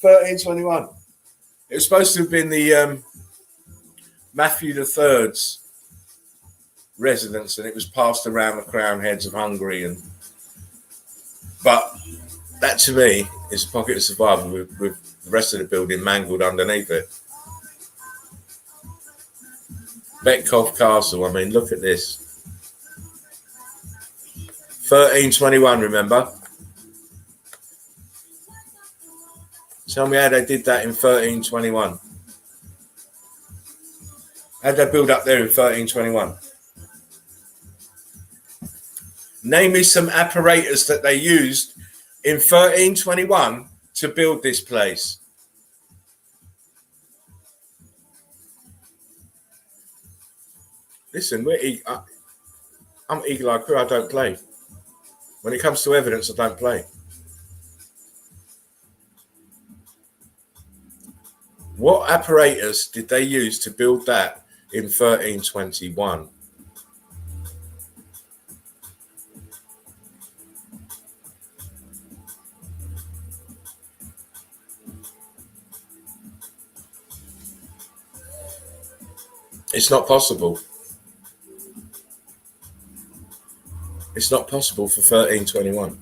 1321. It was supposed to have been the Matthew III's residence, and it was passed around the crown heads of Hungary. But that to me is a pocket of survival with the rest of the building mangled underneath it. Bekov Castle, I mean, look at this. 1321, remember? Tell me how they did that in 1321. How did they build up there in 1321? Name me some apparatus that they used in 1321 to build this place. Listen, I'm eagle-eyed crew. I don't play. When it comes to evidence, I don't play. What apparatus did they use to build that in 1321? It's not possible. It's not possible for 1321.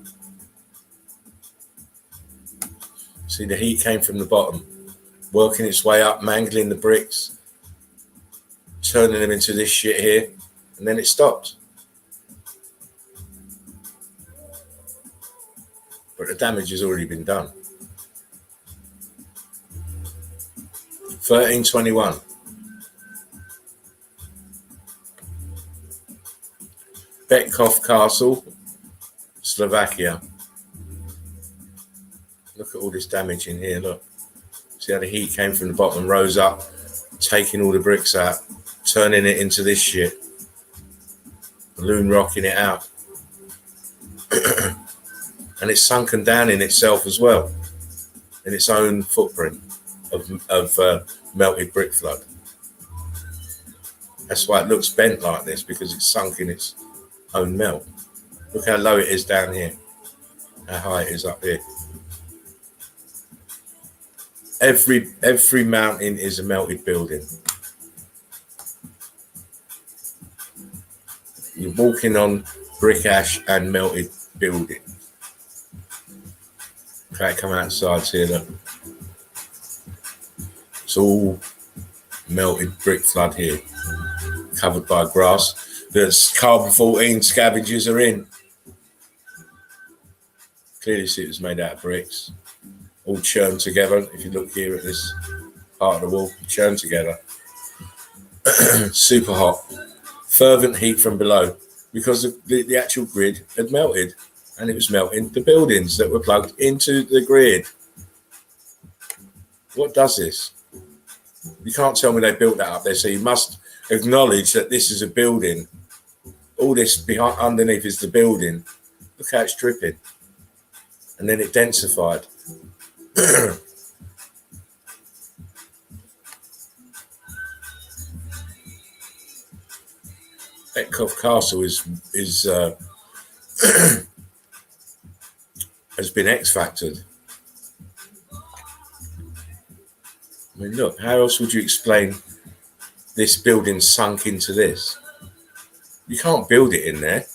See, the heat came from the bottom, working its way up, mangling the bricks, turning them into this shit here, and then it stopped. But the damage has already been done. 1321. Betkov Castle, Slovakia. Look at all this damage in here, look. See how the heat came from the bottom, rose up, taking all the bricks out, turning it into this shit. Balloon rocking it out. And it's sunken down in itself as well, in its own footprint of melted brick flood. That's why it looks bent like this, because it's sunk in its own melt. Look how low it is down here, how high it is up here. Every mountain is a melted building. You're walking on brick ash and melted building. Okay, come outside, see look. It's all melted brick flood here, covered by grass. There's carbon-14 scavengers are in. Clearly see it was made out of bricks, all churned together. If you look here at this part of the wall, churned together. Super hot, fervent heat from below, because the actual grid had melted, and it was melting the buildings that were plugged into the grid. What does this? You can't tell me they built that up there, so you must acknowledge that this is a building. All this behind underneath is the building. Look how it's dripping. And then it densified. Betkov Castle has been X-factored. I mean, look, how else would you explain this building sunk into this? You can't build it in there.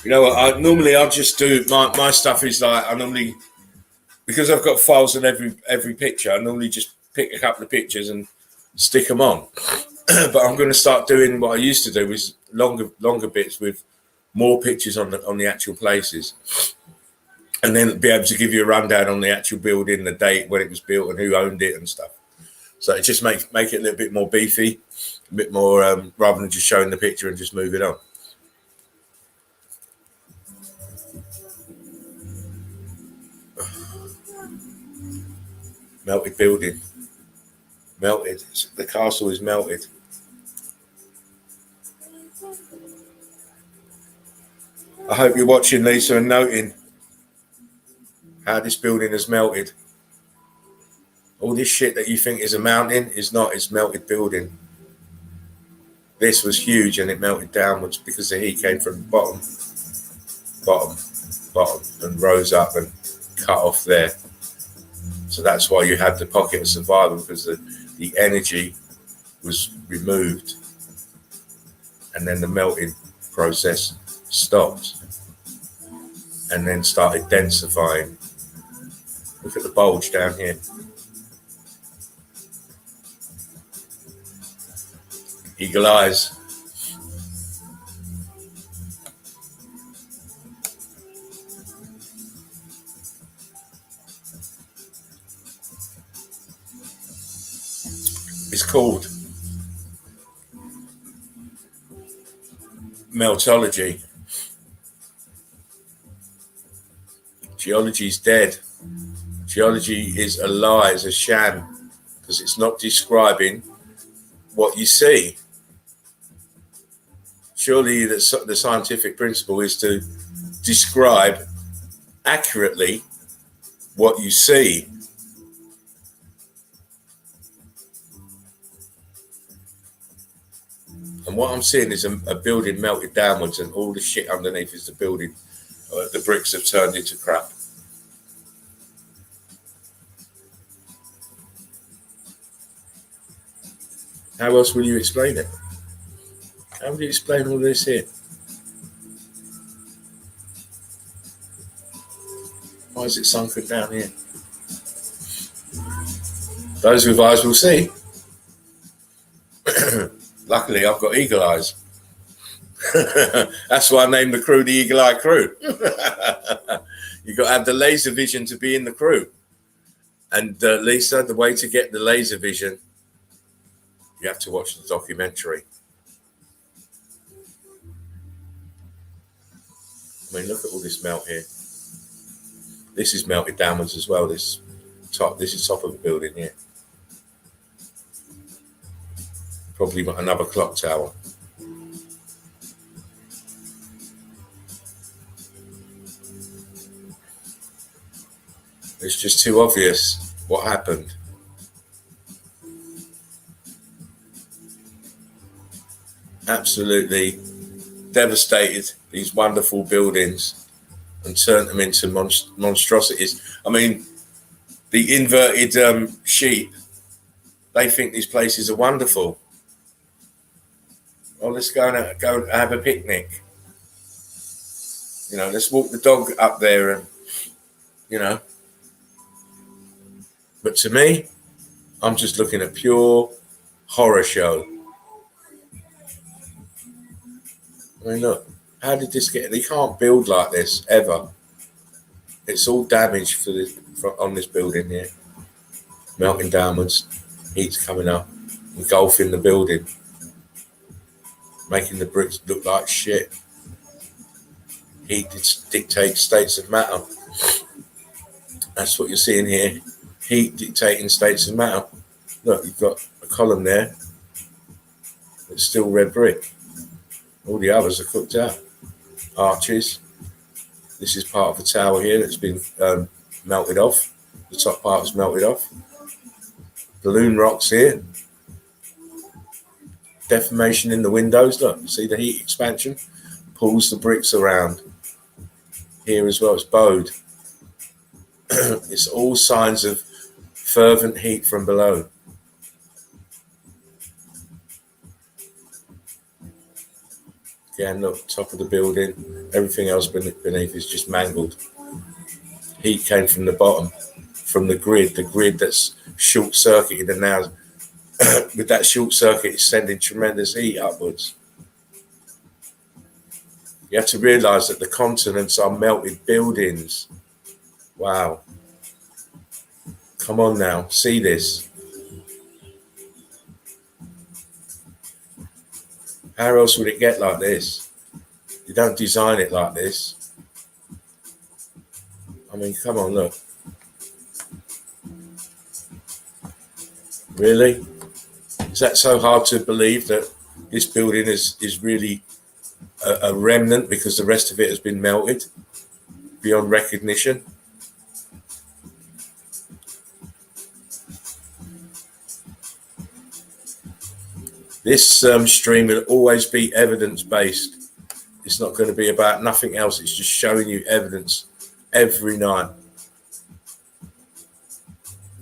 You know what? I'll just do my stuff is like I normally, because I've got files on every picture. I normally just pick a couple of pictures and stick them on. But I'm going to start doing what I used to do, was longer bits with more pictures on the actual places, and then be able to give you a rundown on the actual building, the date when it was built, and who owned it and stuff. So it just make it a little bit more beefy, a bit more rather than just showing the picture and just move it on. Melted building. Melted. The castle is melted. I hope you're watching, Lisa, and noting how this building has melted. All this shit that you think is a mountain is not, it's melted building. This was huge and it melted downwards because the heat came from the bottom, and rose up and cut off there. So that's why you had the pocket of survival, because the energy was removed and then the melting process stopped and then started densifying. Look at the bulge down here. Eagle eyes. It's called Meltology. Geology is dead. Geology is a lie, is a sham, because it's not describing what you see. Surely the scientific principle is to describe accurately what you see. And what I'm seeing is a building melted downwards, and all the shit underneath is the building. The bricks have turned into crap. How else will you explain it? How will you explain all this here? Why is it sunken down here? Those with eyes will see. Luckily, I've got eagle eyes. That's why I named the crew the Eagle Eye Crew. You've got to have the laser vision to be in the crew. And Lisa, the way to get the laser vision, you have to watch the documentary. I mean, look at all this melt here. This is melted downwards as well. This is top of the building here. Probably another clock tower. It's just too obvious what happened. Absolutely devastated these wonderful buildings and turned them into monstrosities. I mean, the inverted sheep, they think these places are wonderful. Oh, let's go and have a picnic. You know, let's walk the dog up there and, you know. But to me, I'm just looking at pure horror show. I mean, look, how did this get? They can't build like this ever. It's all damaged on this building here. Melting downwards, heat's coming up, engulfing the building, making the bricks look like shit. Heat dictates states of matter. That's what you're seeing here. Heat dictating states of matter. Look, you've got a column there. It's still red brick. All the others are cooked out. Arches. This is part of the tower here that's been melted off. The top part is melted off. Balloon rocks here. Deformation in the windows. Look, see the heat expansion? Pulls the bricks around. Here as well, it's bowed. It's all signs of fervent heat from below. Again, look, top of the building. Everything else beneath is just mangled. Heat came from the bottom, from the grid that's short-circuited, and now with that short circuit, it's sending tremendous heat upwards. You have to realise that the continents are melted buildings. Wow. Come on now, see this. How else would it get like this? You don't design it like this. I mean, come on, look. Really? Is that so hard to believe that this building is really a remnant because the rest of it has been melted beyond recognition? This stream will always be evidence-based. It's not going to be about nothing else. It's just showing you evidence every night.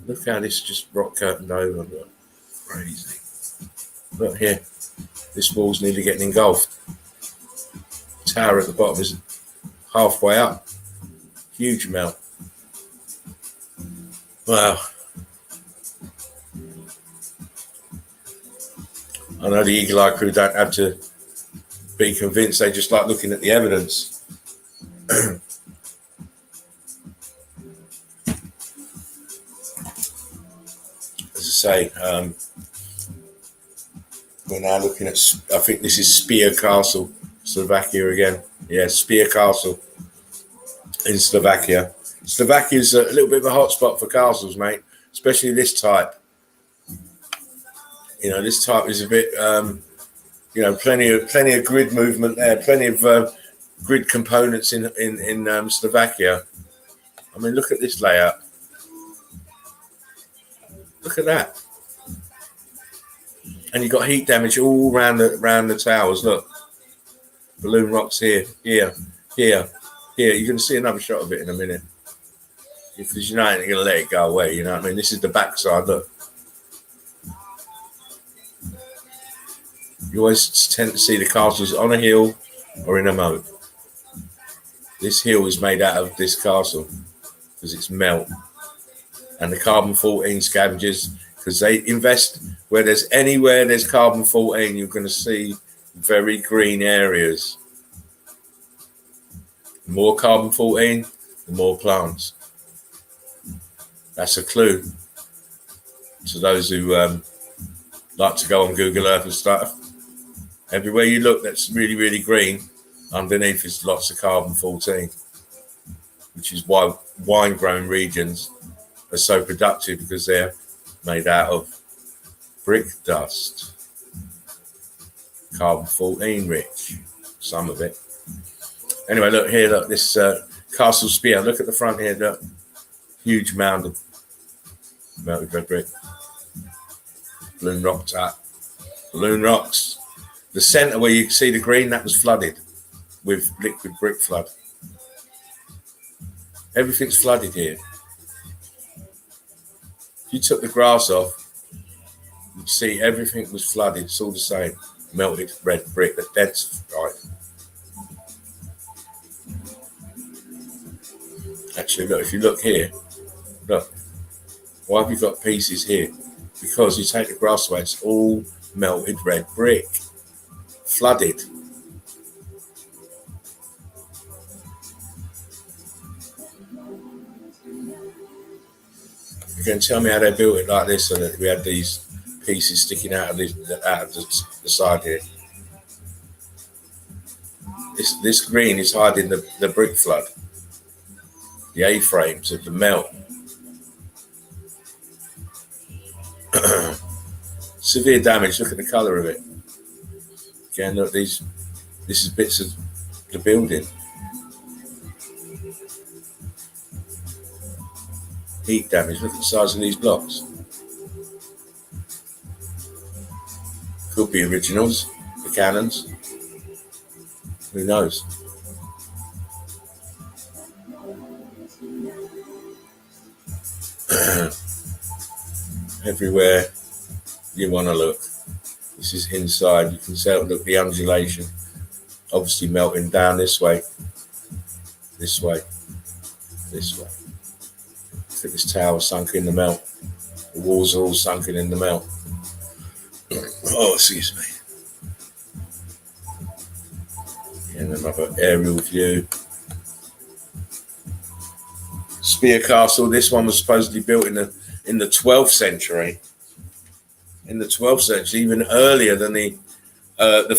Look how this just rock curtained over. Look. Crazy. Look here. This wall's nearly getting engulfed. Tower at the bottom is halfway up. Huge melt. Wow. I know the Eagle Eye crew don't have to be convinced, they just like looking at the evidence. As I say, we're now looking at, I think this is Spear Castle, Slovakia again. Yeah, Spear Castle in Slovakia. Slovakia is a little bit of a hotspot for castles, mate, especially this type. You know, this type is a bit, you know, plenty of grid movement there, plenty of grid components in Slovakia. I mean, look at this layout. Look at that. And you've got heat damage all around the towers. Look, balloon rocks here. You're going to see another shot of it in a minute, because you know you're going to let it go away. You know what I mean? This is the backside. Look, you always tend to see the castles on a hill or in a moat. This hill is made out of this castle because it's melt, and the carbon-14 scavengers, because they invest where there's carbon-14, you're going to see very green areas. The more carbon-14, the more plants. That's a clue to those who like to go on Google Earth and stuff. Everywhere you look that's really, really green, underneath is lots of carbon-14, which is why wine-grown regions are so productive, because they're made out of brick dust. Carbon-14 rich, some of it. Anyway, look here, look, this Castle Spear. Look at the front here, look. Huge mound of melted red brick. Balloon rock tap. Balloon rocks. The centre where you can see the green, that was flooded with liquid brick flood. Everything's flooded here. If you took the grass off, you'd see everything was flooded. It's all the same. Melted red brick, the dead's right. Actually, look, if you look here, look, why have you got pieces here? Because you take the grass away, it's all melted red brick, flooded. You can tell me how they built it like this, so that we had these pieces sticking out of the side here. This green is hiding the brick flood, the A-frames of the melt. Severe damage. Look at the colour of it. Again, look, this is bits of the building. Heat damage. Look at the size of these blocks. Could be originals, the cannons. Who knows? Everywhere you want to look. This is inside. You can tell, look, the undulation. Obviously melting down this way. This way. This way. Look at this tower sunk in the melt. The walls are all sunken in the melt. Oh, excuse me. And another aerial view. Spear Castle. This one was supposedly built in the 12th century. In the 12th century, even earlier than the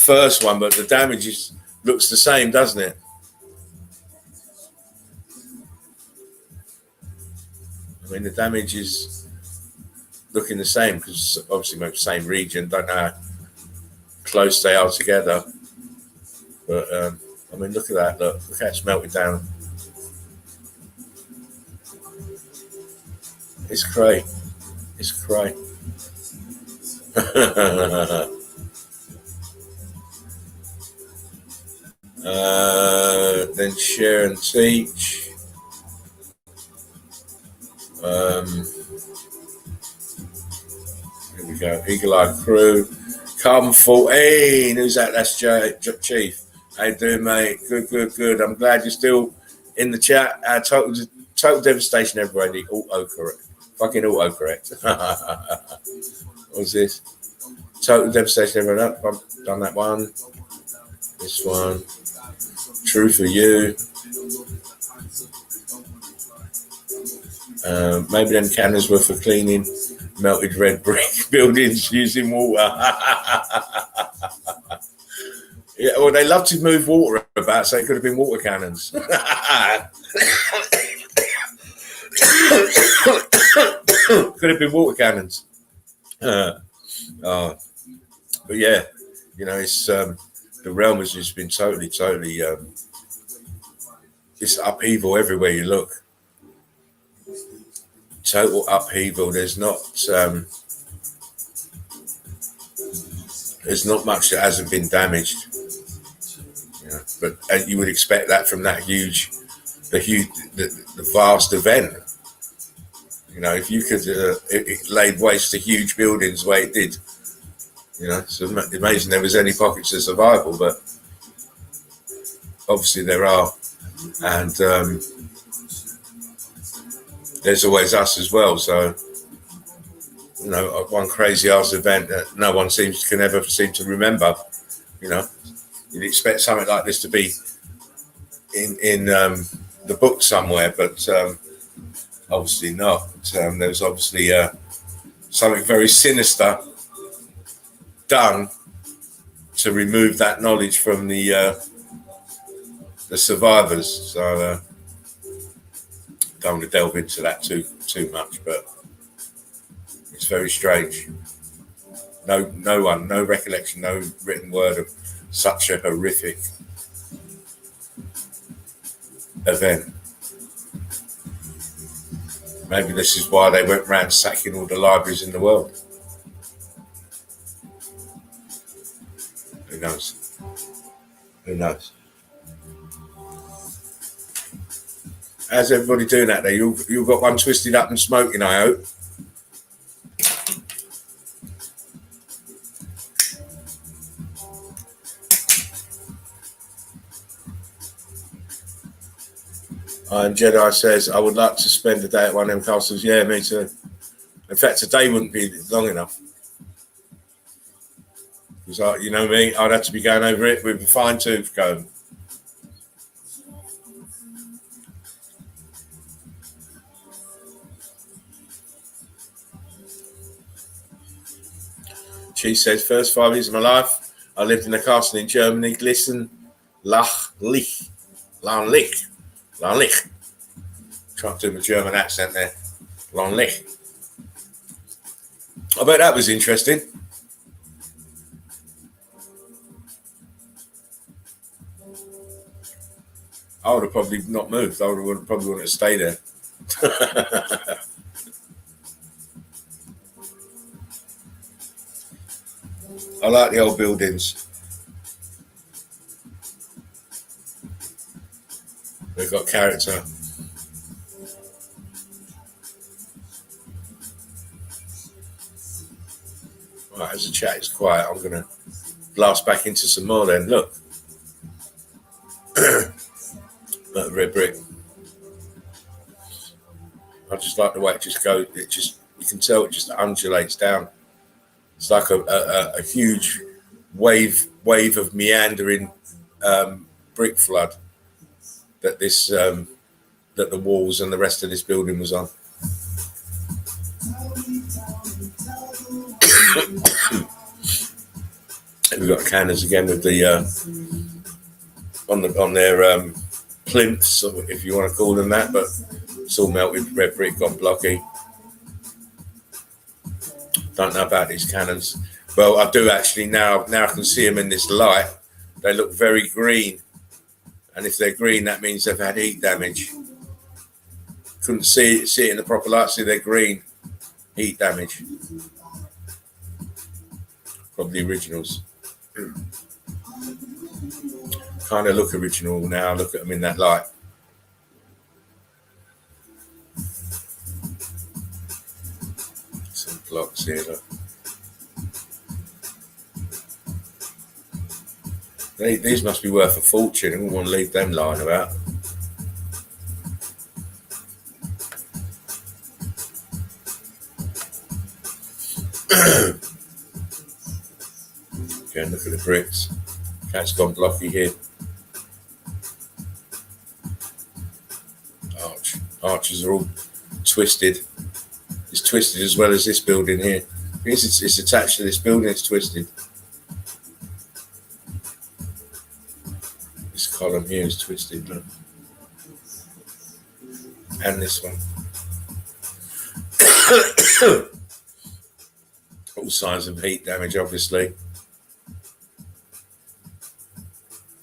first one, but the damage looks the same, doesn't it? I mean, the damage is looking the same, because obviously the same region, don't know how close they are together. But I mean, look at that. Look how it's melted down. It's cray. It's cray. Then share and teach. Here we go. Eagle Eye crew. Carbon 14. Who's that? That's Chief. How you doing, mate? Good. I'm glad you're still in the chat. Total devastation, everybody. Autocorrect. Fucking autocorrect. What's this? Total devastation. Everyone up. I've done that one. This one. True for you. Maybe them cannons were for cleaning melted red brick buildings using water. Yeah, well, they love to move water about, so it could have been water cannons. Could have been water cannons. But yeah, you know, it's the realm has just been totally it's upheaval everywhere you look. Total upheaval. There's not much that hasn't been damaged. You know, but you would expect that from that the vast event. You know, if you could, it laid waste to huge buildings the way it did. You know, it's amazing there was any pockets of survival, but obviously there are, and there's always us as well. So, you know, one crazy ass event that no one can ever seem to remember. You know, you'd expect something like this to be in the book somewhere, but obviously not. There's obviously something very sinister done to remove that knowledge from the survivors. So don't want to delve into that too much, but it's very strange. No recollection, no written word of such a horrific event. Maybe this is why they went ransacking all the libraries in the world. Who knows? Who knows? How's everybody doing that there? You've got one twisted up and smoking, I hope. And Jedi says, I would like to spend a day at one of them castles. Yeah, me too. In fact, a day wouldn't be long enough. Because, you know me, I'd have to be going over it with a fine tooth comb. She says, first 5 years of my life, I lived in a castle in Germany, Glissen, Lachlich. Trying to do my German accent there. Lachlich. I bet that was interesting. I would have probably not moved. I would have probably wanted to stay there. I like the old buildings. They've got character. Right, as the chat is quiet, I'm going to blast back into some more then. Look. That red brick. I just like the way it just goes. You can tell it just undulates down. It's like a huge wave of meandering brick flood that that the walls and the rest of this building was on. We've got cannons again with the on their plinths, if you want to call them that, but it's all melted red brick, gone blocky. Don't know about these cannons. Well, I do actually now I can see them in this light. They look very green, and if they're green, that means they've had heat damage. Couldn't see it in the proper light. See, they're green, heat damage. Probably originals. Kind of look original now. Look at them in that light. Some blocks here. Look. These must be worth a fortune. I wouldn't want to leave them lying about. Go and look at the bricks. Cat's gone blocky here. Arches are all twisted. It's twisted as well as this building here. It's attached to this building, it's twisted. This column here is twisted, look. And this one. All signs of heat damage, obviously.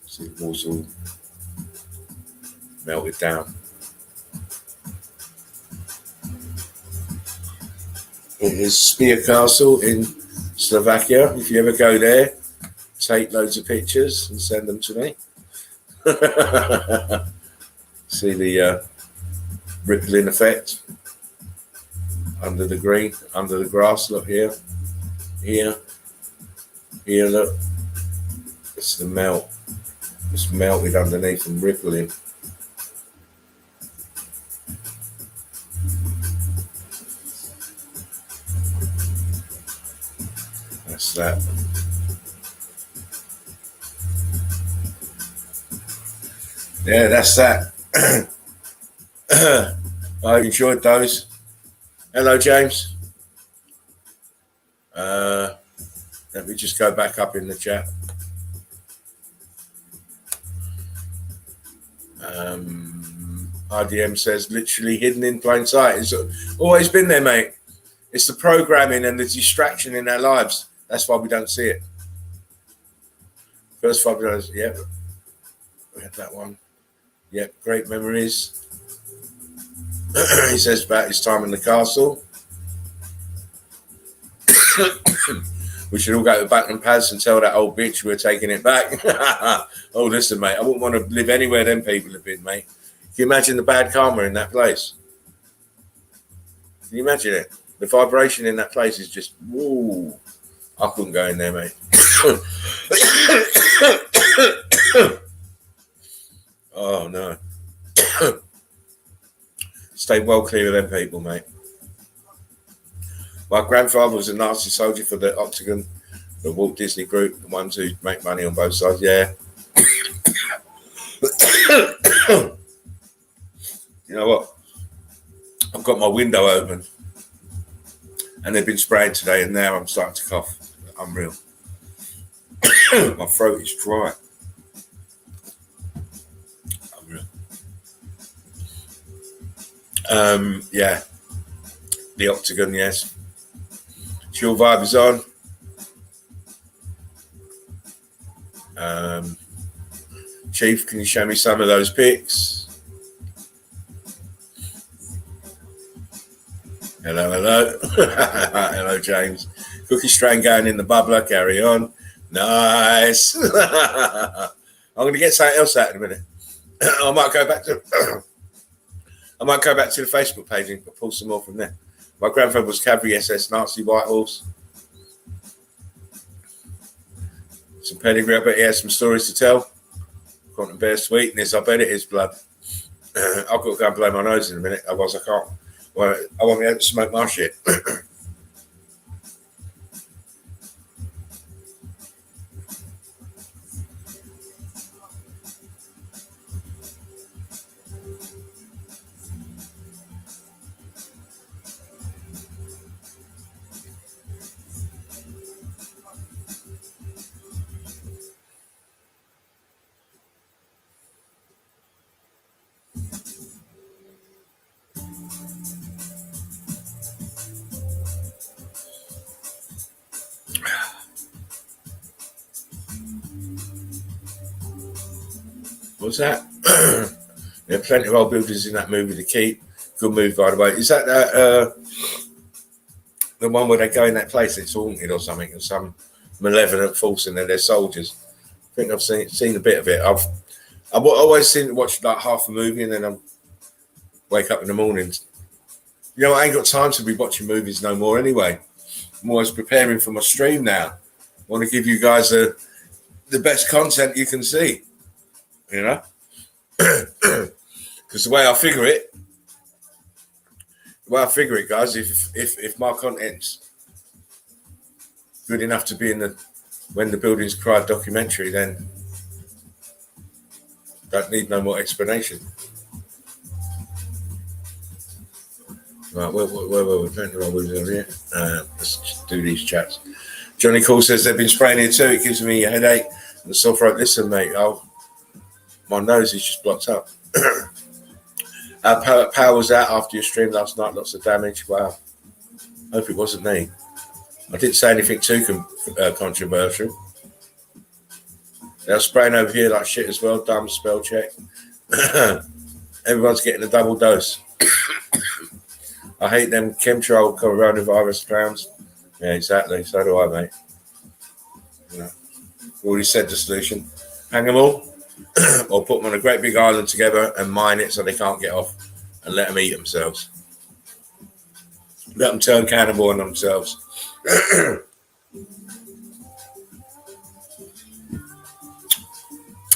See the walls all melted down. Here's Spear Castle in Slovakia. If you ever go there, take loads of pictures and send them to me. See the rippling effect under the green, under the grass. Look here, here, look. It's the melt. It's melted underneath and rippling. That's that. Yeah, that's that. I enjoyed those. Hello, James. Let me just go back up in the chat. RDM says literally hidden in plain sight. It's always been there, mate. It's the programming and the distraction in our lives. That's why we don't see it. First 5 minutes, yep. We had that one. Yep, great memories. He says about his time in the castle. We should all go to Buckingham Palace and tell that old bitch we're taking it back. Oh, listen, mate, I wouldn't want to live anywhere them people have been, mate. Can you imagine the bad karma in that place? Can you imagine it? The vibration in that place is just, whoa. I couldn't go in there, mate. Oh, no. Stay well clear of them people, mate. My grandfather was a Nazi soldier for the Octagon, the Walt Disney Group, the ones who make money on both sides, yeah. You know what? I've got my window open and they've been spraying today and now I'm starting to cough. Unreal. My throat is dry. Unreal. Yeah. The Octagon, yes. Chill vibe is on. Chief, can you show me some of those pics? Hello, hello. Hello, James. Cookie strain going in the bubbler. Carry on. Nice. I'm going to get something else out in a minute. I might go back to the Facebook page and pull some more from there. My grandfather was cavalry SS Nazi White Horse. Some pedigree. I bet he has some stories to tell. Quantum Bear sweetness. I bet it is blood. I've got to go and blow my nose in a minute. Otherwise, I can't. Well, I won't be able to smoke my shit. What's that? There are plenty of old buildings in that movie, The Keep. Good movie, by the way. Is that the one where they go in that place, it's haunted or something, and some malevolent force in there, they're soldiers? I think I've seen a bit of it. I've always seen to watch like half a movie and then I wake up in the mornings. You know, I ain't got time to be watching movies no more anyway. I'm always preparing for my stream now. I want to give you guys the best content you can see. You know, because the way I figure it, guys, if my content's good enough to be in the when the buildings cry documentary, then don't need no more explanation. Right, where were we? Let's do these chats. Johnny Cole says they've been spraying here too. It gives me a headache and a sore throat. Listen, mate, my nose is just blocked up. Our power was out after your stream last night. Lots of damage. Wow. Hope it wasn't me. I didn't say anything too controversial. They're spraying over here like shit as well. Dumb spell check. Everyone's getting a double dose. I hate them chemtrail coronavirus clowns. Yeah, exactly. So do I, mate. You know, already said the solution. Hang them all, or put them on a great big island together and mine it so they can't get off, and let them eat themselves. Let them turn cannibal on themselves.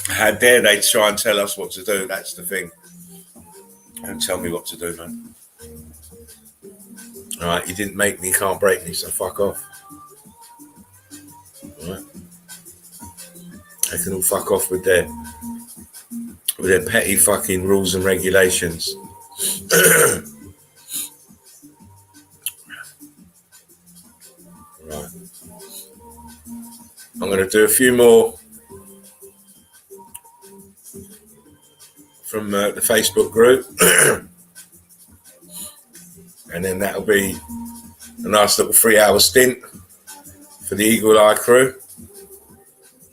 How dare they try and tell us what to do? That's the thing. Don't tell me what to do, man. All right, you didn't make me, you can't break me, so fuck off. All right. They can all fuck off with their petty fucking rules and regulations. Right. I'm going to do a few more from the Facebook group. And then that'll be a nice little 3-hour stint for the Eagle Eye crew.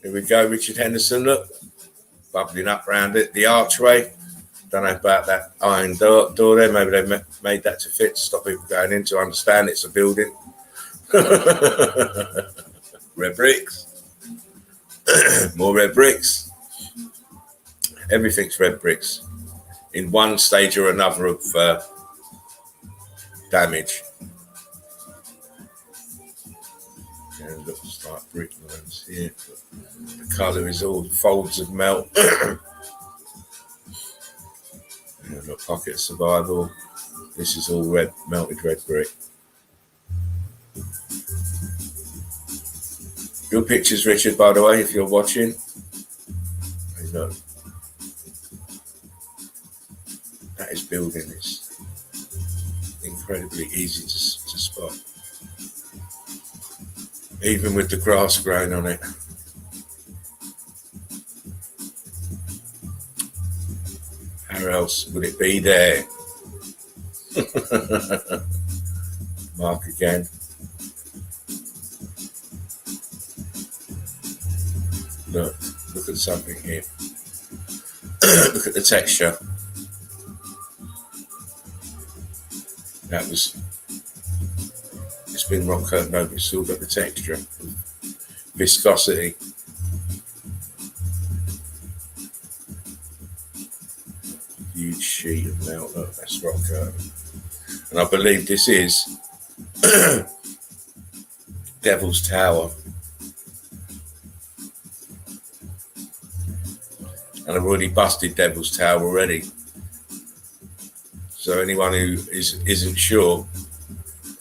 Here we go, Richard Henderson, look. Bubbling up around it. The archway. Don't know about that iron door there. Maybe they made that to fit, to stop people going in, to understand it's a building. Red bricks. More red bricks. Everything's red bricks. In one stage or another of damage. And it looks like brick lines here. The colour is all folds of melt. And a pocket of survival. This is all red, melted red brick. Good pictures, Richard, by the way, if you're watching. Hey, look. That is building this. Incredibly easy to spot, even with the grass growing on it. How else would it be there? Mark again. Look at something here. Look at the texture. It's been rock cut, no, but it's still got the texture, viscosity. Huge sheet of melt, look, that's rock cut. And I believe this is Devil's Tower. And I've already busted Devil's Tower already. So anyone who isn't sure,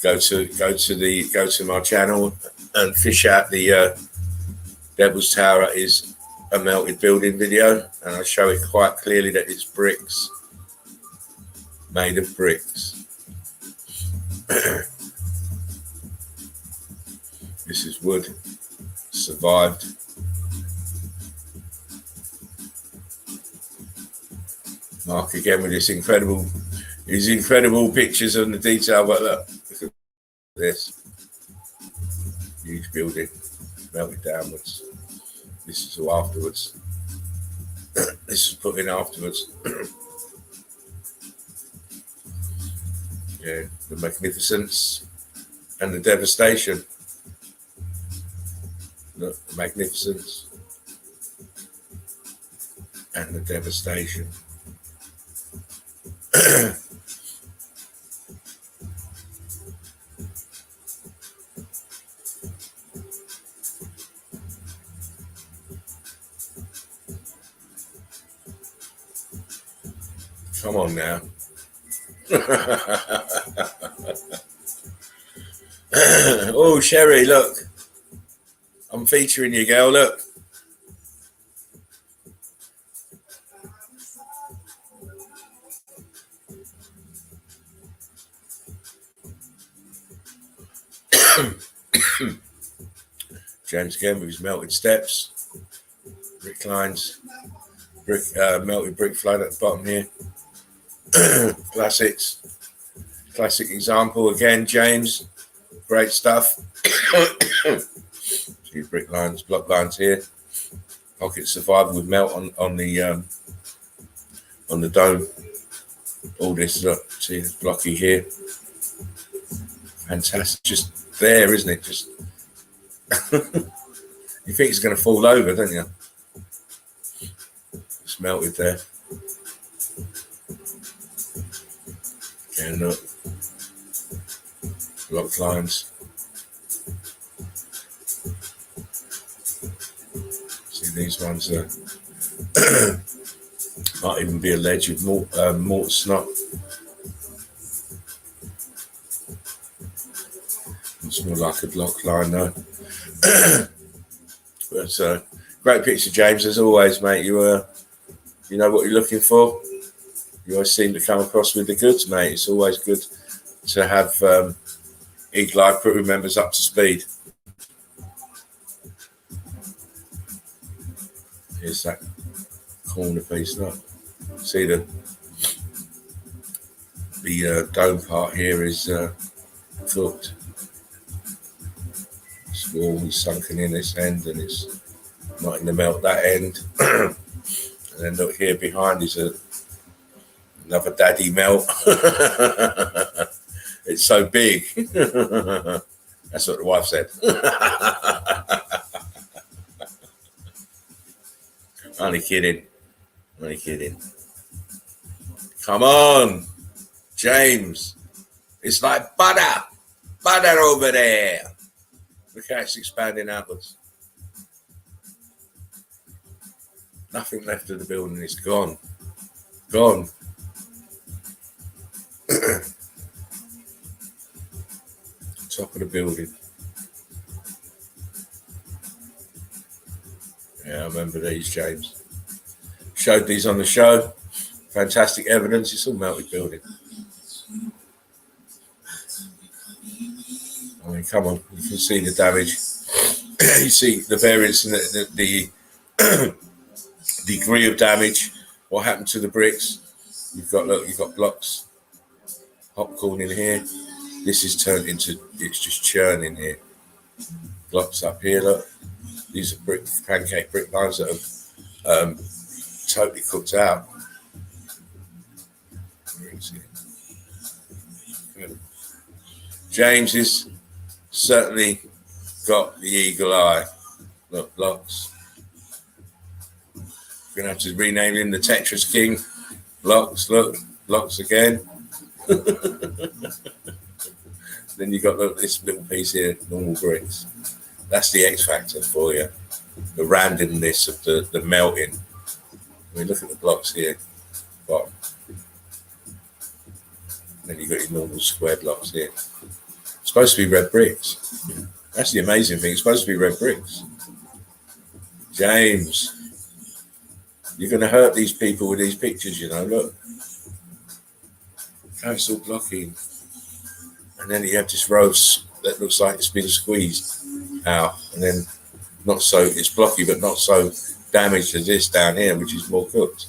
go to my channel and fish out the Devil's Tower is a melted building video, and I show it quite clearly that it's bricks, made of bricks. This is wood, survived. Mark again with these incredible pictures of the detail, but look at this. Huge building, melted downwards. This is all afterwards. This is put in afterwards. Yeah, the magnificence and the devastation. Look, the magnificence and the devastation. Come on now. Oh, Sherry, look. I'm featuring you, girl. Look. James again with his melted steps, brick lines, melted brick flowing at the bottom here. Classic example again, James. Great stuff. See brick lines, block lines here. Pocket survival with melt on the dome. All this, look, see it's blocky here. Fantastic, just there, isn't it? Just you think it's going to fall over, don't you? It's melted there. Again, look, block lines. See these ones might even be a ledge with mortar snot. It's more like a block line though. But great picture, James, as always, mate. You know what you're looking for. You always seem to come across with the goods, mate. It's always good to have Eagle Eye crew members up to speed. Here's that corner piece. Look, see the dome part here is cooked. This wall is sunken in this end, and it's not in the melt that end. And then look here behind is another daddy melt. It's so big. That's what the wife said. Only kidding. Come on, James. It's like butter over there. Look how it's expanding outwards. Nothing left of the building. It's gone. Top of the building. Yeah, I remember these, James. Showed these on the show. Fantastic evidence. It's all melted building. I mean, come on. You can see the damage. You see the variance in the degree of damage. What happened to the bricks? You've got blocks. Popcorn in here. This is turned into, it's just churning here. Blocks up here, look. These are pancake brick lines that have totally cooked out. James has certainly got the eagle eye. Look, blocks. We're going to have to rename him the Tetris King. Blocks, look, blocks again. Then you got this little piece here, normal bricks. That's the X factor for you. The randomness of the melting. I mean, look at the blocks here, bottom. Then you got your normal square blocks here. It's supposed to be red bricks. That's the amazing thing. It's supposed to be red bricks. James, you're going to hurt these people with these pictures, you know. Look. How it's all blocky. And then you have this row that looks like it's been squeezed out. And then not so, it's blocky, but not so damaged as this down here, which is more cooked.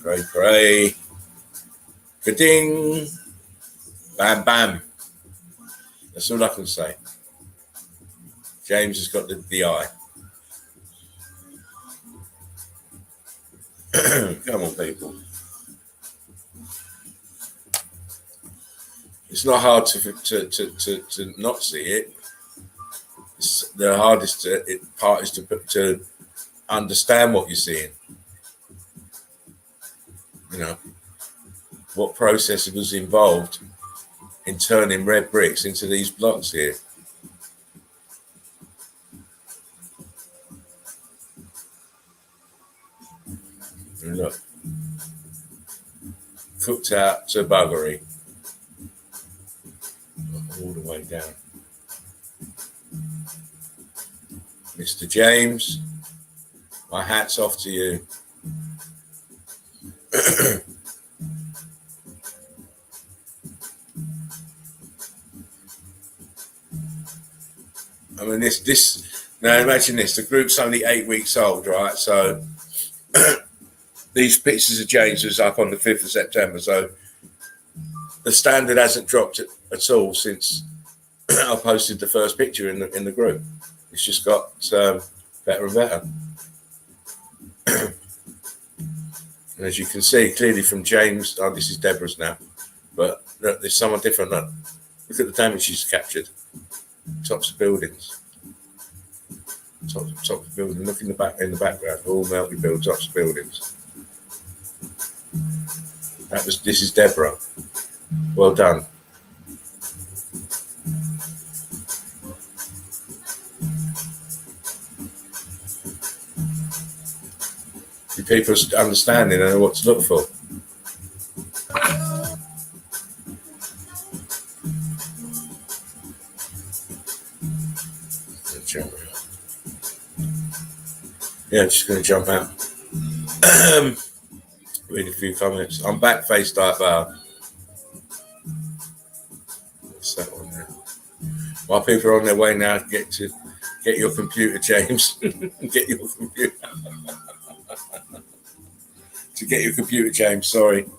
Cray. Ka-ding. Bam, bam. That's all I can say. James has got the eye. Come on, people. It's not hard to not see it. The hardest part is to understand what you're seeing. You know, what process was involved in turning red bricks into these blocks here. And look, cooked out to buggery. All the way down. Mr. James, my hat's off to you. I mean, now imagine this, the group's only 8 weeks old, right? So these pictures of James was up on the 5th of September, so the standard hasn't dropped at all since I posted the first picture in the group. It's just got better and better. And as you can see clearly from James, this is Deborah's now, but look, there's someone different. Look at the damage she's captured. Tops of buildings. Tops of buildings. Look in the background. All melty build tops of buildings. This is Deborah. Well done. Do people understanding and know what to look for? Yeah, I'm just going to jump out. Read a few comments. I'm back, face type bar. What's that one there? While people are on their way now, get your computer, James. Get your computer. To get your computer, James, sorry.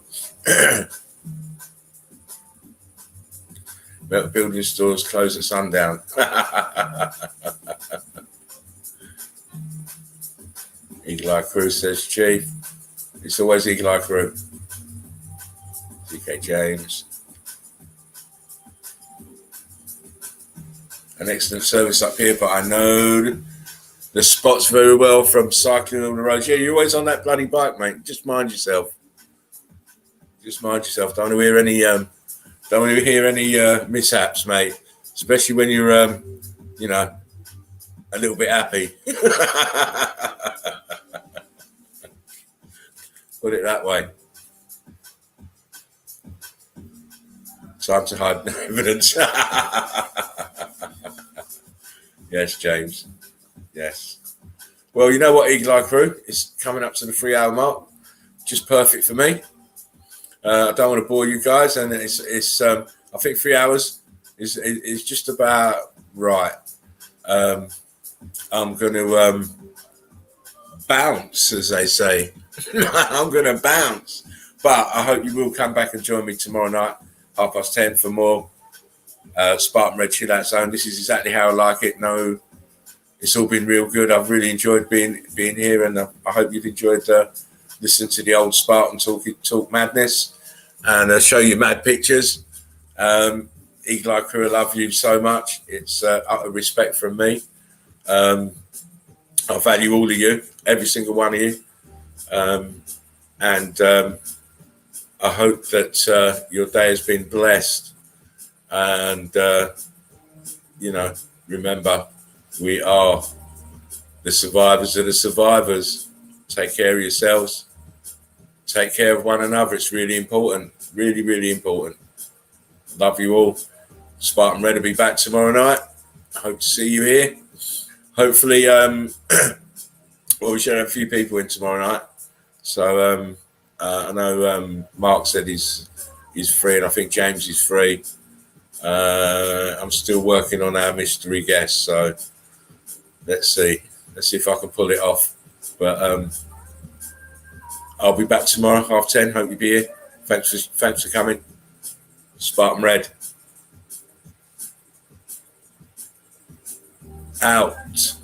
Building stores close at sundown. Eagle Eye Crew says, Chief. It's always Eagle Eye Crew. DK James. An excellent service up here, but I know the spots very well from cycling on the roads. Yeah, you're always on that bloody bike, mate. Just mind yourself. Just mind yourself. Don't want to hear any mishaps, mate. Especially when you're, a little bit happy. Put it that way. Time to hide no evidence. Yes, James. Yes. Well, you know what, Eagle Eye Crew? It's coming up to the 3-hour mark. Just perfect for me. I don't want to bore you guys, and it's I think 3 hours is just about right. I'm going to bounce, as they say. I'm going to bounce. But I hope you will come back and join me tomorrow night, 10:30, for more Spartan Red Chill Out Zone. This is exactly how I like it. No, it's all been real good. I've really enjoyed being here, and I hope you've enjoyed listening to the old Spartan talk madness and show you mad pictures. Eagle Eye Crew, I love you so much. It's utter respect from me. I value all of you, every single one of you. And I hope that your day has been blessed. And, remember, we are the survivors of the survivors. Take care of yourselves. Take care of one another. It's really important. Really, really important. Love you all. Spartan Red will be back tomorrow night. I hope to see you here. Hopefully, we should have a few people in tomorrow night. So I know Mark said he's free, and I think James is free. I'm still working on our mystery guest, so let's see if I can pull it off. But I'll be back tomorrow, 10:30. Hope you'll be here. Thanks for coming. Spartan Red out.